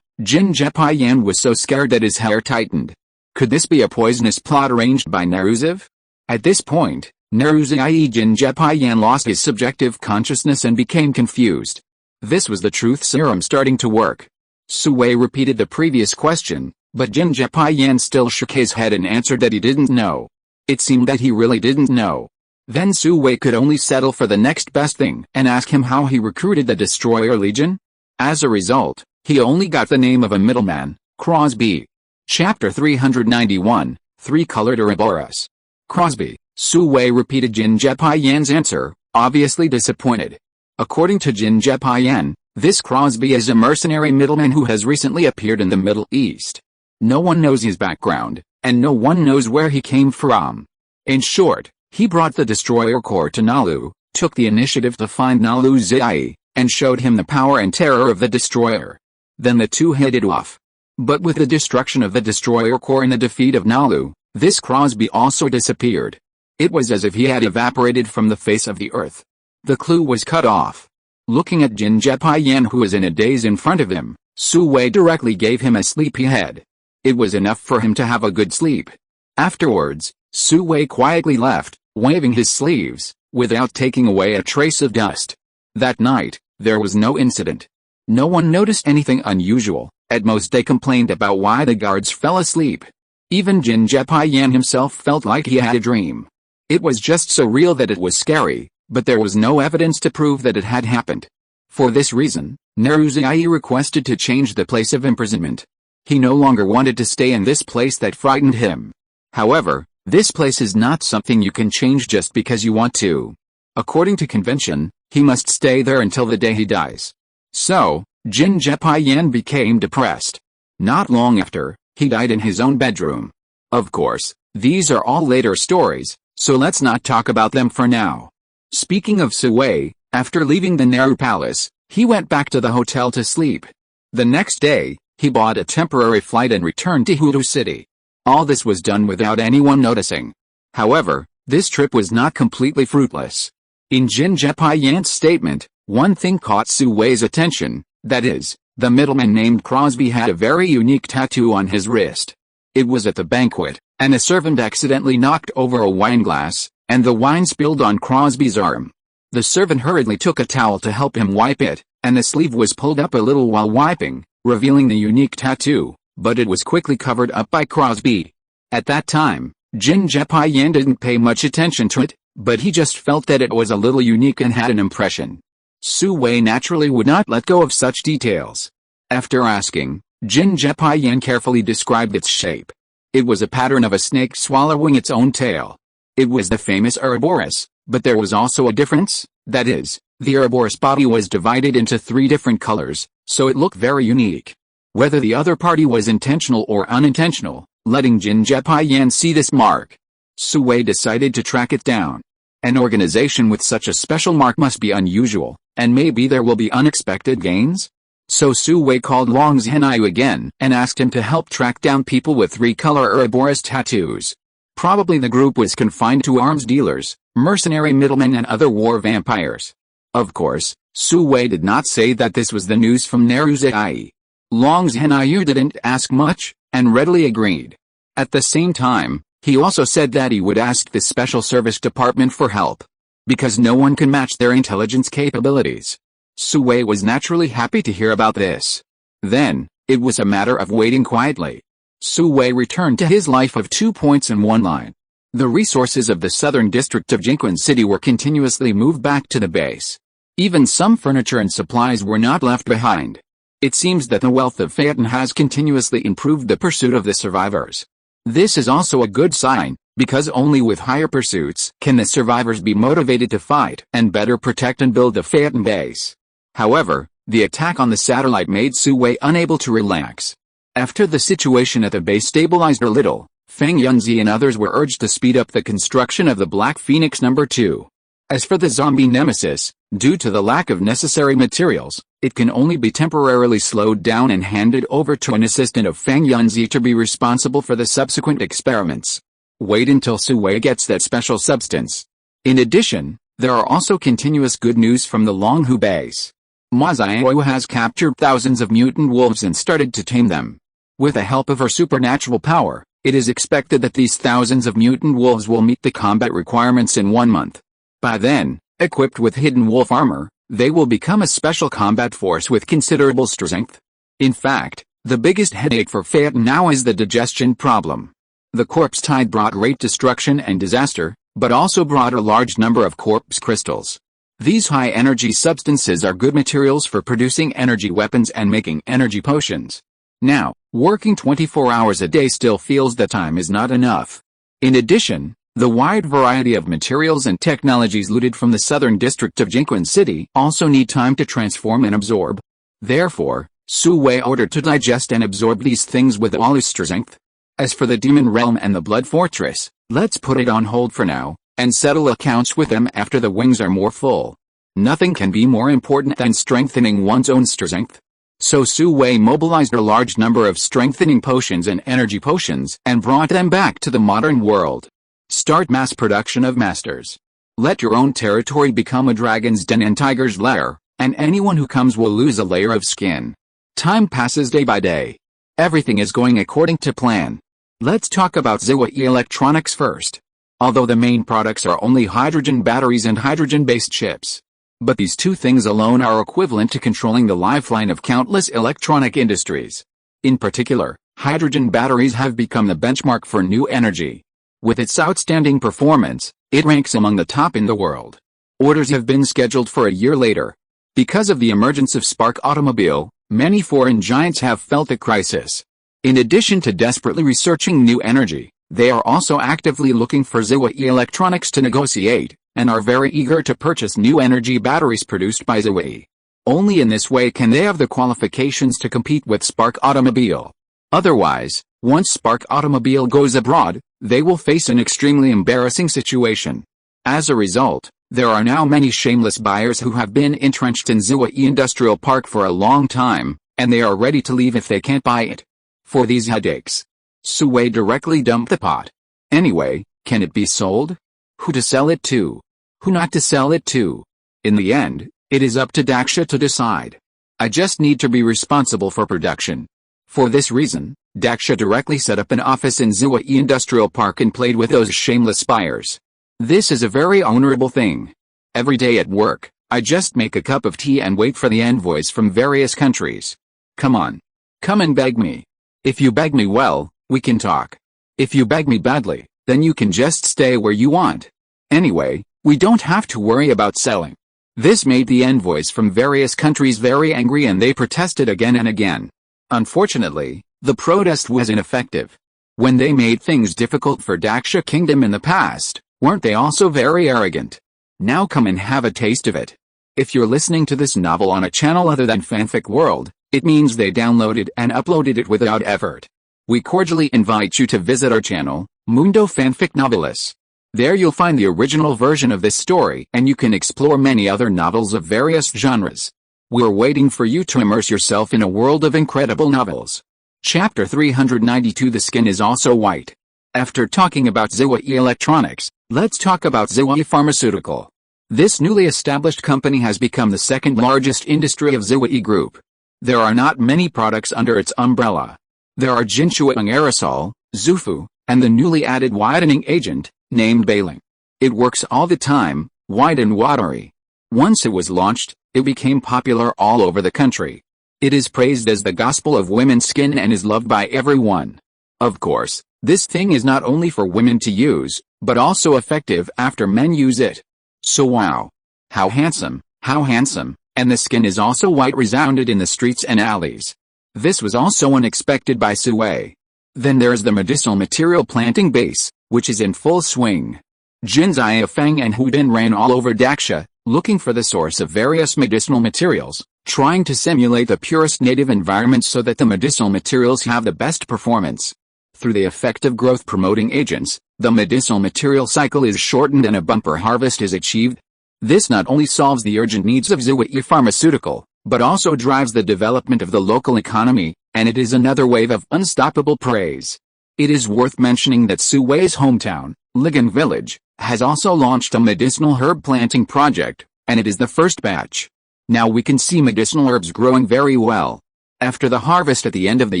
[SPEAKER 1] Jin Jepayan was so scared that his hair tightened. Could this be a poisonous plot arranged by Neruzev? At this point, Neruzai Jin Jepayan lost his subjective consciousness and became confused. This was the truth serum starting to work. Su Wei repeated the previous question, but Jin Jepayan still shook his head and answered that he didn't know. It seemed that he really didn't know. Then Su Wei could only settle for the next best thing and ask him how he recruited the Destroyer Legion. As a result, he only got the name of a middleman, Crosby. Chapter 391, Three-Colored Ouroboros. Crosby. Su Wei repeated Jin Jepayan's answer, obviously disappointed. According to Jin Jepayan, this Crosby is a mercenary middleman who has recently appeared in the Middle East. No one knows his background, and no one knows where he came from. In short, he brought the Destroyer Corps to Nalu, took the initiative to find Nalu Zai, and showed him the power and terror of the Destroyer. Then the two hit it off. But with the destruction of the Destroyer Corps and the defeat of Nalu, this Crosby also disappeared. It was as if he had evaporated from the face of the earth. The clue was cut off. Looking at Jin Jepayan, who was in a daze in front of him, Su Wei directly gave him a sleepy head. It was enough for him to have a good sleep. Afterwards, Su Wei quietly left, waving his sleeves, without taking away a trace of dust. That night, There was no incident. No one noticed anything unusual. At most they complained about why the guards fell asleep. Even Jin Jepian himself felt like he had a dream. It was just so real that it was scary, but there was no evidence to prove that it had happened. For this reason, Neruzai requested to change the place of imprisonment. He no longer wanted to stay in this place that frightened him. However, this place is not something you can change just because you want to. According to convention, he must stay there until the day he dies. So, Jin Jepian became depressed. Not long after, he died in his own bedroom. Of course, these are all later stories, so let's not talk about them for now. Speaking of Suwei, after leaving the Neru Palace, he went back to the hotel to sleep. The next day, he bought a temporary flight and returned to Hulu City. All this was done without anyone noticing. However, this trip was not completely fruitless. In Jin Jepian's statement, one thing caught Suwei's attention, that is, the middleman named Crosby had a very unique tattoo on his wrist. It was at the banquet, and a servant accidentally knocked over a wine glass, and the wine spilled on Crosby's arm. The servant hurriedly took a towel to help him wipe it, and the sleeve was pulled up a little while wiping, revealing the unique tattoo, but it was quickly covered up by Crosby. At that time, Jin Jepian didn't pay much attention to it, but he just felt that it was a little unique and had an impression. Suwei naturally would not let go of such details. After asking, Jin Jepian carefully described its shape. It was a pattern of a snake swallowing its own tail. It was the famous Ouroboros, but there was also a difference, that is, the Ouroboros body was divided into 3 different colors, so it looked very unique. Whether the other party was intentional or unintentional, letting Jin Jepian see this mark, Suwei decided to track it down. An organization with such a special mark must be unusual, and maybe there will be unexpected gains? So Suwei called Long Zhenyu again and asked him to help track down people with 3-color Ouroboros tattoos. Probably the group was confined to arms dealers, mercenary middlemen and other war vampires. Of course, Suwei did not say that this was the news from Neruzai. Long Zhenyu didn't ask much, and readily agreed. At the same time, he also said that he would ask the Special Service Department for help, because no one can match their intelligence capabilities. Suwei was naturally happy to hear about this. Then, it was a matter of waiting quietly. Suwei returned to his life of 2 points and 1 line. The resources of the southern district of Jinquan City were continuously moved back to the base. Even some furniture and supplies were not left behind. It seems that the wealth of Phaeton has continuously improved the pursuit of the survivors. This is also a good sign, because only with higher pursuits can the survivors be motivated to fight and better protect and build the Phaeton base. However, the attack on the satellite made Suwei unable to relax. After the situation at the base stabilized a little, Feng Yunzi and others were urged to speed up the construction of the Black Phoenix No. 2. As for the zombie nemesis, due to the lack of necessary materials, it can only be temporarily slowed down and handed over to an assistant of Feng Yunzi to be responsible for the subsequent experiments. Wait until Suwei gets that special substance. In addition, there are also continuous good news from the Longhu base. Ma Xiao has captured thousands of mutant wolves and started to tame them. With the help of her supernatural power, it is expected that these thousands of mutant wolves will meet the combat requirements in 1 month. By then, equipped with hidden wolf armor, they will become a special combat force with considerable strength. In fact, the biggest headache for Phaeton now is the digestion problem. The corpse tide brought great destruction and disaster, but also brought a large number of corpse crystals. These high-energy substances are good materials for producing energy weapons and making energy potions. Now, working 24 hours a day still feels the time is not enough. In addition, the wide variety of materials and technologies looted from the southern district of Jinquan City also need time to transform and absorb. Therefore, Suwei ordered to digest and absorb these things with all his strength. As for the Demon Realm and the Blood Fortress, let's put it on hold for now, and settle accounts with them after the wings are more full. Nothing can be more important than strengthening one's own strength. So Suwei mobilized a large number of strengthening potions and energy potions and brought them back to the modern world. Start mass production of masters. Let your own territory become a dragon's den and tiger's lair, and anyone who comes will lose a layer of skin. Time passes day by day. Everything is going according to plan. Let's talk about Ziwa Electronics first. Although the main products are only hydrogen batteries and hydrogen-based chips, But these two things alone are equivalent to controlling the lifeline of countless electronic industries. In particular, hydrogen batteries have become the benchmark for new energy. With its outstanding performance, it ranks among the top in the world. Orders have been scheduled for a year later. Because of the emergence of Spark Automobile, many foreign giants have felt the crisis. In addition to desperately researching new energy, they are also actively looking for ZWE Electronics to negotiate, and are very eager to purchase new energy batteries produced by ZWE. Only in this way can they have the qualifications to compete with Spark Automobile. Otherwise, once Spark Automobile goes abroad, they will face an extremely embarrassing situation. As a result, there are now many shameless buyers who have been entrenched in ZWE Industrial Park for a long time, and they are ready to leave if they can't buy it. For these headaches, ZWE directly dumped the pot. Anyway, can it be sold? Who to sell it to? Who not to sell it to? In the end, it is up to Daksha to decide. I just need to be responsible for production. For this reason, Daksha directly set up an office in ZWE Industrial Park and played with those shameless buyers. This is a very honorable thing. Every day at work, I just make a cup of tea and wait for the envoys from various countries. Come on. Come and beg me. If you beg me well, we can talk. If you beg me badly, then you can just stay where you want. Anyway, we don't have to worry about selling. This made the envoys from various countries very angry and they protested again and again. Unfortunately, the protest was ineffective. When they made things difficult for Daksha Kingdom in the past, weren't they also very arrogant? Now come and have a taste of it. If you're listening to this novel on a channel other than Fanfic World, it means they downloaded and uploaded it without effort. We cordially invite you to visit our channel, Mundo Fanfic Novelis. There you'll find the original version of this story and you can explore many other novels of various genres. We're waiting for you to immerse yourself in a world of incredible novels. Chapter 392 The Skin is Also White. After talking about ZWE Electronics, let's talk about ZWE Pharmaceutical. This newly established company has become the second largest industry of ZWE Group. There are not many products under its umbrella. There are Jinchuang aerosol, Zufu, and the newly added whitening agent, named Bailing. It works all the time, white and watery. Once it was launched, it became popular all over the country. It is praised as the gospel of women's skin and is loved by everyone. Of course, this thing is not only for women to use, but also effective after men use it. So wow. How handsome, and the skin is also white resounded in the streets and alleys. This was also unexpected by ZWE. Then there's the medicinal material planting base, which is in full swing. Jin Ziafeng and Hu Bin ran all over Daksha, looking for the source of various medicinal materials, trying to simulate the purest native environment so that the medicinal materials have the best performance. Through the effective growth-promoting agents, the medicinal material cycle is shortened and a bumper harvest is achieved. This not only solves the urgent needs of ZWE Pharmaceutical, but also drives the development of the local economy, and it is another wave of unstoppable praise. It is worth mentioning that ZWE's hometown, Ligan Village, has also launched a medicinal herb planting project, and it is the first batch. Now we can see medicinal herbs growing very well. After the harvest at the end of the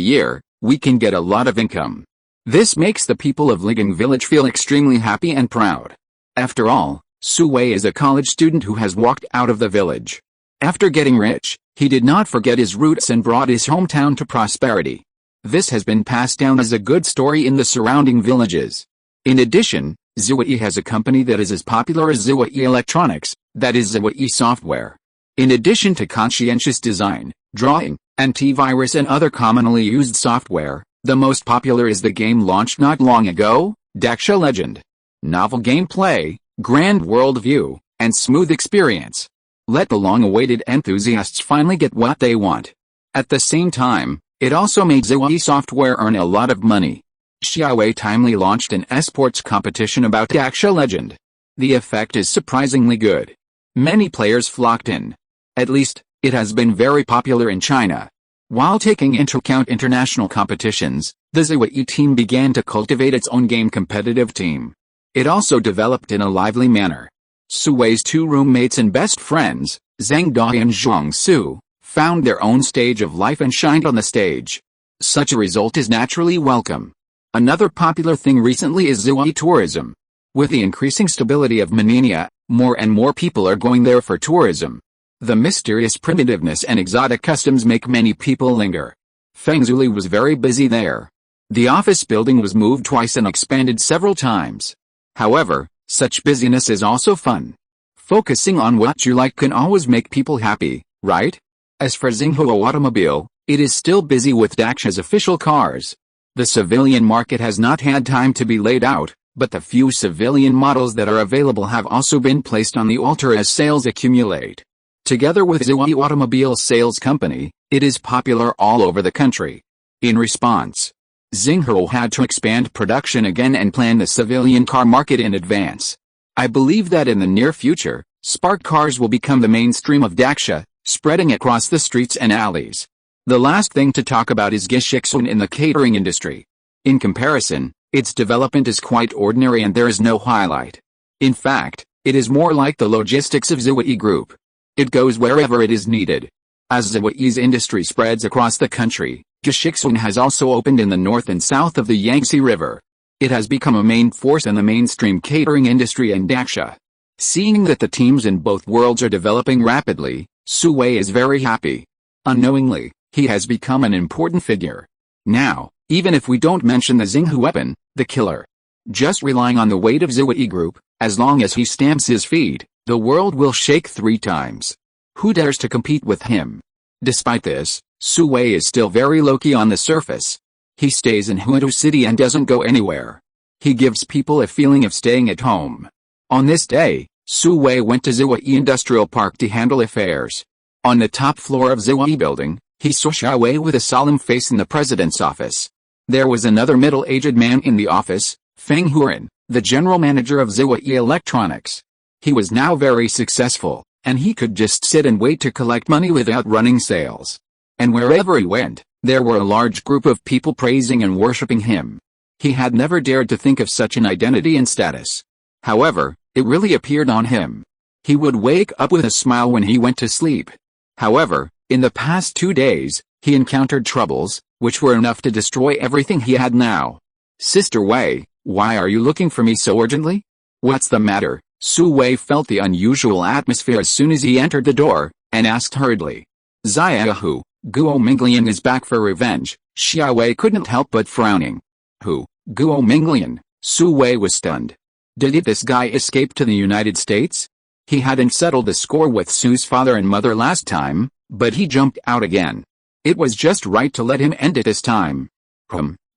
[SPEAKER 1] year, we can get a lot of income. This makes the people of Ligan Village feel extremely happy and proud. After all, ZWE is a college student who has walked out of the village. After getting rich, he did not forget his roots and brought his hometown to prosperity. This has been passed down as a good story in the surrounding villages. In addition, ZWE has a company that is as popular as ZWE Electronics, that is ZWE Software. In addition to conscientious design, drawing, antivirus and other commonly used software, the most popular is the game launched not long ago, Daksha Legend. Novel gameplay, grand world view, and smooth experience. Let the long-awaited enthusiasts finally get what they want. At the same time, it also made ZWE Software earn a lot of money. Xiaowei timely launched an esports competition about Daksha Legend. The effect is surprisingly good. Many players flocked in. At least, it has been very popular in China. While taking into account international competitions, the ZWE team began to cultivate its own game competitive team. It also developed in a lively manner. ZWE's two roommates and best friends, Zhang Dai and Zhuang Su, found their own stage of life and shined on the stage. Such a result is naturally welcome. Another popular thing recently is ZWE tourism. With the increasing stability of Manila, More and more people are going there for tourism. The mysterious primitiveness and exotic customs make many people linger. Feng Zuli was very busy there. The office building was moved twice and expanded several times. However, such busyness is also fun. Focusing on what you like can always make people happy, right? As for Xinghuo Automobile, it is still busy with Daxia's official cars. The civilian market has not had time to be laid out, but the few civilian models that are available have also been placed on the altar as sales accumulate. Together with Zhuyi Automobile Sales Company, it is popular all over the country. In response, Xinghuo had to expand production again and plan the civilian car market in advance. I believe that in the near future, spark cars will become the mainstream of Daxia, spreading across the streets and alleys. The last thing to talk about is Gishixun in the catering industry. In comparison, its development is quite ordinary and there is no highlight. In fact, it is more like the logistics of Zhuyi Group. It goes wherever it is needed. As Zhuyi's industry spreads across the country, Gishixun has also opened in the north and south of the Yangtze River. It has become a main force in the mainstream catering industry in Daxia. Seeing that the teams in both worlds are developing rapidly, Su Wei is very happy. Unknowingly, he has become an important figure. Now, even if we don't mention the Xinghu weapon, the killer, just relying on the weight of Zhuyi Group, as long as he stamps his feet, the world will shake 3 times. Who dares to compete with him? Despite this, Su Wei is still very low-key on the surface. He stays in Huidu City and doesn't go anywhere. He gives people a feeling of staying at home. On this day, Su Wei went to Zhuyi Industrial Park to handle affairs. On the top floor of Zhuyi building, he saw Xia Wei with a solemn face in the president's office. There was another middle-aged man in the office, Feng Huren, the general manager of Zhuyi Electronics. He was now very successful, and he could just sit and wait to collect money without running sales. And wherever he went, there were a large group of people praising and worshipping him. He had never dared to think of such an identity and status. However, it really appeared on him. He would wake up with a smile when he went to sleep. However, in the past 2 days, he encountered troubles, which were enough to destroy everything he had now. Sister Wei, why are you looking for me so urgently? What's the matter? Su Wei felt the unusual atmosphere as soon as he entered the door, and asked hurriedly. Xiaohu, Guo Minglian is back for revenge. Xia Wei couldn't help but frowning. Who? Guo Minglian? Su Wei was stunned. Did this guy escape to the United States? He hadn't settled the score with Su's father and mother last time, but he jumped out again. It was just right to let him end it this time.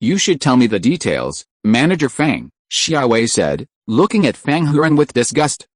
[SPEAKER 1] You should tell me the details, Manager Fang, Xia Wei said, looking at Fang Huren with disgust.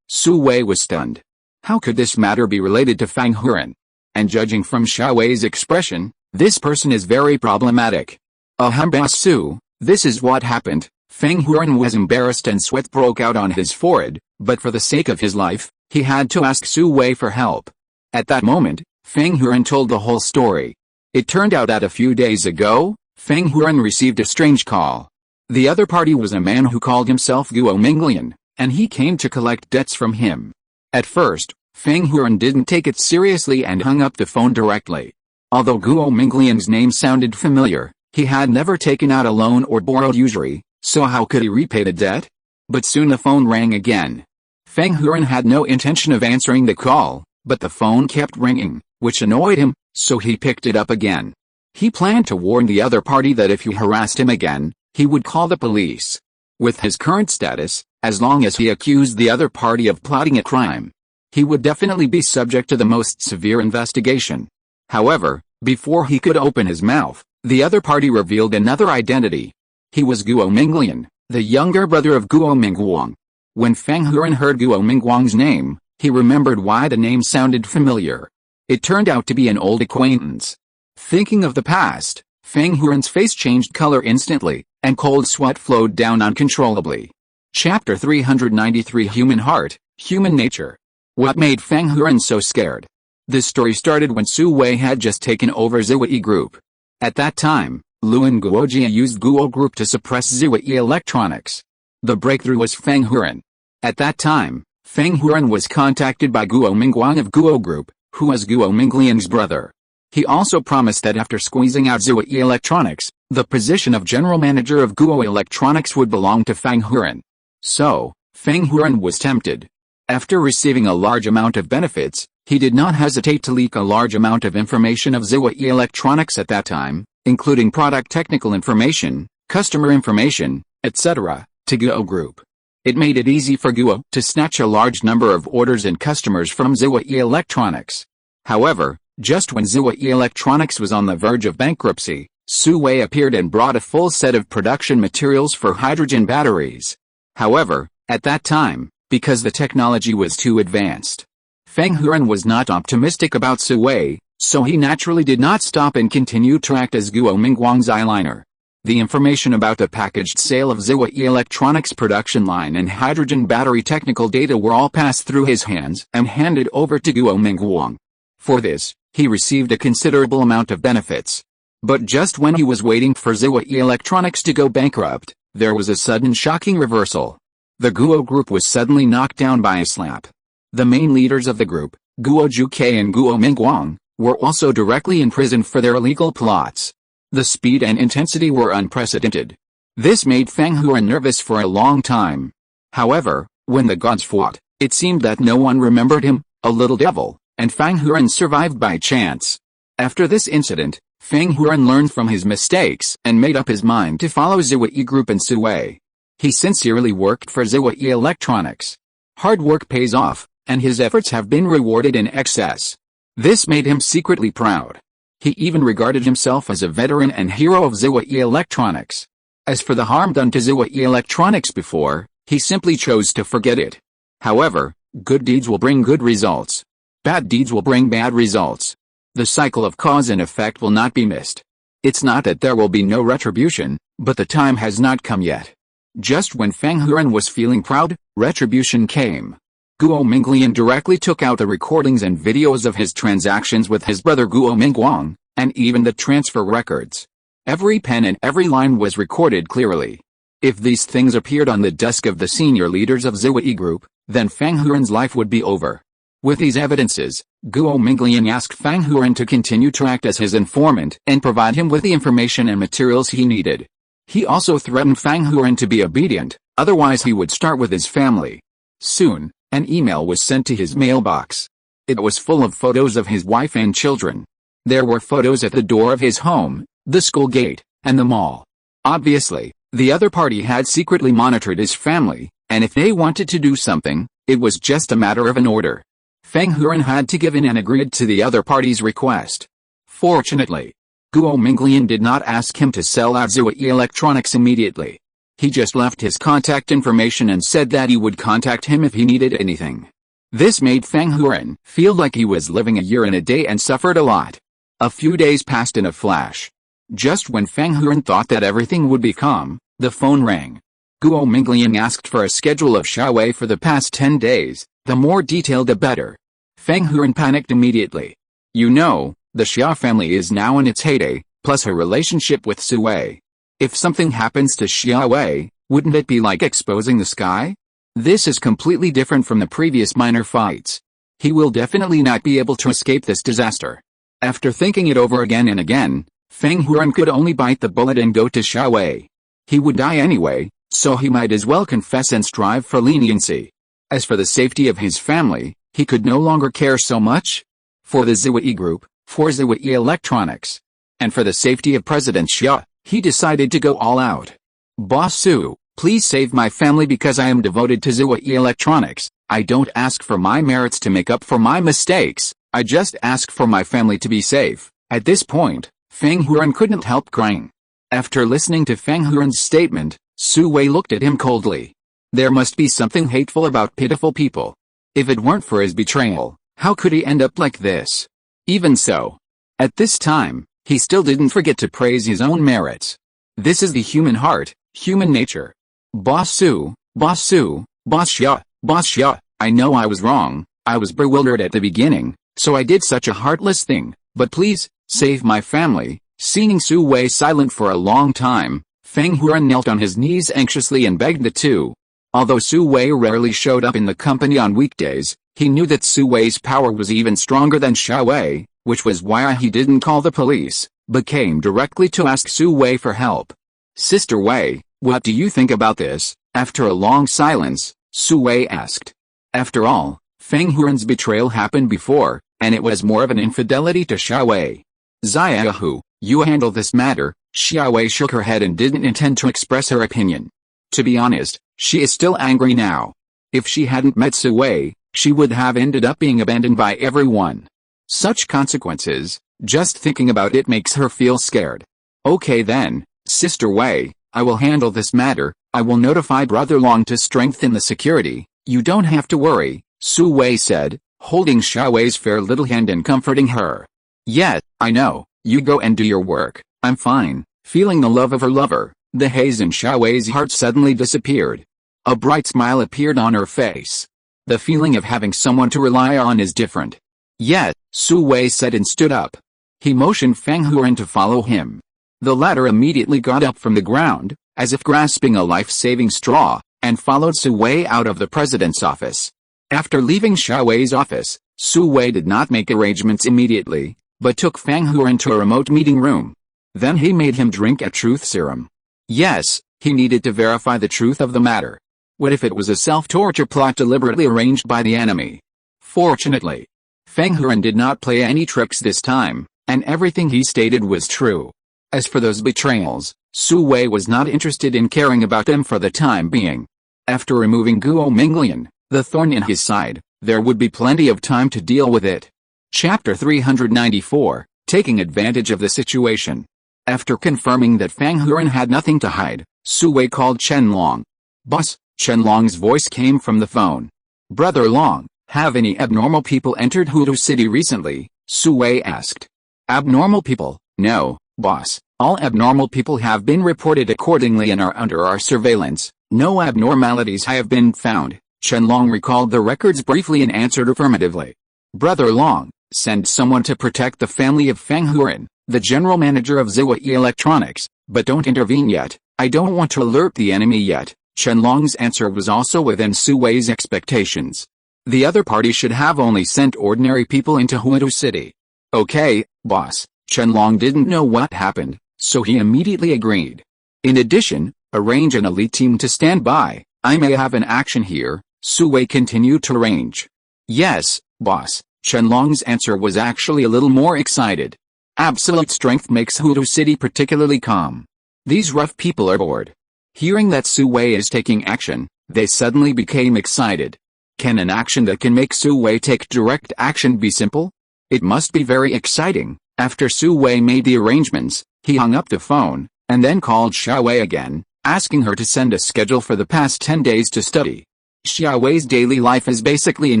[SPEAKER 1] Su Wei was stunned. How could this matter be related to Fang Huren? And judging from Xia Wei's expression, this person is very problematic. Boss Su, this is what happened. Fang Huren was embarrassed and sweat broke out on his forehead, but for the sake of his life, he had to ask Su Wei for help. At that moment, Fang Huren told the whole story. It turned out that a few days ago, Fang Huren received a strange call. The other party was a man who called himself Guo Minglian, and he came to collect debts from him. At first, Fang Huren didn't take it seriously and hung up the phone directly. Although Guo Minglian's name sounded familiar, he had never taken out a loan or borrowed usury, so how could he repay the debt? But soon the phone rang again. Fang Huren had no intention of answering the call, but the phone kept ringing, which annoyed him, so he picked it up again. He planned to warn the other party that if he harassed him again, he would call the police. With his current status, as long as he accused the other party of plotting a crime, he would definitely be subject to the most severe investigation. However, before he could open his mouth, the other party revealed another identity. He was Guo Minglian, the younger brother of Guo Mingguang. When Fang Huren heard Guo Mingguang's name, he remembered why the name sounded familiar. It turned out to be an old acquaintance. Thinking of the past, Fang Huren's face changed color instantly, and cold sweat flowed down uncontrollably. Chapter 393 Human Heart, Human Nature. What made Fang Huren so scared? This story started when Su Wei had just taken over Zhuyi Group. At that time, Luan Guojia used Guo Group to suppress Zhuyi Electronics. The breakthrough was Fang Huren. At that time, Fang Huren was contacted by Guo Mingguang of Guo Group, who was Guo Minglian's brother. He also promised that after squeezing out Zhuyi Electronics, the position of general manager of Guo Electronics would belong to Fang Huren. So, Fang Huren was tempted. After receiving a large amount of benefits, he did not hesitate to leak a large amount of information of Zhuhai Electronics at that time, including product technical information, customer information, etc., to Guo Group. It made it easy for Guo to snatch a large number of orders and customers from Zhuhai Electronics. However, just when Zhuhai Electronics was on the verge of bankruptcy, Su Wei appeared and brought a full set of production materials for hydrogen batteries. However, at that time, because the technology was too advanced, Feng Huan was not optimistic about Su Wei, so he naturally did not stop and continued to act as Guo Mingguang's eyeliner. The information about the packaged sale of Zhuhai Electronics production line and hydrogen battery technical data were all passed through his hands and handed over to Guo Mingguang. For this, he received a considerable amount of benefits. But just when he was waiting for Zhuhai Electronics to go bankrupt, there was a sudden shocking reversal. The Guo Group was suddenly knocked down by a slap. The main leaders of the group, Guo Zhuke and Guo Mingguang, were also directly imprisoned for their illegal plots. The speed and intensity were unprecedented. This made Feng Huan nervous for a long time. However, when the gods fought, it seemed that no one remembered him, a little devil, and Feng Huan survived by chance. After this incident, Feng Huan learned from his mistakes and made up his mind to follow Zhuhai Group and Su Wei. He sincerely worked for Zhuhai Electronics. Hard work pays off, and his efforts have been rewarded in excess. This made him secretly proud. He even regarded himself as a veteran and hero of Zhuhai Electronics. As for the harm done to Zhuhai Electronics before, he simply chose to forget it. However, good deeds will bring good results. Bad deeds will bring bad results. The cycle of cause and effect will not be missed. It's not that there will be no retribution, but the time has not come yet. Just when Feng Huan was feeling proud, retribution came. Guo Minglian directly took out the recordings and videos of his transactions with his brother Guo Mingguang, and even the transfer records. Every pen and every line was recorded clearly. If these things appeared on the desk of the senior leaders of Zhuhai Group, then Feng Huan's life would be over. With these evidences, Guo Minglian asked Feng Huan to continue to act as his informant and provide him with the information and materials he needed. He also threatened Feng Huan to be obedient, otherwise he would start with his family. Soon, an email was sent to his mailbox. It was full of photos of his wife and children. There were photos at the door of his home, the school gate, and the mall. Obviously, the other party had secretly monitored his family, and if they wanted to do something, it was just a matter of an order. Feng Huan had to give in and agreed to the other party's request. Fortunately, Guo Minglian did not ask him to sell out Zhuhai Electronics immediately. He just left his contact information and said that he would contact him if he needed anything. This made Feng Huan feel like he was living a year and a day and suffered a lot. A few days passed in a flash. Just when Feng Huan thought that everything would be calm, the phone rang. Guo Minglian asked for a schedule of Xiaowei for the past 10 days, the more detailed the better. Feng Huan panicked immediately. You know, the Xia family is now in its heyday, plus her relationship with Su Wei. If something happens to Xiaowei, wouldn't it be like exposing the sky? This is completely different from the previous minor fights. He will definitely not be able to escape this disaster. After thinking it over again and again, Feng Huan could only bite the bullet and go to Xiaowei. He would die anyway, so he might as well confess and strive for leniency. As for the safety of his family, he could no longer care so much. For the Zhuhai Group, for Zhuhai Electronics, and for the safety of President Xia, he decided to go all out. Boss Su, please save my family because I am devoted to Zhuhai Electronics. I don't ask for my merits to make up for my mistakes, I just ask for my family to be safe. At this point, Feng Huan couldn't help crying. After listening to Feng Huan's statement, Su Wei looked at him coldly. There must be something hateful about pitiful people. If it weren't for his betrayal, how could he end up like this? Even so, at this time, he still didn't forget to praise his own merits. This is the human heart, human nature. Boss Su, Boss Su, Boss Xia, I know I was wrong, I was bewildered at the beginning, so I did such a heartless thing, but please, save my family. Seeing Su Wei silent for a long time, Feng Huan knelt on his knees anxiously and begged the two. Although Su Wei rarely showed up in the company on weekdays, he knew that Su Wei's power was even stronger than Xiaowei, which was why he didn't call the police, but came directly to ask Su Wei for help. Sister Wei, what do you think about this? After a long silence, Su Wei asked. After all, Feng Huan's betrayal happened before, and it was more of an infidelity to Xiaowei. Xiaohu, you handle this matter. Xiaowei shook her head and didn't intend to express her opinion. To be honest, she is still angry now. If she hadn't met Su Wei, she would have ended up being abandoned by everyone. Such consequences, just thinking about it makes her feel scared. Okay then, Sister Wei, I will handle this matter. I will notify Brother Long to strengthen the security. You don't have to worry, Su Wei said, holding Xiaowei's fair little hand and comforting her. Yes, I know, you go and do your work, I'm fine. Feeling the love of her lover, the haze in Xiaowei's heart suddenly disappeared. A bright smile appeared on her face. The feeling of having someone to rely on is different. Yes, Su Wei said and stood up. He motioned Feng Huan to follow him. The latter immediately got up from the ground, as if grasping a life-saving straw, and followed Su Wei out of the president's office. After leaving Xiaowei's office, Su Wei did not make arrangements immediately, but took Feng Huan to a remote meeting room. Then he made him drink a truth serum. Yes, he needed to verify the truth of the matter. What if it was a self-torture plot deliberately arranged by the enemy? Fortunately, Feng Huan did not play any tricks this time, and everything he stated was true. As for those betrayals, Su Wei was not interested in caring about them for the time being. After removing Guo Minglian, the thorn in his side, there would be plenty of time to deal with it. Chapter 394, Taking Advantage of the Situation. After confirming that Feng Huan had nothing to hide, Su Wei called Chen Long. Boss, Chen Long's voice came from the phone. Brother Long, have any abnormal people entered Hudu City recently? Su Wei asked. Abnormal people? No, boss. All abnormal people have been reported accordingly and are under our surveillance. No abnormalities have been found. Chen Long recalled the records briefly and answered affirmatively. Brother Long, send someone to protect the family of Feng Huan, the general manager of Ziwei Electronics, but don't intervene yet. I don't want to alert the enemy yet. Chen Long's answer was also within Su Wei's expectations. The other party should have only sent ordinary people into Huadu City. Okay, boss. Chen Long didn't know what happened, so he immediately agreed. In addition, arrange an elite team to stand by. I may have an action here. Su Wei continued to arrange. Yes, boss. Chen Long's answer was actually a little more excited. Absolute strength makes Huadu City particularly calm. These rough people are bored. Hearing that Su Wei is taking action, they suddenly became excited. Can an action that can make Su Wei take direct action be simple? It must be very exciting. After Su Wei made the arrangements, he hung up the phone, and then called Xiaowei again, asking her to send a schedule for the past 10 days to study. Xiaowei's daily life is basically in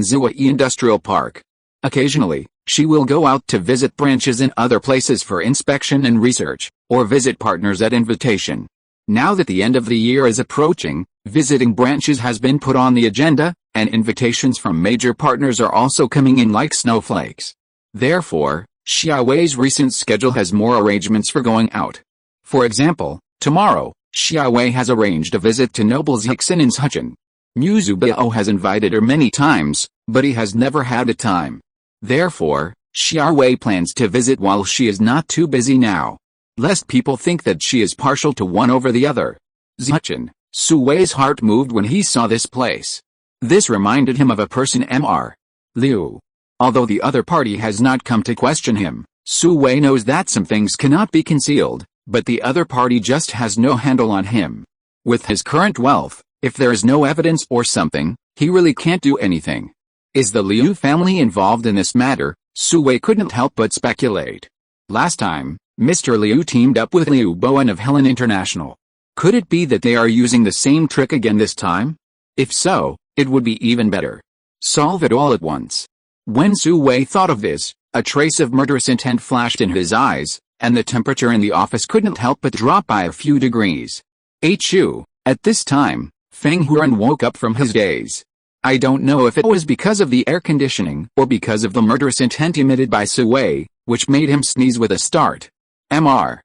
[SPEAKER 1] Ziwei Industrial Park. Occasionally, she will go out to visit branches in other places for inspection and research, or visit partners at invitation. Now that the end of the year is approaching, visiting branches has been put on the agenda, and invitations from major partners are also coming in like snowflakes. Therefore, Xiaowei's recent schedule has more arrangements for going out. For example, tomorrow, Xiaowei has arranged a visit to Noble Zixin in Suchun. Mu Zubiao has invited her many times, but he has never had the time. Therefore, Xiaowei plans to visit while she is not too busy now. Lest people think that she is partial to one over the other. Zuchun, Su Wei's heart moved when he saw this place. This reminded him of a person Mr. Liu. Although the other party has not come to question him, Su Wei knows that some things cannot be concealed, but the other party just has no handle on him. With his current wealth, if there is no evidence or something, he really can't do anything. Is the Liu family involved in this matter? Su Wei couldn't help but speculate. Last time, Mr. Liu teamed up with Liu Bowen of Helen International. Could it be that they are using the same trick again this time? If so, it would be even better. Solve it all at once. When Su Wei thought of this, a trace of murderous intent flashed in his eyes, and the temperature in the office couldn't help but drop by a few degrees. HU, at this time, Feng Huan woke up from his daze. I don't know if it was because of the air conditioning or because of the murderous intent emitted by Su Wei, which made him sneeze with a start. Mr.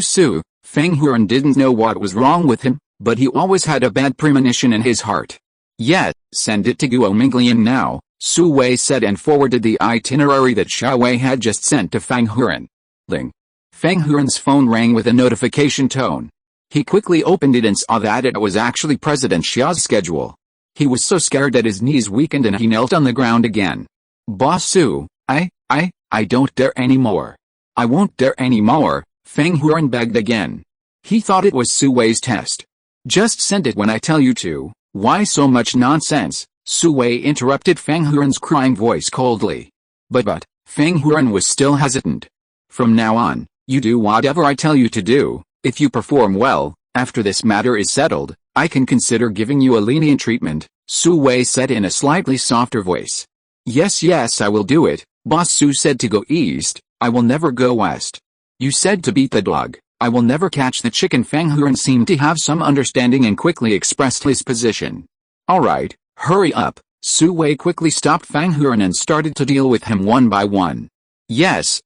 [SPEAKER 1] Su, Feng Huan didn't know what was wrong with him, but he always had a bad premonition in his heart. Yes, send it to Guo Minglian now, Su Wei said and forwarded the itinerary that Xiaowei had just sent to Feng Huan. Ling. Feng Huan's phone rang with a notification tone. He quickly opened it and saw that it was actually President Xia's schedule. He was so scared that his knees weakened and he knelt on the ground again. Boss Su, I don't dare anymore. I won't dare anymore, Feng Huan begged again. He thought it was Su Wei's test. Just send it when I tell you to. Why so much nonsense? Su Wei interrupted Feng Huan's crying voice coldly. But, Feng Huan was still hesitant. From now on, you do whatever I tell you to do. If you perform well, after this matter is settled, I can consider giving you a lenient treatment, Su Wei said in a slightly softer voice. Yes, I will do it. Boss Su said to go east. I will never go west. You said to beat the dog. I will never catch the chicken. Feng Huan seemed to have some understanding and quickly expressed his position. Alright, hurry up. Su Wei quickly stopped Feng Huan and started to deal with him one by one. Yes,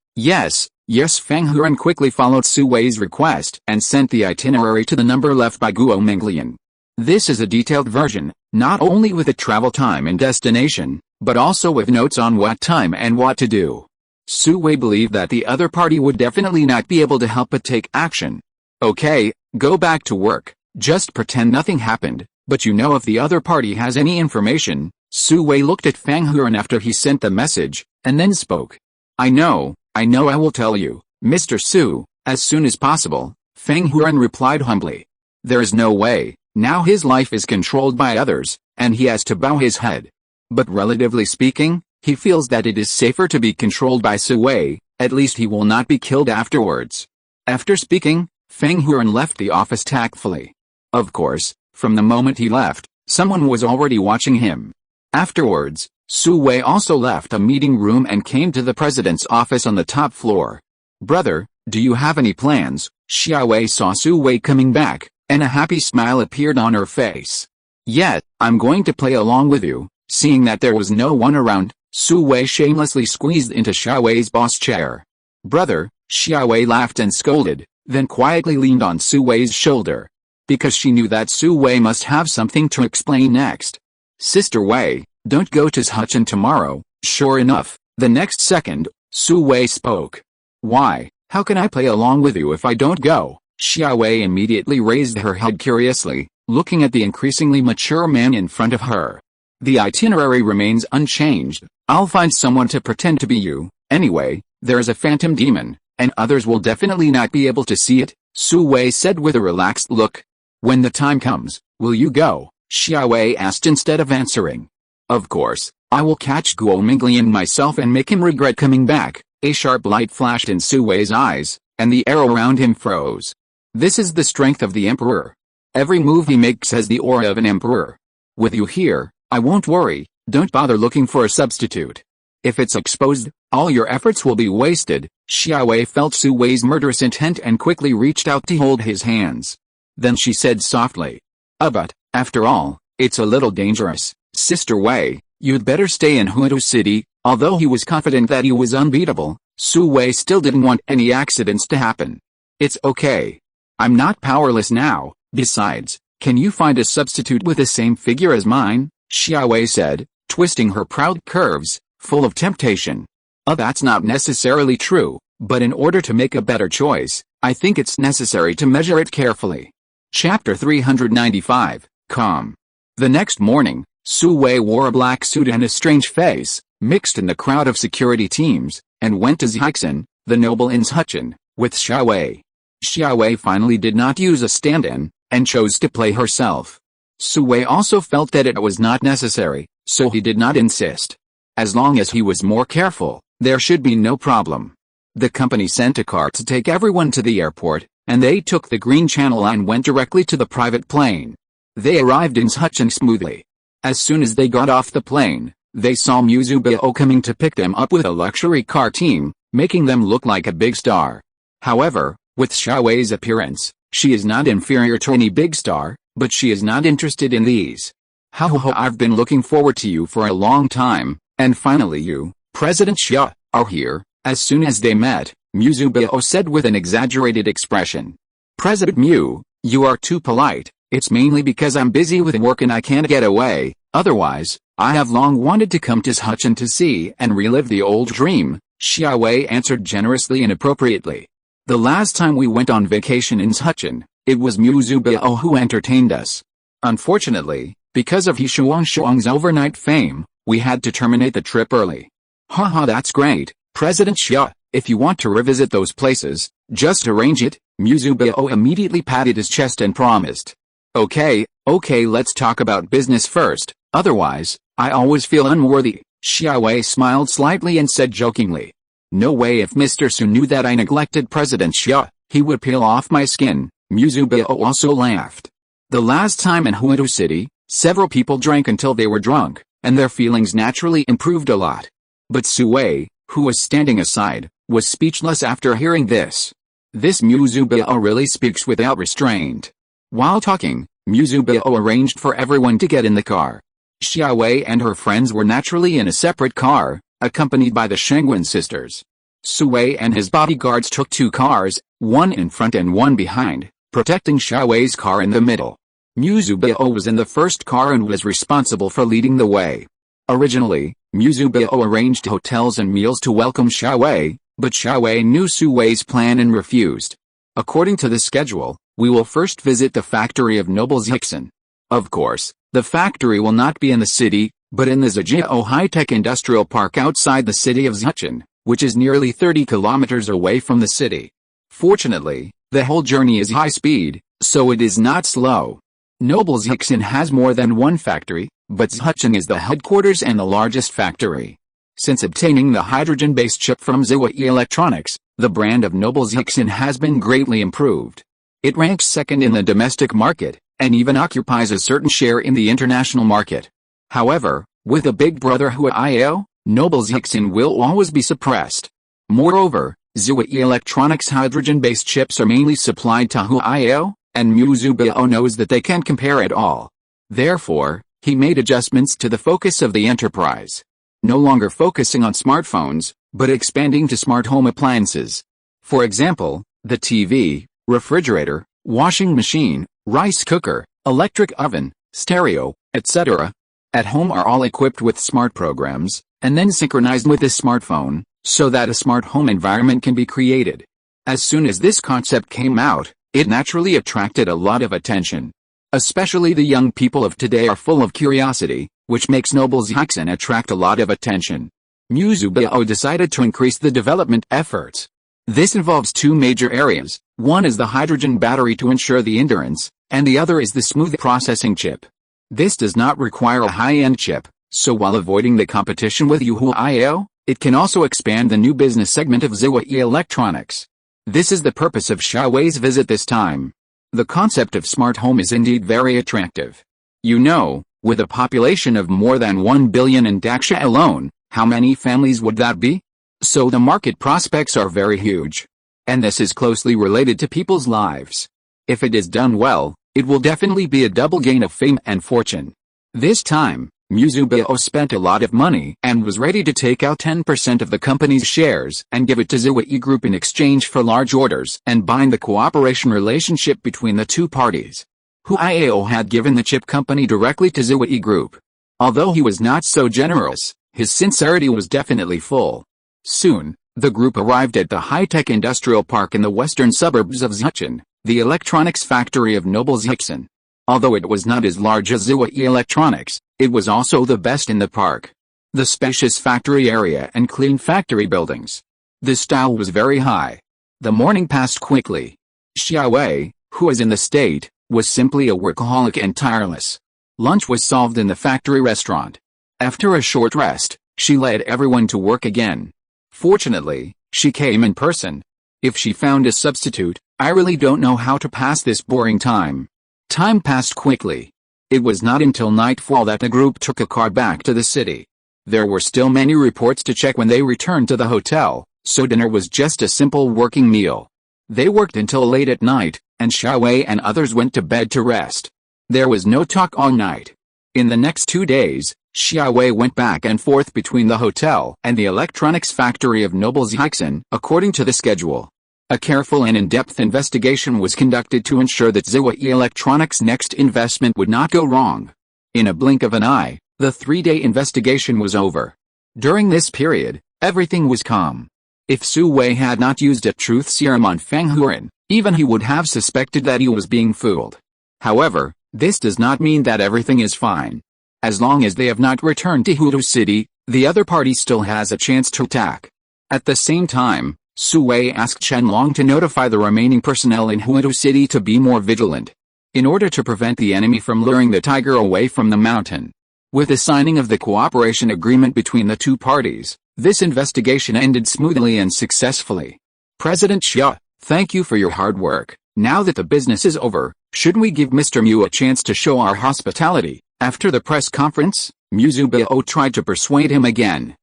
[SPEAKER 1] Feng Huan quickly followed Su Wei's request and sent the itinerary to the number left by Guo Minglian. This is a detailed version, not only with the travel time and destination, but also with notes on what time and what to do. Su Wei believed that the other party would definitely not be able to help but take action. Okay, go back to work, just pretend nothing happened, but you know if the other party has any information. Su Wei looked at Feng Huan after he sent the message, and then spoke. I know I will tell you, Mr. Su, as soon as possible, Feng Huan replied humbly. There is no way, now his life is controlled by others, and he has to bow his head. But relatively speaking, he feels that it is safer to be controlled by Su Wei, at least he will not be killed afterwards. After speaking, Feng Huan left the office tactfully. Of course, from the moment he left, someone was already watching him. Afterwards, Su Wei also left a meeting room and came to the president's office on the top floor. Brother, do you have any plans? Xia Wei saw Su Wei coming back, and a happy smile appeared on her face. Yet, I'm going to play along with you. Seeing that there was no one around, Su Wei shamelessly squeezed into Xia Wei's boss chair. Brother, Xia Wei laughed and scolded, then quietly leaned on Su Wei's shoulder. Because she knew that Su Wei must have something to explain next. Sister Wei, don't go to Shuchen tomorrow. Sure enough, the next second, Su Wei spoke. Why, how can I play along with you if I don't go? Xia Wei immediately raised her head curiously, looking at the increasingly mature man in front of her. The itinerary remains unchanged. I'll find someone to pretend to be you. Anyway, there is a phantom demon, and others will definitely not be able to see it, Su Wei said with a relaxed look. When the time comes, will you go? Xia Wei asked instead of answering. Of course, I will catch Guo Minglian myself and make him regret coming back. A sharp light flashed in Su Wei's eyes, and the air around him froze. This is the strength of the Emperor. Every move he makes has the aura of an Emperor. With you here, I won't worry, don't bother looking for a substitute. If it's exposed, all your efforts will be wasted. Xia Wei felt Su Wei's murderous intent and quickly reached out to hold his hands. Then she said softly. But, after all, it's a little dangerous. Sister Wei, you'd better stay in Huatou City. Although he was confident that he was unbeatable, Su Wei still didn't want any accidents to happen. It's okay. I'm not powerless now. Besides, can you find a substitute with the same figure as mine? Xia Wei said, twisting her proud curves, full of temptation. That's not necessarily true, but in order to make a better choice, I think it's necessary to measure it carefully. Chapter 395, Calm. The next morning, Su Wei wore a black suit and a strange face, mixed in the crowd of security teams, and went to Zhixin, the noble in Shuchen, with Xia Wei. Xia Wei finally did not use a stand-in, and chose to play herself. Su Wei also felt that it was not necessary, so he did not insist. As long as he was more careful, there should be no problem. The company sent a car to take everyone to the airport, and they took the Green Channel and went directly to the private plane. They arrived in Shuchen smoothly. As soon as they got off the plane, they saw Mu Zhubiao coming to pick them up with a luxury car team, making them look like a big star. However, with Xia Wei's appearance, she is not inferior to any big star, but she is not interested in these. I've been looking forward to you for a long time, and finally you, President Xia, are here. As soon as they met, Mu Zhubiao said with an exaggerated expression. President Mu, you are too polite. It's mainly because I'm busy with work and I can't get away. Otherwise, I have long wanted to come to Shuchen to see and relive the old dream, Xia Wei answered generously and appropriately. The last time we went on vacation in Shuchen, it was Mu Zhubiao who entertained us. Unfortunately, Because of He Shuang's overnight fame, we had to terminate the trip early. Haha, that's great, President Xia. If you want to revisit those places, just arrange it. Mu Zhubiao immediately patted his chest and promised. Okay, let's talk about business first, otherwise, I always feel unworthy. Xiaowei smiled slightly and said jokingly. No way, if Mr. Su knew that I neglected President Xia, he would peel off my skin. Mu Zhubiao also laughed. The last time in Huidu City, several people drank until they were drunk, and their feelings naturally improved a lot. But Su Wei, who was standing aside, was speechless after hearing this. This Mu Zhubiao really speaks without restraint. While talking, Mu Zhubiao arranged for everyone to get in the car. Xiaowei and her friends were naturally in a separate car, accompanied by the Shengwen sisters. Su Wei and his bodyguards took two cars, one in front and one behind, protecting Xiaowei's car in the middle. Mu Zhubiao was in the first car and was responsible for leading the way. Originally, Mu Zhubiao arranged hotels and meals to welcome Xiaowei, but Xiaowei knew Su Wei's plan and refused. According to the schedule, we will first visit the factory of Noble Zixin. Of course, the factory will not be in the city, but in the Zijiao high-tech industrial park outside the city of Zichin, which is nearly 30 kilometers away from the city. Fortunately, the whole journey is high speed, so it is not slow. Noble Zixin has more than one factory, but Zichin is the headquarters and the largest factory. Since obtaining the hydrogen-based chip from Ziwei Electronics, the brand of Noble Zixin has been greatly improved. It ranks second in the domestic market, and even occupies a certain share in the international market. However, with a big brother Huaio, Noble Zixin will always be suppressed. Moreover, Ziwei Electronics hydrogen-based chips are mainly supplied to Huaio, and Mu Zhubiao knows that they can't compare at all. Therefore, he made adjustments to the focus of the enterprise. No longer focusing on smartphones, but expanding to smart home appliances. For example, the TV, refrigerator, washing machine, rice cooker, electric oven, stereo, etc. at home are all equipped with smart programs, and then synchronized with this smartphone, so that a smart home environment can be created. As soon as this concept came out, it naturally attracted a lot of attention. Especially the young people of today are full of curiosity, which makes Noble Zixin attract a lot of attention. Mu Zhubiao decided to increase the development efforts. This involves two major areas. One is the hydrogen battery to ensure the endurance, and the other is the smooth processing chip. This does not require a high-end chip, so while avoiding the competition with Huaio, it can also expand the new business segment of Ziwei Electronics. This is the purpose of Xiaowei's visit this time. The concept of smart home is indeed very attractive. You know, with a population of more than 1 billion in Daxia alone, how many families would that be? So the market prospects are very huge. And this is closely related to people's lives. If it is done well, it will definitely be a double gain of fame and fortune. This time, Mu Zhubiao spent a lot of money and was ready to take out 10% of the company's shares and give it to Ziwei Group in exchange for large orders and bind the cooperation relationship between the two parties. Huaio had given the chip company directly to Ziwei Group. Although he was not so generous, his sincerity was definitely full. Soon, the group arrived at the high-tech industrial park in the western suburbs of Zichin, the electronics factory of Noble Zixin. Although it was not as large as Ziwei Electronics, it was also the best in the park. The spacious factory area and clean factory buildings. The style was very high. The morning passed quickly. Xiaowei, who was in the state, was simply a workaholic and tireless. Lunch was solved in the factory restaurant. After a short rest, she led everyone to work again. Fortunately, she came in person. If she found a substitute, I really don't know how to pass this boring time. Time passed quickly. It was not until nightfall that the group took a car back to the city. There were still many reports to check when they returned to the hotel, so dinner was just a simple working meal. They worked until late at night, and Xiaowei and others went to bed to rest. There was no talk all night. In the next 2 days, Xiaowei went back and forth between the hotel and the electronics factory of Noble Zixin, according to the schedule. A careful and in-depth investigation was conducted to ensure that Ziwei Electronics' next investment would not go wrong. In a blink of an eye, the 3-day investigation was over. During this period, everything was calm. If Su Wei had not used a truth serum on Fang Huan, even he would have suspected that he was being fooled. However, This does not mean that everything is fine. As long as they have not returned to Hudu City, the other party still has a chance to attack. At the same time, Su Wei asked Qianlong to notify the remaining personnel in Hudu City to be more vigilant, in order to prevent the enemy from luring the tiger away from the mountain. With the signing of the cooperation agreement between the two parties, this investigation ended smoothly and successfully. President Xia, thank you for your hard work. Now that the business is over, shouldn't we give Mr. Mu a chance to show our hospitality? After the press conference, Mu Zubao tried to persuade him again.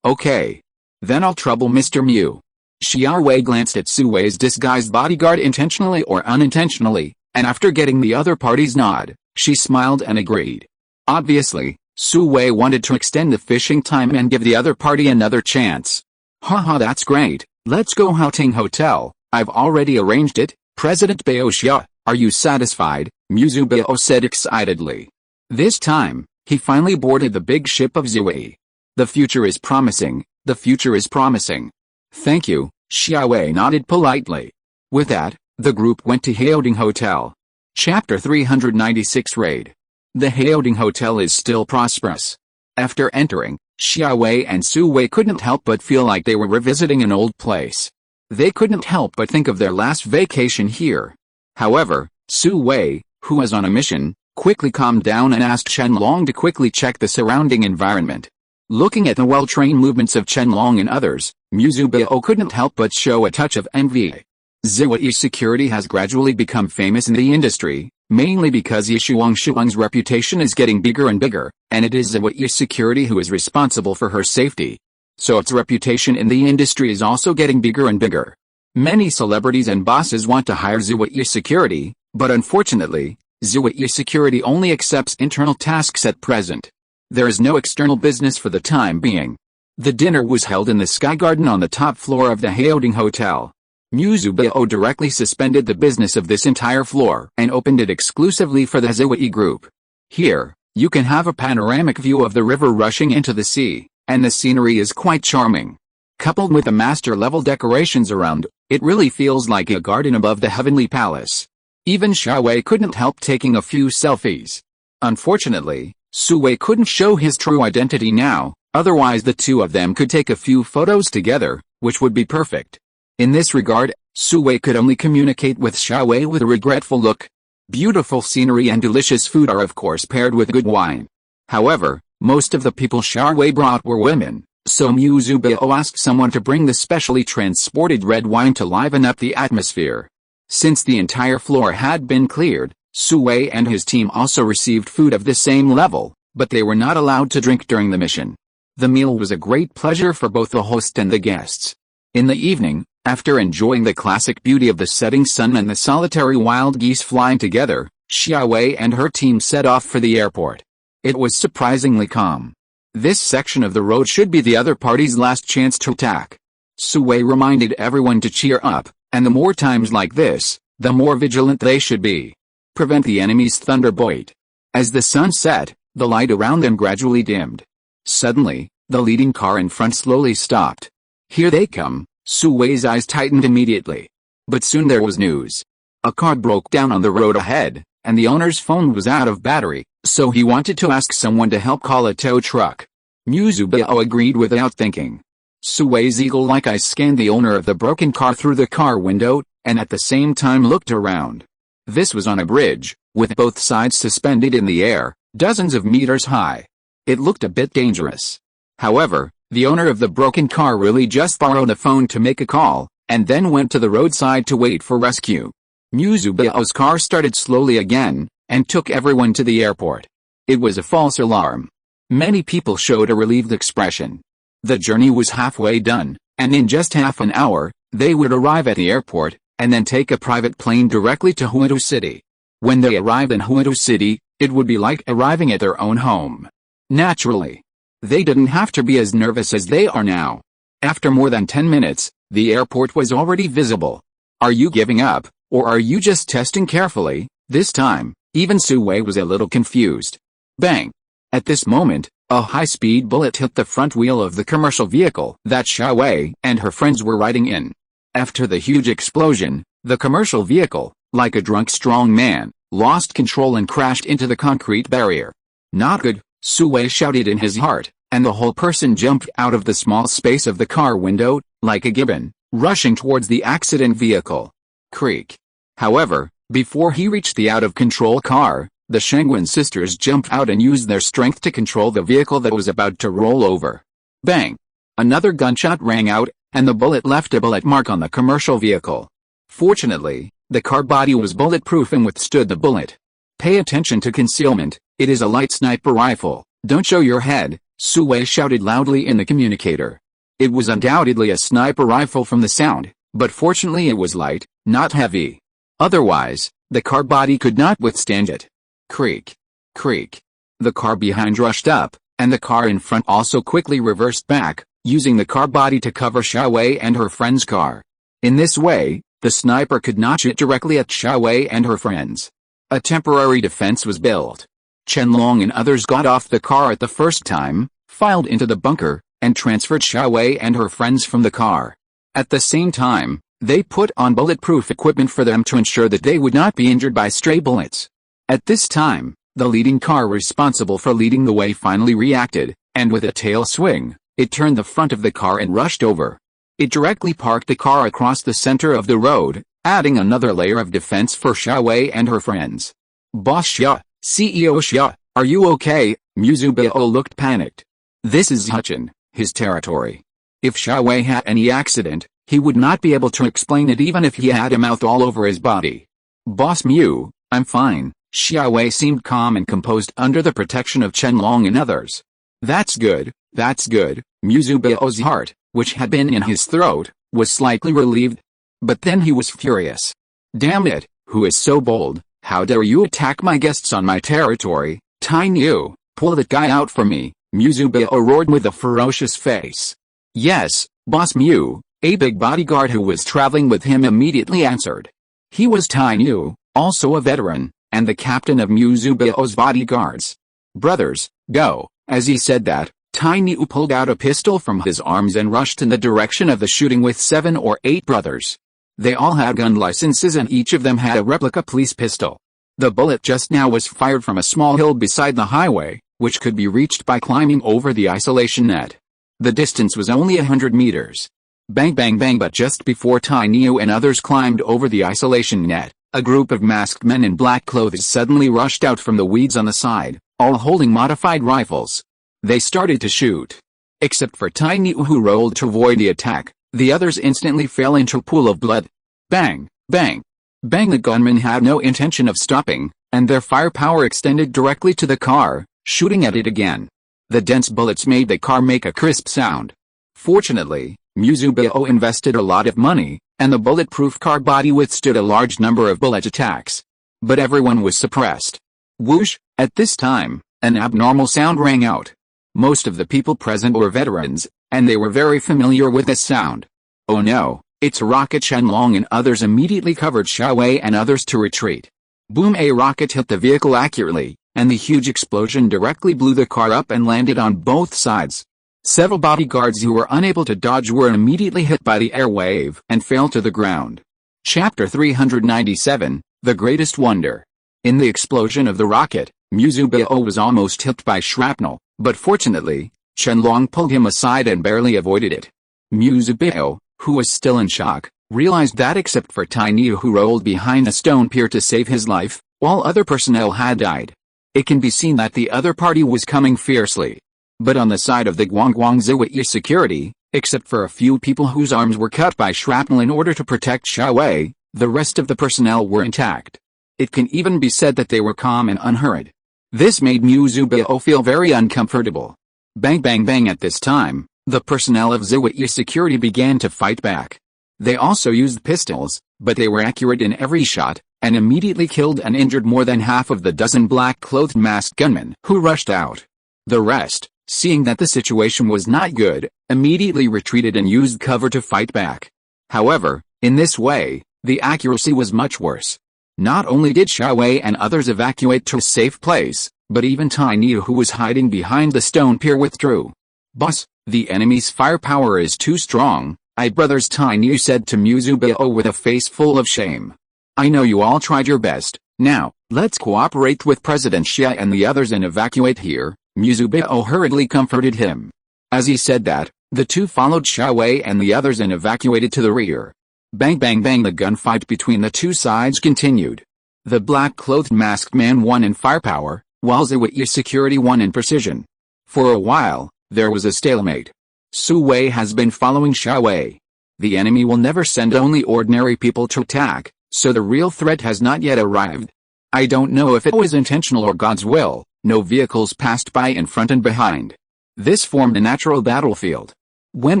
[SPEAKER 1] Okay. Then I'll trouble Mr. Mu. Xia Wei glanced at Su Wei's disguised bodyguard intentionally or unintentionally, and after getting the other party's nod, she smiled and agreed. Obviously, Su Wei wanted to extend the fishing time and give the other party another chance. Haha, that's great. Let's go Haoting Hotel. I've already arranged it. President Bao Xia, are you satisfied? Mu Zubao said excitedly. This time, he finally boarded the big ship of Zui. The future is promising. The future is promising. Thank you, Xia Wei nodded politely. With that, the group went to Haoting Hotel. Chapter 396 Raid. The Haoting Hotel is still prosperous. After entering, Xia Wei and Su Wei couldn't help but feel like they were revisiting an old place. They couldn't help but think of their last vacation here. However, Su Wei, who was on a mission, quickly calmed down and asked Qianlong to quickly check the surrounding environment. Looking at the well-trained movements of Qianlong and others, Mu Zubao couldn't help but show a touch of envy. Ziwei's security has gradually become famous in the industry, mainly because Shuang's reputation is getting bigger and bigger, and it is Ziwei's security who is responsible for her safety. So its reputation in the industry is also getting bigger and bigger. Many celebrities and bosses want to hire Ziwei's security, but unfortunately, Ziwei's security only accepts internal tasks at present. There is no external business for the time being. The dinner was held in the Sky Garden on the top floor of the Haoting Hotel. Mu Zubao directly suspended the business of this entire floor and opened it exclusively for the Ziwei group. Here, you can have a panoramic view of the river rushing into the sea, and the scenery is quite charming. Coupled with the master-level decorations around, it really feels like a garden above the heavenly palace. Even Xia Wei couldn't help taking a few selfies. Unfortunately, Su Wei couldn't show his true identity now, otherwise the two of them could take a few photos together, which would be perfect. In this regard, Su Wei could only communicate with Xia Wei with a regretful look. Beautiful scenery and delicious food are of course paired with good wine. However, most of the people Xia Wei brought were women, so Mu Zubao asked someone to bring the specially transported red wine to liven up the atmosphere. Since the entire floor had been cleared, Su Wei and his team also received food of the same level, but they were not allowed to drink during the mission. The meal was a great pleasure for both the host and the guests. In the evening, after enjoying the classic beauty of the setting sun and the solitary wild geese flying together, Xia Wei and her team set off for the airport. It was surprisingly calm. This section of the road should be the other party's last chance to attack. Su Wei reminded everyone to cheer up, and the more times like this, the more vigilant they should be. Prevent the enemy's thunderbolt. As the sun set, the light around them gradually dimmed. Suddenly, the leading car in front slowly stopped. Here they come, Su Wei's eyes tightened immediately. But soon there was news. A car broke down on the road ahead, and the owner's phone was out of battery, so he wanted to ask someone to help call a tow truck. Mu Zubao agreed without thinking. Su Wei's eagle-like eyes scanned the owner of the broken car through the car window, and at the same time looked around. This was on a bridge, with both sides suspended in the air, dozens of meters high. It looked a bit dangerous. However, the owner of the broken car really just borrowed a phone to make a call, and then went to the roadside to wait for rescue. Mu Zubao's car started slowly again, and took everyone to the airport. It was a false alarm. Many people showed a relieved expression. The journey was halfway done, and in just half an hour, they would arrive at the airport, and then take a private plane directly to Huadu City. When they arrived in Huadu City, it would be like arriving at their own home. Naturally, they didn't have to be as nervous as they are now. After more than 10 minutes, the airport was already visible. Are you giving up, or are you just testing carefully? This time, even Su Wei was a little confused. Bang! At this moment, a high-speed bullet hit the front wheel of the commercial vehicle that Xia Wei and her friends were riding in. After the huge explosion, the commercial vehicle, like a drunk strong man, lost control and crashed into the concrete barrier. Not good, Sue shouted in his heart, and the whole person jumped out of the small space of the car window, like a gibbon, rushing towards the accident vehicle. Creak. However, before he reached the out-of-control car, the Shengwen sisters jumped out and used their strength to control the vehicle that was about to roll over. Bang! Another gunshot rang out, and the bullet left a bullet mark on the commercial vehicle. Fortunately, the car body was bulletproof and withstood the bullet. Pay attention to concealment, it is a light sniper rifle, don't show your head, Sue shouted loudly in the communicator. It was undoubtedly a sniper rifle from the sound, but fortunately it was light, not heavy. Otherwise, the car body could not withstand it. Creak. Creak. The car behind rushed up, and the car in front also quickly reversed back, using the car body to cover Xiaowei and her friend's car. In this way, the sniper could not shoot directly at Xiaowei and her friends. A temporary defense was built. Qianlong and others got off the car at the first time, filed into the bunker, and transferred Xiaowei and her friends from the car. At the same time, they put on bulletproof equipment for them to ensure that they would not be injured by stray bullets. At this time, the leading car responsible for leading the way finally reacted, and with a tail swing, it turned the front of the car and rushed over. It directly parked the car across the center of the road, adding another layer of defense for Xiaowei and her friends. Boss Xia, CEO Xia, are you okay? Muzubao looked panicked. This is Huchin, his territory. If Xiaowei had any accident, he would not be able to explain it even if he had a mouth all over his body. Boss Mu, I'm fine. Xiaowei seemed calm and composed under the protection of Qianlong and others. That's good, Muzubao's heart, which had been in his throat, was slightly relieved. But then he was furious. Damn it, who is so bold? How dare you attack my guests on my territory? Tiny you, pull that guy out for me, Muzubao roared with a ferocious face. Yes, Boss Mu, a big bodyguard who was traveling with him immediately answered. He was Tiny Yu, also a veteran, and the captain of Muzubao's bodyguards. Brothers, go. As he said that, Tiny Yu pulled out a pistol from his arms and rushed in the direction of the shooting with 7 or 8 brothers. They all had gun licenses and each of them had a replica police pistol. The bullet just now was fired from a small hill beside the highway, which could be reached by climbing over the isolation net. The distance was only 100 meters. Bang bang bang, but just before Tiny Yu and others climbed over the isolation net, a group of masked men in black clothes suddenly rushed out from the weeds on the side, all holding modified rifles. They started to shoot. Except for Tiny Yu, who rolled to avoid the attack, the others instantly fell into a pool of blood. Bang, bang, bang. The gunmen had no intention of stopping, and their firepower extended directly to the car, shooting at it again. The dense bullets made the car make a crisp sound. Fortunately, Muzubao invested a lot of money, and the bulletproof car body withstood a large number of bullet attacks. But everyone was suppressed. Whoosh! At this time, an abnormal sound rang out. Most of the people present were veterans, and they were very familiar with this sound. Oh no, it's a rocket! Qianlong and others immediately covered Xiaowei and others to retreat. Boom! A rocket hit the vehicle accurately, and the huge explosion directly blew the car up and landed on both sides. Several bodyguards who were unable to dodge were immediately hit by the air wave and fell to the ground. Chapter 397, The Greatest Wonder. In the explosion of the rocket, Muzubao was almost hit by shrapnel, but fortunately, Qianlong pulled him aside and barely avoided it. Muzubao, who was still in shock, realized that except for Tiny Yu, who rolled behind a stone pier to save his life, all other personnel had died. It can be seen that the other party was coming fiercely. But on the side of the Guangguangzhou security, except for a few people whose arms were cut by shrapnel in order to protect Xiaowei, the rest of the personnel were intact. It can even be said that they were calm and unhurried. This made Muzubao feel very uncomfortable. Bang bang bang! At this time, the personnel of Zhuyi security began to fight back. They also used pistols, but they were accurate in every shot, and immediately killed and injured more than half of the dozen black-clothed masked gunmen who rushed out. The rest, seeing that the situation was not good, immediately retreated and used cover to fight back. However, in this way, the accuracy was much worse. Not only did Xiaowei and others evacuate to a safe place, but even Tiny Yu, who was hiding behind the stone pier, withdrew. Boss, the enemy's firepower is too strong, brothers, Tiny Yu said to Muzubao with a face full of shame. I know you all tried your best. Now, Let's cooperate with President Xia and the others and evacuate here, Muzubao hurriedly comforted him. As he said that, the two followed Xiaowei and the others and evacuated to the rear. Bang bang bang, the gunfight between the two sides continued. The black-clothed masked man won in firepower, while Ziwei's security won in precision. For a while, there was a stalemate. Su Wei has been following Xiaowei. The enemy will never send only ordinary people to attack, so the real threat has not yet arrived. I don't know if it was intentional or God's will, no vehicles passed by in front and behind. This formed a natural battlefield. When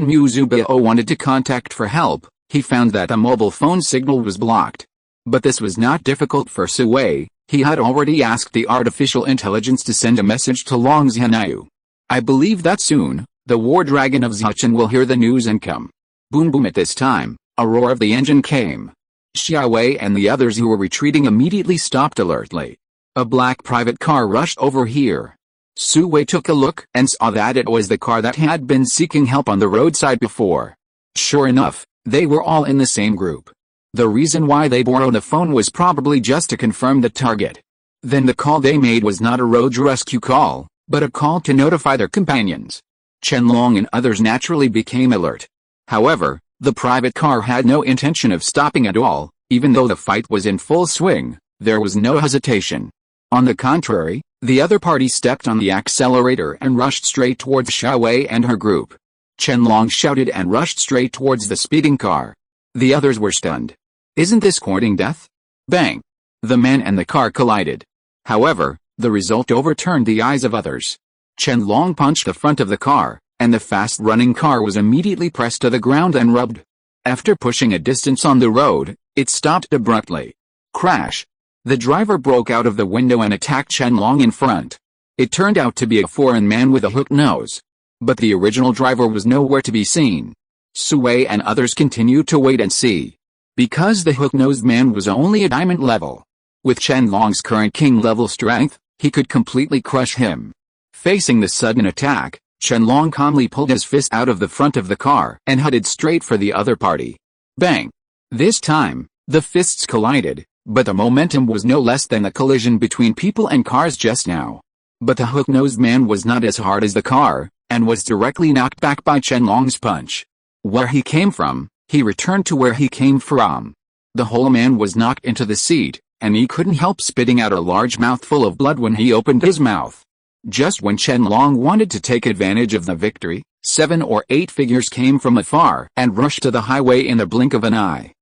[SPEAKER 1] Muzubao wanted to contact for help, he found that a mobile phone signal was blocked. But this was not difficult for Su Wei. He had already asked the artificial intelligence to send a message to Long Xianyu. I believe that soon, the war dragon of Xiachen will hear the news and come. Boom boom. At this time, a roar of the engine came. Xiaowei and the others who were retreating immediately stopped alertly. A black private car rushed over here. Su Wei took a look and saw that it was the car that had been seeking help on the roadside before. Sure enough, they were all in the same group. The reason why they borrowed a phone was probably just to confirm the target. Then the call they made was not a road rescue call, but a call to notify their companions. Chenlong and others naturally became alert. However, the private car had no intention of stopping at all. Even though the fight was in full swing, there was no hesitation. On the contrary, the other party stepped on the accelerator and rushed straight towards Xiaowei and her group. Chenlong shouted and rushed straight towards the speeding car. The others were stunned. Isn't this courting death? Bang! The man and the car collided. However, the result overturned the eyes of others. Chenlong punched the front of the car, and the fast-running car was immediately pressed to the ground and rubbed. After pushing a distance on the road, it stopped abruptly. Crash! The driver broke out of the window and attacked Chenlong in front. It turned out to be a foreign man with a hooked nose. But the original driver was nowhere to be seen. Su Wei and others continued to wait and see. Because the hook-nosed man was only a diamond level. With Chenlong's current king-level strength, he could completely crush him. Facing the sudden attack, Chenlong calmly pulled his fist out of the front of the car and headed straight for the other party. Bang! This time, the fists collided, but the momentum was no less than the collision between people and cars just now. But the hook-nosed man was not as hard as the car, and was directly knocked back by Chenlong's punch. Where he came from, he returned to where he came from. The whole man was knocked into the seat, and he couldn't help spitting out a large mouthful of blood when he opened his mouth. Just when Chenlong wanted to take advantage of the victory, 7 or 8 figures came from afar and rushed to the highway in the blink of an eye.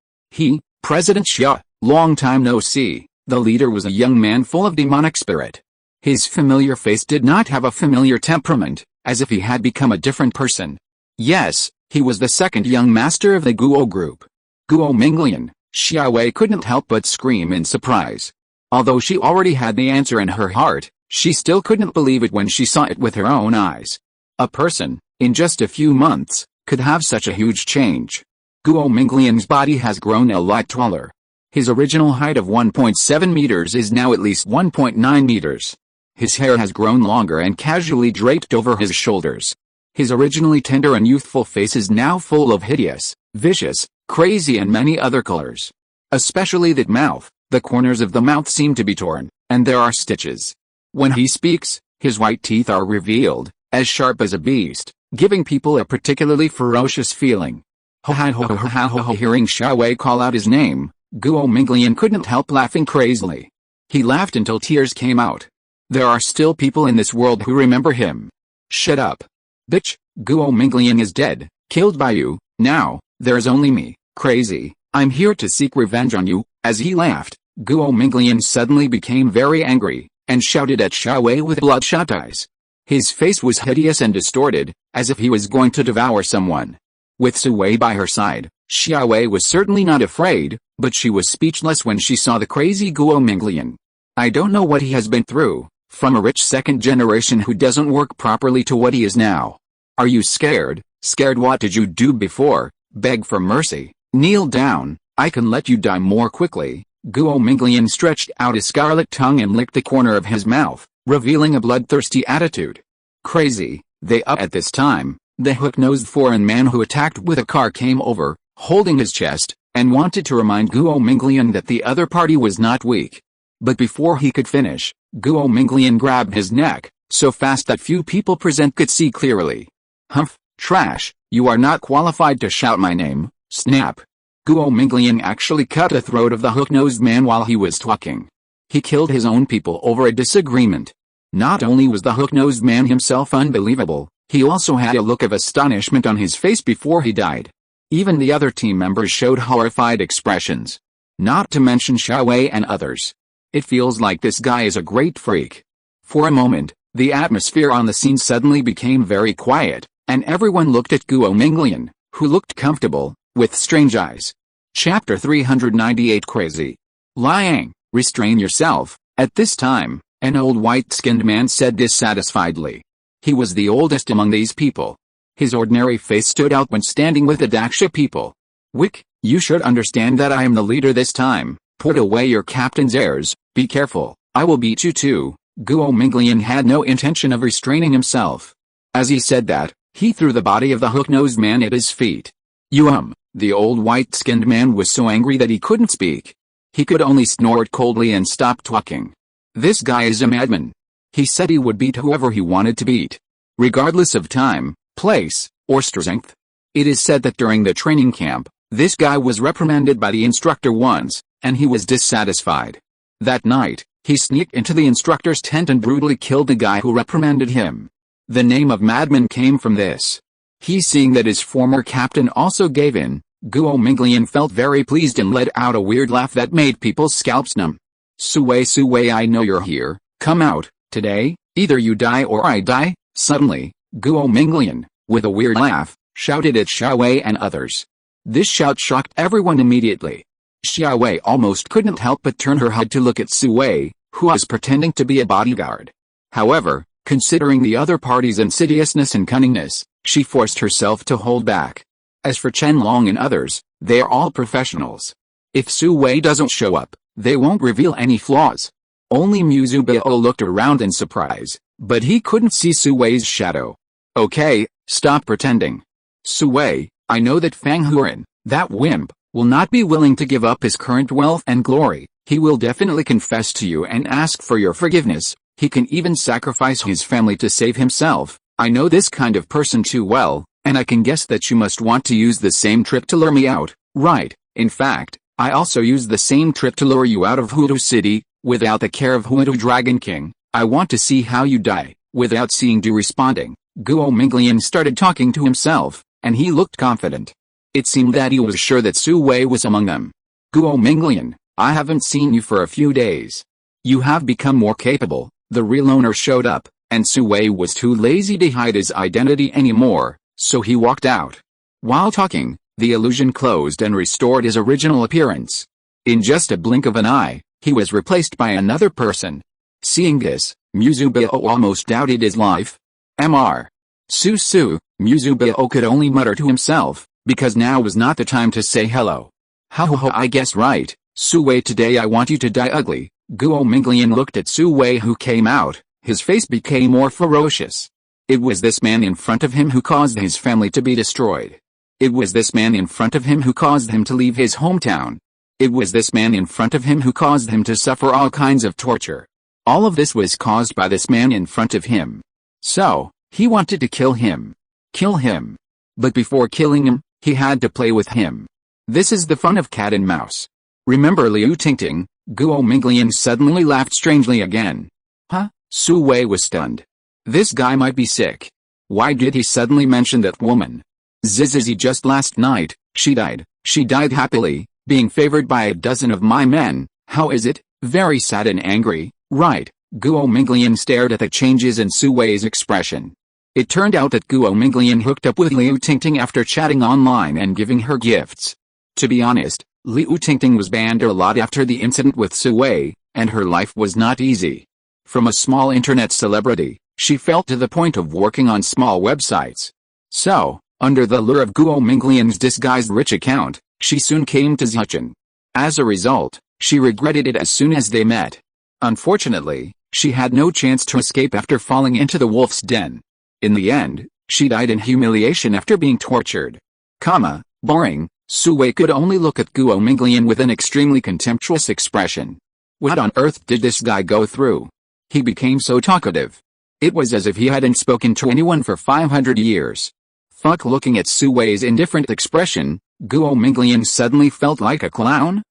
[SPEAKER 1] President Xia, long time no see. The leader was a young man full of demonic spirit. His familiar face did not have a familiar temperament, as if he had become a different person. Yes, he was the second young master of the Guo group. Guo Minglian. Xiaowei couldn't help but scream in surprise. Although she already had the answer in her heart, she still couldn't believe it when she saw it with her own eyes. A person, in just a few months, could have such a huge change. Guo Minglian's body has grown a lot taller. His original height of 1.7 meters is now at least 1.9 meters. His hair has grown longer and casually draped over his shoulders. His originally tender and youthful face is now full of hideous, vicious, crazy and many other colors. Especially that mouth, the corners of the mouth seem to be torn, and there are stitches. When he speaks, his white teeth are revealed, as sharp as a beast, giving people a particularly ferocious feeling. Hearing Xiaowei call out his name, Guo Minglian couldn't help laughing crazily. He laughed until tears came out. There are still people in this world who remember him. Shut up. Bitch, Guo Minglian is dead, killed by you. Now, there's only me, crazy. I'm here to seek revenge on you. As he laughed, Guo Minglian suddenly became very angry, and shouted at Xiaowei with bloodshot eyes. His face was hideous and distorted, as if he was going to devour someone. With Su Wei by her side, Xiaowei was certainly not afraid, but she was speechless when she saw the crazy Guo Minglian. I don't know what he has been through, from a rich second generation who doesn't work properly to what he is now. Are you scared? Scared? What did you do before? Beg for mercy. Kneel down, I can let you die more quickly. Guo Minglian stretched out his scarlet tongue and licked the corner of his mouth, revealing a bloodthirsty attitude. Crazy, at this time, the hook-nosed foreign man who attacked with a car came over, holding his chest, and wanted to remind Guo Minglian that the other party was not weak. But before he could finish, Guo Minglian grabbed his neck, so fast that few people present could see clearly. Humph, trash, you are not qualified to shout my name, snap. Guo Minglian actually cut the throat of the hook-nosed man while he was talking. He killed his own people over a disagreement. Not only was the hook-nosed man himself unbelievable, he also had a look of astonishment on his face before he died. Even the other team members showed horrified expressions. Not to mention Xiaowei and others. It feels like this guy is a great freak. For a moment, the atmosphere on the scene suddenly became very quiet, and everyone looked at Guo Minglian, who looked comfortable, with strange eyes. Chapter 398 Crazy. Liang, restrain yourself. At this time, an old white-skinned man said dissatisfiedly. He was the oldest among these people. His ordinary face stood out when standing with the Daksha people. Wick, you should understand that I am the leader this time. Put away your captain's airs, be careful, I will beat you too. Guo Minglian had no intention of restraining himself. As he said that, he threw the body of the hook-nosed man at his feet. The old white-skinned man was so angry that he couldn't speak. He could only snort coldly and stop talking. This guy is a madman. He said he would beat whoever he wanted to beat, regardless of time, place, or strength. It is said that during the training camp, this guy was reprimanded by the instructor once, and he was dissatisfied. That night, he sneaked into the instructor's tent and brutally killed the guy who reprimanded him. The name of madman came from this. He, seeing that his former captain also gave in, Guo Minglian felt very pleased and let out a weird laugh that made people's scalps numb. Sui, I know you're here, come out, today, either you die or I die. Suddenly, Guo Minglian, with a weird laugh, shouted at Xiaowei and others. This shout shocked everyone immediately. Xiaowei almost couldn't help but turn her head to look at Sui, who was pretending to be a bodyguard. However, considering the other party's insidiousness and cunningness, she forced herself to hold back. As for Chen Long and others, they are all professionals. If Sui doesn't show up, they won't reveal any flaws. Only Muzubao looked around in surprise, but he couldn't see Sui's shadow. Okay, stop pretending. Sui, I know that Fang Huan, that wimp, will not be willing to give up his current wealth and glory. He will definitely confess to you and ask for your forgiveness. He can even sacrifice his family to save himself. I know this kind of person too well, and I can guess that you must want to use the same trick to lure me out, right? In fact, I also used the same trick to lure you out of Hudu City, without the care of Hudu Dragon King. I want to see how you die. Without seeing Du responding, Guo Minglian started talking to himself, and he looked confident. It seemed that he was sure that Sui was among them. Guo Minglian, I haven't seen you for a few days. You have become more capable. The real owner showed up, and Sui was too lazy to hide his identity anymore, so he walked out. While talking, the illusion closed and restored his original appearance. In just a blink of an eye, he was replaced by another person. Seeing this, Muzubao almost doubted his life. Muzubao could only mutter to himself, because now was not the time to say hello. I guess right, Sui, today I want you to die ugly. Guo Minglian looked at Sui who came out, his face became more ferocious. It was this man in front of him who caused his family to be destroyed. It was this man in front of him who caused him to leave his hometown. It was this man in front of him who caused him to suffer all kinds of torture. All of this was caused by this man in front of him. So, he wanted to kill him. Kill him. But before killing him, he had to play with him. This is the fun of cat and mouse. Remember Liu Tingting? Guo Minglian suddenly laughed strangely again. Huh? Sui was stunned. This guy might be sick. Why did he suddenly mention that woman? Zizizi, just last night, she died. She died happily, being favored by a dozen of my men. How is it? Very sad and angry, right? Guo Minglian stared at the changes in Sui's expression. It turned out that Guo Minglian hooked up with Liu Tingting after chatting online and giving her gifts. To be honest, Liu Tingting was banned a lot after the incident with Sui, and her life was not easy. From a small internet celebrity, she fell to the point of working on small websites. So, under the lure of Guo Minglian's disguised rich account, she soon came to Zichen. As a result, she regretted it as soon as they met. Unfortunately, she had no chance to escape after falling into the wolf's den. In the end, she died in humiliation after being tortured. Boring. Sui could only look at Guo Minglian with an extremely contemptuous expression. What on earth did this guy go through? He became so talkative. It was as if he hadn't spoken to anyone for 500 years. Fuck. Looking at Su Wei's indifferent expression, Guo Minglian suddenly felt like a clown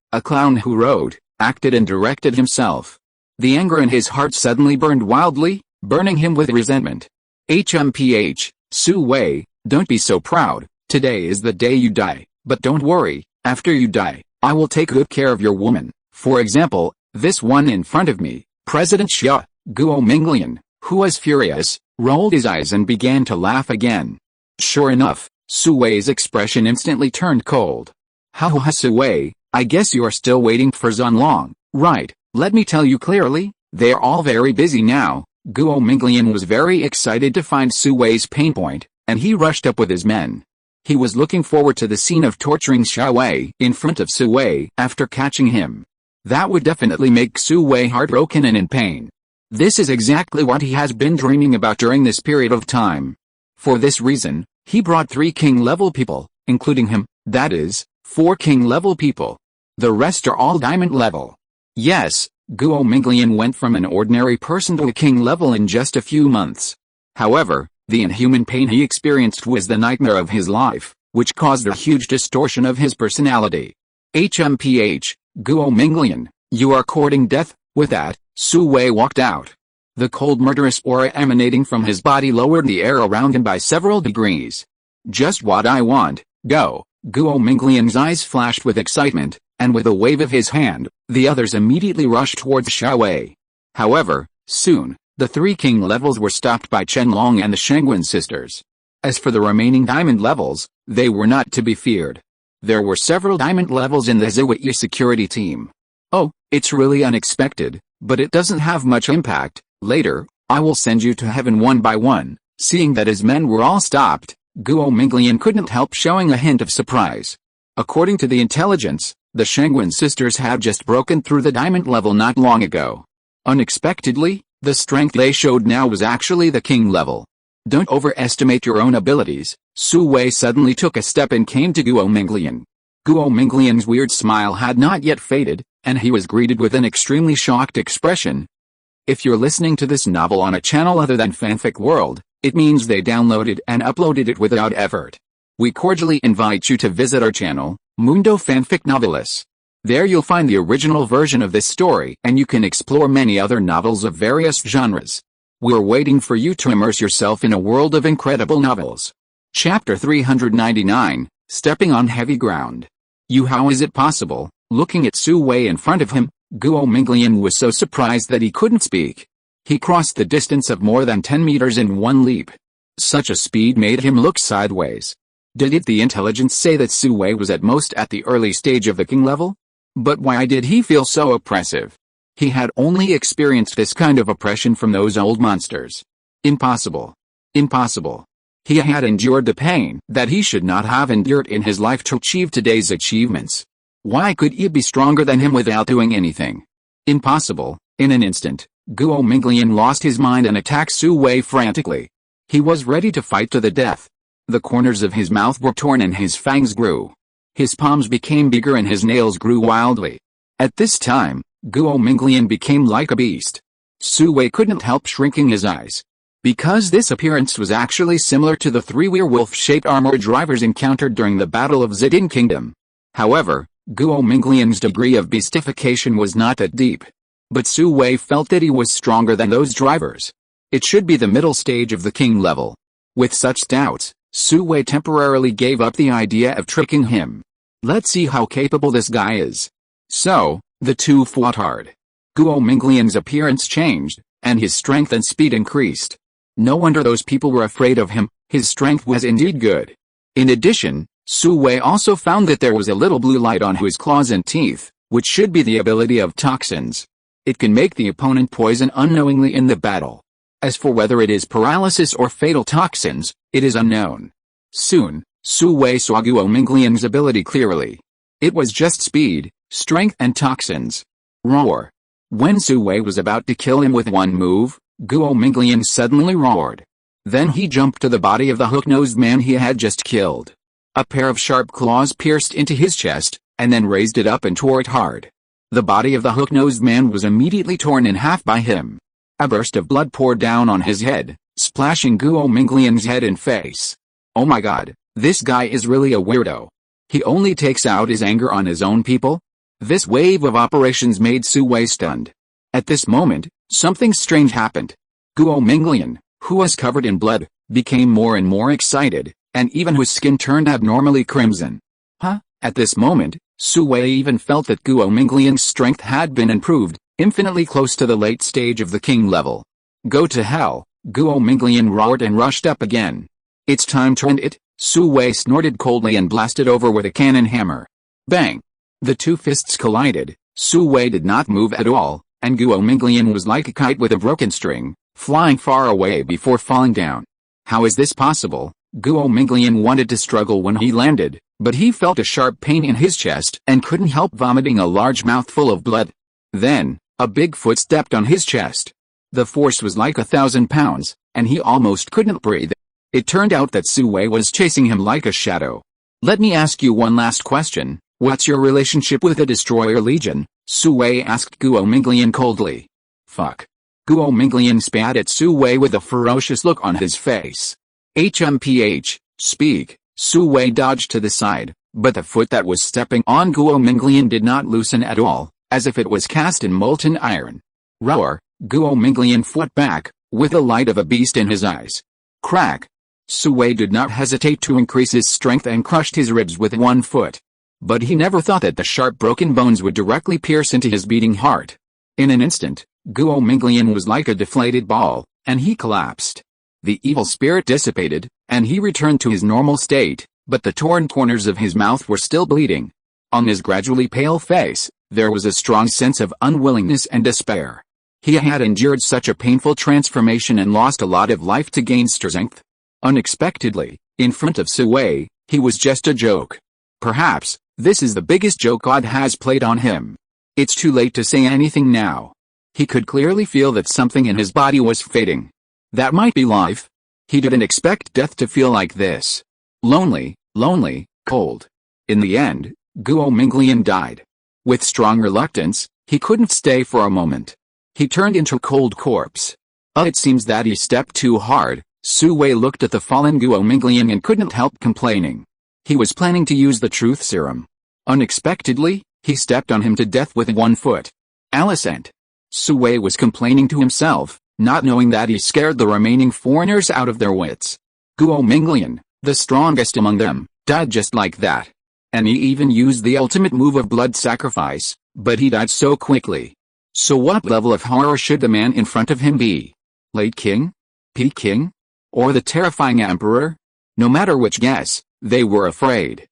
[SPEAKER 1] who wrote, acted and directed himself. The anger in his heart suddenly burned wildly, burning him with resentment. HMPH, Su Wei, don't be so proud. Today is the day you die, but don't worry, after you die, I will take good care of your woman. For example, this one in front of me, President Xia. Guo Minglian, who was furious, rolled his eyes and began to laugh again. Sure enough, Su Wei's expression instantly turned cold. Ha, Su Wei, I guess you are still waiting for Zhonglong, right? Let me tell you clearly, they are all very busy now. Guo Minglian was very excited to find Su Wei's pain point, and he rushed up with his men. He was looking forward to the scene of torturing Xia Wei in front of Su Wei after catching him. That would definitely make Su Wei heartbroken and in pain. This is exactly what he has been dreaming about during this period of time. For this reason, he brought 3 king-level people, including him, that is, 4 king-level people. The rest are all diamond level. Yes, Guo Minglian went from an ordinary person to a king level in just a few months. However, the inhuman pain he experienced was the nightmare of his life, which caused a huge distortion of his personality. HMPH, Guo Minglian, you are courting death. With that, Su Wei walked out. The cold murderous aura emanating from his body lowered the air around him by several degrees. Just what I want, go. Guo Minglian's eyes flashed with excitement, and with a wave of his hand, the others immediately rushed towards Xia Wei. However, soon, the 3 king levels were stopped by Chenlong and the Shengwen sisters. As for the remaining diamond levels, they were not to be feared. There were several diamond levels in the Ziwei security team. Oh, it's really unexpected, but it doesn't have much impact. Later, I will send you to heaven one by one. Seeing that his men were all stopped, Guo Minglian couldn't help showing a hint of surprise. According to the intelligence, the Shengwen sisters had just broken through the diamond level not long ago. Unexpectedly, the strength they showed now was actually the king level. Don't overestimate your own abilities. Su Wei suddenly took a step and came to Guo Minglian. Guo Minglian's weird smile had not yet faded, and he was greeted with an extremely shocked expression. If you're listening to this novel on a channel other than Fanfic World, it means they downloaded and uploaded it without effort. We cordially invite you to visit our channel, Mundo Fanfic Novelis. There you'll find the original version of this story and you can explore many other novels of various genres. We're waiting for you to immerse yourself in a world of incredible novels. Chapter 399, Stepping on Heavy Ground. How is it possible? Looking at Su Wei in front of him, Guo Minglian was so surprised that he couldn't speak. He crossed the distance of more than 10 meters in one leap. Such a speed made him look sideways. Did the intelligence say that Su Wei was at most at the early stage of the king level? But why did he feel so oppressive? He had only experienced this kind of oppression from those old monsters. Impossible. Impossible. He had endured the pain that he should not have endured in his life to achieve today's achievements. Why could he be stronger than him without doing anything? Impossible. In an instant, Guo Minglian lost his mind and attacked Su Wei frantically. He was ready to fight to the death. The corners of his mouth were torn and his fangs grew. His palms became bigger and his nails grew wildly. At this time, Guo Minglian became like a beast. Su Wei couldn't help shrinking his eyes. Because this appearance was actually similar to the 3 werewolf-shaped armored drivers encountered during the Battle of Zidin Kingdom. However, Guo Minglian's degree of beastification was not that deep. But Su Wei felt that he was stronger than those drivers. It should be the middle stage of the king level. With such doubts, Su Wei temporarily gave up the idea of tricking him. Let's see how capable this guy is. So, the two fought hard. Guo Minglian's appearance changed, and his strength and speed increased. No wonder those people were afraid of him, his strength was indeed good. In addition, Su Wei also found that there was a little blue light on his claws and teeth, which should be the ability of toxins. It can make the opponent poison unknowingly in the battle. As for whether it is paralysis or fatal toxins, it is unknown. Soon, Su Wei saw Guo Minglian's ability clearly. It was just speed, strength and toxins. Roar. When Su Wei was about to kill him with one move, Guo Minglian suddenly roared. Then he jumped to the body of the hook-nosed man he had just killed. A pair of sharp claws pierced into his chest, and then raised it up and tore it hard. The body of the hook-nosed man was immediately torn in half by him. A burst of blood poured down on his head, splashing Guo Minglian's head and face. Oh my god, this guy is really a weirdo. He only takes out his anger on his own people? This wave of operations made Su Wei stunned. At this moment, something strange happened. Guo Minglian, who was covered in blood, became more and more excited, and even his skin turned abnormally crimson. At this moment, Su Wei even felt that Guo Minglian's strength had been improved, infinitely close to the late stage of the king level. Go to hell, Guo Minglian roared and rushed up again. It's time to end it, Su Wei snorted coldly and blasted over with a cannon hammer. Bang! The two fists collided. Su Wei did not move at all, and Guo Minglian was like a kite with a broken string, flying far away before falling down. How is this possible? Guo Minglian wanted to struggle when he landed, but he felt a sharp pain in his chest and couldn't help vomiting a large mouthful of blood. Then, a big foot stepped on his chest. The force was like 1,000 pounds, and he almost couldn't breathe. It turned out that Su Wei was chasing him like a shadow. Let me ask you one last question. What's your relationship with the Destroyer Legion? Su Wei asked Guo Minglian coldly. Fuck. Guo Minglian spat at Su Wei with a ferocious look on his face. HMPH, speak. Su Wei dodged to the side, but the foot that was stepping on Guo Minglian did not loosen at all, as if it was cast in molten iron. Roar, Guo Minglian fought back, with the light of a beast in his eyes. Crack. Su Wei did not hesitate to increase his strength and crushed his ribs with one foot. But he never thought that the sharp broken bones would directly pierce into his beating heart. In an instant, Guo Minglian was like a deflated ball, and he collapsed. The evil spirit dissipated, and he returned to his normal state, but the torn corners of his mouth were still bleeding. On his gradually pale face, there was a strong sense of unwillingness and despair. He had endured such a painful transformation and lost a lot of life to gain strength. Unexpectedly, in front of Su Wei, he was just a joke. Perhaps, this is the biggest joke God has played on him. It's too late to say anything now. He could clearly feel that something in his body was fading. That might be life. He didn't expect death to feel like this. Lonely, cold. In the end, Guo Minglian died. With strong reluctance, he couldn't stay for a moment. He turned into a cold corpse. It seems that he stepped too hard. Su Wei looked at the fallen Guo Minglian and couldn't help complaining. He was planning to use the truth serum. Unexpectedly, he stepped on him to death with one foot. Alicent. Su Wei was complaining to himself, not knowing that he scared the remaining foreigners out of their wits. Guo Minglian, the strongest among them, died just like that. And he even used the ultimate move of blood sacrifice, but he died so quickly. So what level of horror should the man in front of him be? Late King? Peak King? Or the terrifying Emperor? No matter which guess, they were afraid.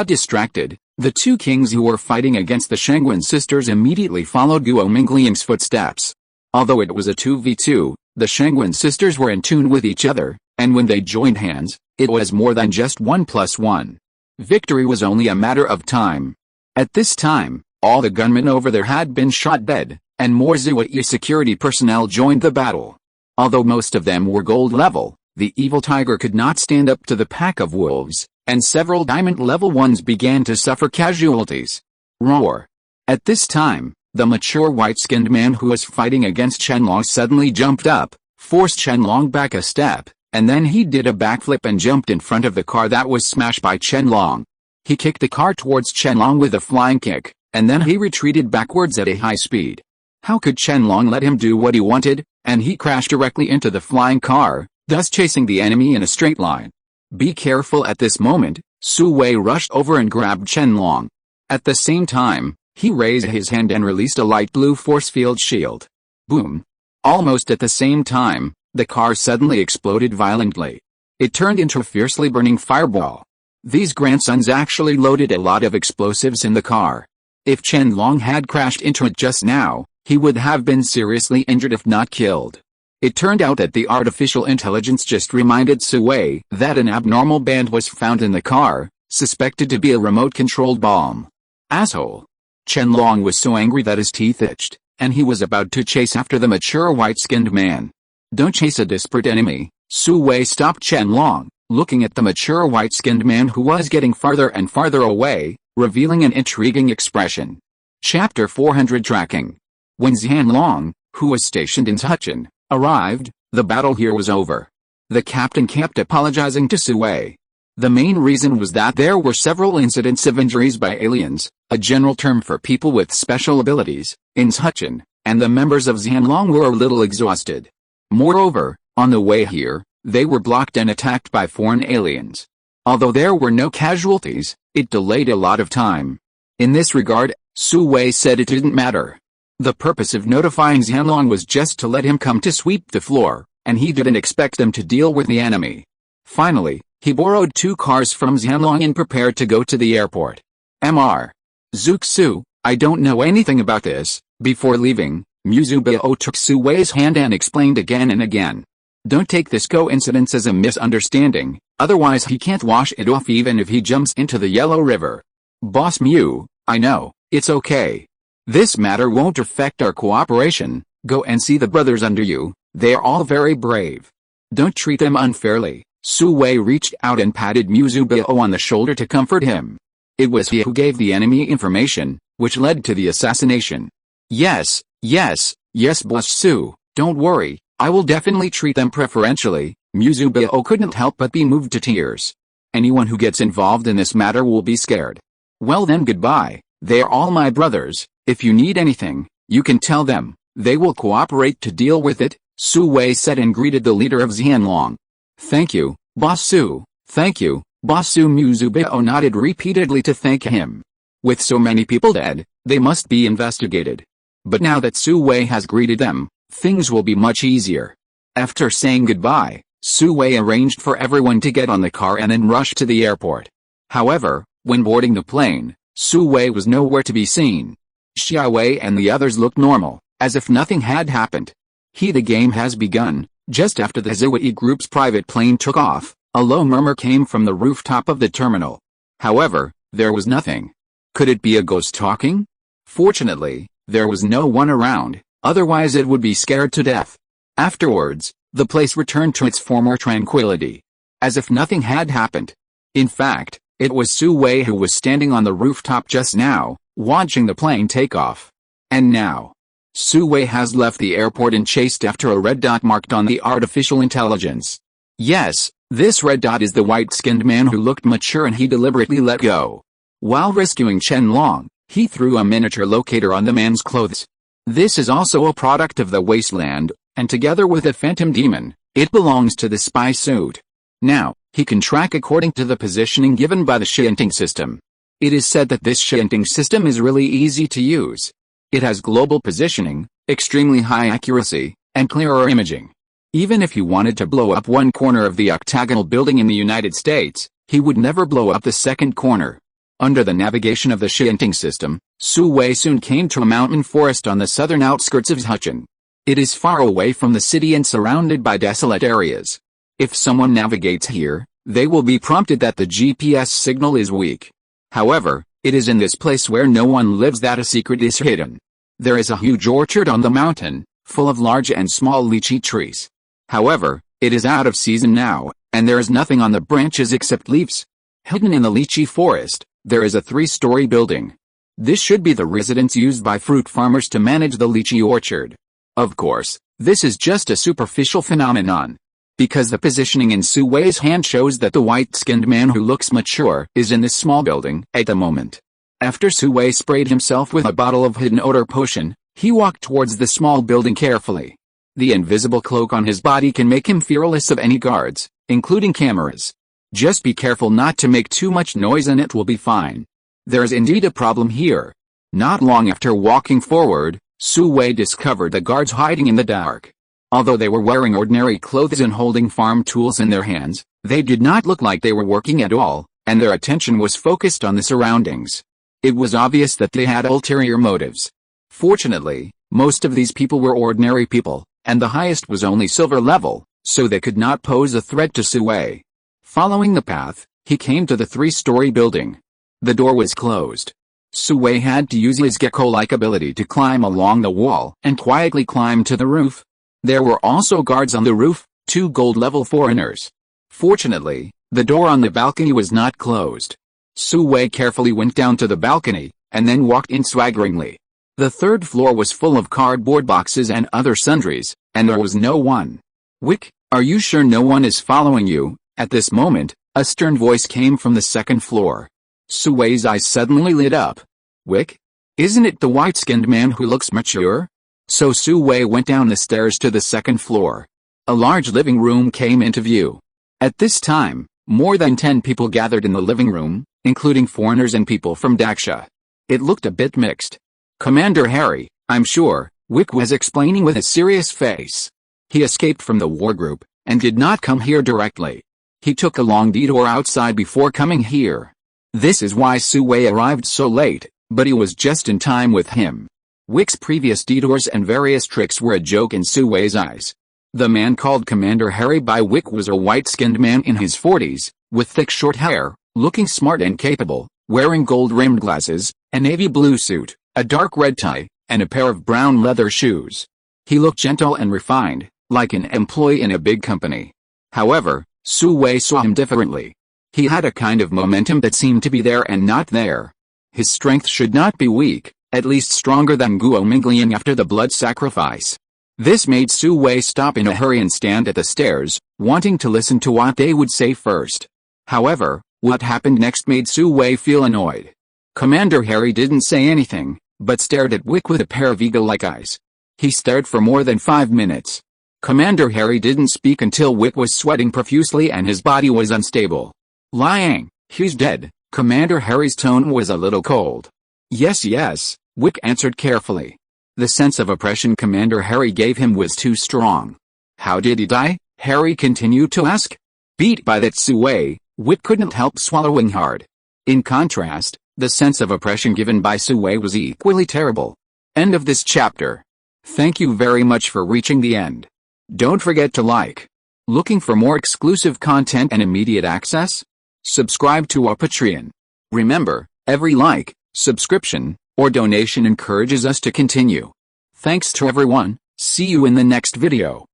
[SPEAKER 1] Distracted, the two kings who were fighting against the Shangwen sisters immediately followed Guo Minglian's footsteps. Although it was a 2v2, the Shangwen sisters were in tune with each other, and when they joined hands, it was more than just 1+1. Victory was only a matter of time. At this time, all the gunmen over there had been shot dead, and more Zhuai security personnel joined the battle. Although most of them were gold level, the evil tiger could not stand up to the pack of wolves, and several diamond level ones began to suffer casualties. Roar. At this time, the mature white-skinned man who was fighting against Qianlong suddenly jumped up, forced Qianlong back a step, and then he did a backflip and jumped in front of the car that was smashed by Qianlong. He kicked the car towards Qianlong with a flying kick, and then he retreated backwards at a high speed. How could Qianlong let him do what he wanted? And he crashed directly into the flying car, thus chasing the enemy in a straight line. Be careful at this moment, Su Wei rushed over and grabbed Qianlong. At the same time, he raised his hand and released a light blue force field shield. Boom. Almost at the same time, the car suddenly exploded violently. It turned into a fiercely burning fireball. These grandsons actually loaded a lot of explosives in the car. If Qianlong had crashed into it just now, he would have been seriously injured if not killed. It turned out that the artificial intelligence just reminded Su Wei that an abnormal band was found in the car, suspected to be a remote-controlled bomb. Asshole. Qianlong was so angry that his teeth itched, and he was about to chase after the mature white-skinned man. Don't chase a desperate enemy. Su Wei stopped Qianlong, looking at the mature white-skinned man who was getting farther and farther away, revealing an intriguing expression. Chapter 400 Tracking. When Xianlong, who was stationed in Huchin, arrived, the battle here was over. The captain kept apologizing to Sui. The main reason was that there were several incidents of injuries by aliens, a general term for people with special abilities, in Huchin, and the members of Xianlong were a little exhausted. Moreover, on the way here, they were blocked and attacked by foreign aliens. Although there were no casualties, it delayed a lot of time. In this regard, Sui said it didn't matter. The purpose of notifying Xianlong was just to let him come to sweep the floor, and he didn't expect them to deal with the enemy. Finally, he borrowed 2 cars from Xianlong and prepared to go to the airport. Mr. Zuxu, I don't know anything about this. Before leaving, Muzubao took Sui's hand and explained again and again. Don't take this coincidence as a misunderstanding, otherwise he can't wash it off even if he jumps into the Yellow River. Boss Mu, I know, it's okay. This matter won't affect our cooperation. Go and see the brothers under you, they are all very brave. Don't treat them unfairly. Sui reached out and patted Muzubao on the shoulder to comfort him. It was he who gave the enemy information, which led to the assassination. Yes, Boss Su, don't worry, I will definitely treat them preferentially. Muzubao couldn't help but be moved to tears. Anyone who gets involved in this matter will be scared. Well then, goodbye, they are all my brothers. If you need anything, you can tell them, they will cooperate to deal with it, Sui said and greeted the leader of Xianlong. Thank you, Boss Su, thank you, Boss Su. Muzubao nodded repeatedly to thank him. With so many people dead, they must be investigated. But now that Sui has greeted them, things will be much easier. After saying goodbye, Sui arranged for everyone to get on the car and then rush to the airport. However, when boarding the plane, Sui was nowhere to be seen. Xiaowei and the others looked normal, as if nothing had happened. The game has begun. Just after the Zui group's private plane took off, a low murmur came from the rooftop of the terminal. However, there was nothing. Could it be a ghost talking? Fortunately, there was no one around, otherwise it would be scared to death. Afterwards, the place returned to its former tranquility, as if nothing had happened. In fact, it was Sui who was standing on the rooftop just now, watching the plane take off. And now, Sui has left the airport and chased after a red dot marked on the artificial intelligence. Yes, this red dot is the white-skinned man who looked mature and he deliberately let go. While rescuing Qianlong, he threw a miniature locator on the man's clothes. This is also a product of the wasteland, and together with a phantom demon, it belongs to the spy suit. Now, he can track according to the positioning given by the Shinting system. It is said that this Shinting system is really easy to use. It has global positioning, extremely high accuracy, and clearer imaging. Even if he wanted to blow up one corner of the octagonal building in the United States, he would never blow up the second corner. Under the navigation of the Shinting system, Sui soon came to a mountain forest on the southern outskirts of Huchin. It is far away from the city and surrounded by desolate areas. If someone navigates here, they will be prompted that the GPS signal is weak. However, it is in this place where no one lives that a secret is hidden. There is a huge orchard on the mountain, full of large and small lychee trees. However, it is out of season now, and there is nothing on the branches except leaves. Hidden in the lychee forest, there is a 3-story building. This should be the residence used by fruit farmers to manage the lychee orchard. Of course, this is just a superficial phenomenon. Because the positioning in Sui's hand shows that the white-skinned man who looks mature is in this small building at the moment. After Sui sprayed himself with a bottle of hidden odor potion, he walked towards the small building carefully. The invisible cloak on his body can make him fearless of any guards, including cameras. Just be careful not to make too much noise and it will be fine. There is indeed a problem here. Not long after walking forward, Sui discovered the guards hiding in the dark. Although they were wearing ordinary clothes and holding farm tools in their hands, they did not look like they were working at all, and their attention was focused on the surroundings. It was obvious that they had ulterior motives. Fortunately, most of these people were ordinary people, and the highest was only silver level, so they could not pose a threat to Sui. Following the path, he came to the 3-story building. The door was closed. Sui had to use his gecko-like ability to climb along the wall and quietly climb to the roof. There were also guards on the roof, 2 gold-level foreigners. Fortunately, the door on the balcony was not closed. Sui carefully went down to the balcony, and then walked in swaggeringly. The third floor was full of cardboard boxes and other sundries, and there was no one. "Wick, are you sure no one is following you?" At this moment, a stern voice came from the second floor. Sue's eyes suddenly lit up. "Wick? Isn't it the white-skinned man who looks mature?" So Sue went down the stairs to the second floor. A large living room came into view. At this time, more than 10 people gathered in the living room, including foreigners and people from Daksha. It looked a bit mixed. "Commander Harry, I'm sure," Wick was explaining with a serious face. "He escaped from the war group, and did not come here directly. He took a long detour outside before coming here. This is why Sue arrived so late, but he was just in time with him." Wick's previous detours and various tricks were a joke in Sue's eyes. The man called Commander Harry by Wick was a white-skinned man in his 40s, with thick short hair, looking smart and capable, wearing gold-rimmed glasses, a navy blue suit, a dark red tie, and a pair of brown leather shoes. He looked gentle and refined, like an employee in a big company. However, Sue saw him differently. He had a kind of momentum that seemed to be there and not there. His strength should not be weak, at least stronger than Guo Minglian after the blood sacrifice. This made Sue stop in a hurry and stand at the stairs, wanting to listen to what they would say first. However, what happened next made Sue feel annoyed. Commander Harry didn't say anything, but stared at Wick with a pair of eagle-like eyes. He stared for more than 5 minutes. Commander Harry didn't speak until Wick was sweating profusely and his body was unstable. "Lying, he's dead." Commander Harry's tone was a little cold. Yes, Wick answered carefully. The sense of oppression Commander Harry gave him was too strong. "How did he die?" Harry continued to ask. Beat by that Sue, Wick couldn't help swallowing hard. In contrast, the sense of oppression given by Sue was equally terrible. End of this chapter. Thank you very much for reaching the end. Don't forget to like. Looking for more exclusive content and immediate access? Subscribe to our Patreon. Remember, every like, subscription, or donation encourages us to continue. Thanks to everyone, see you in the next video.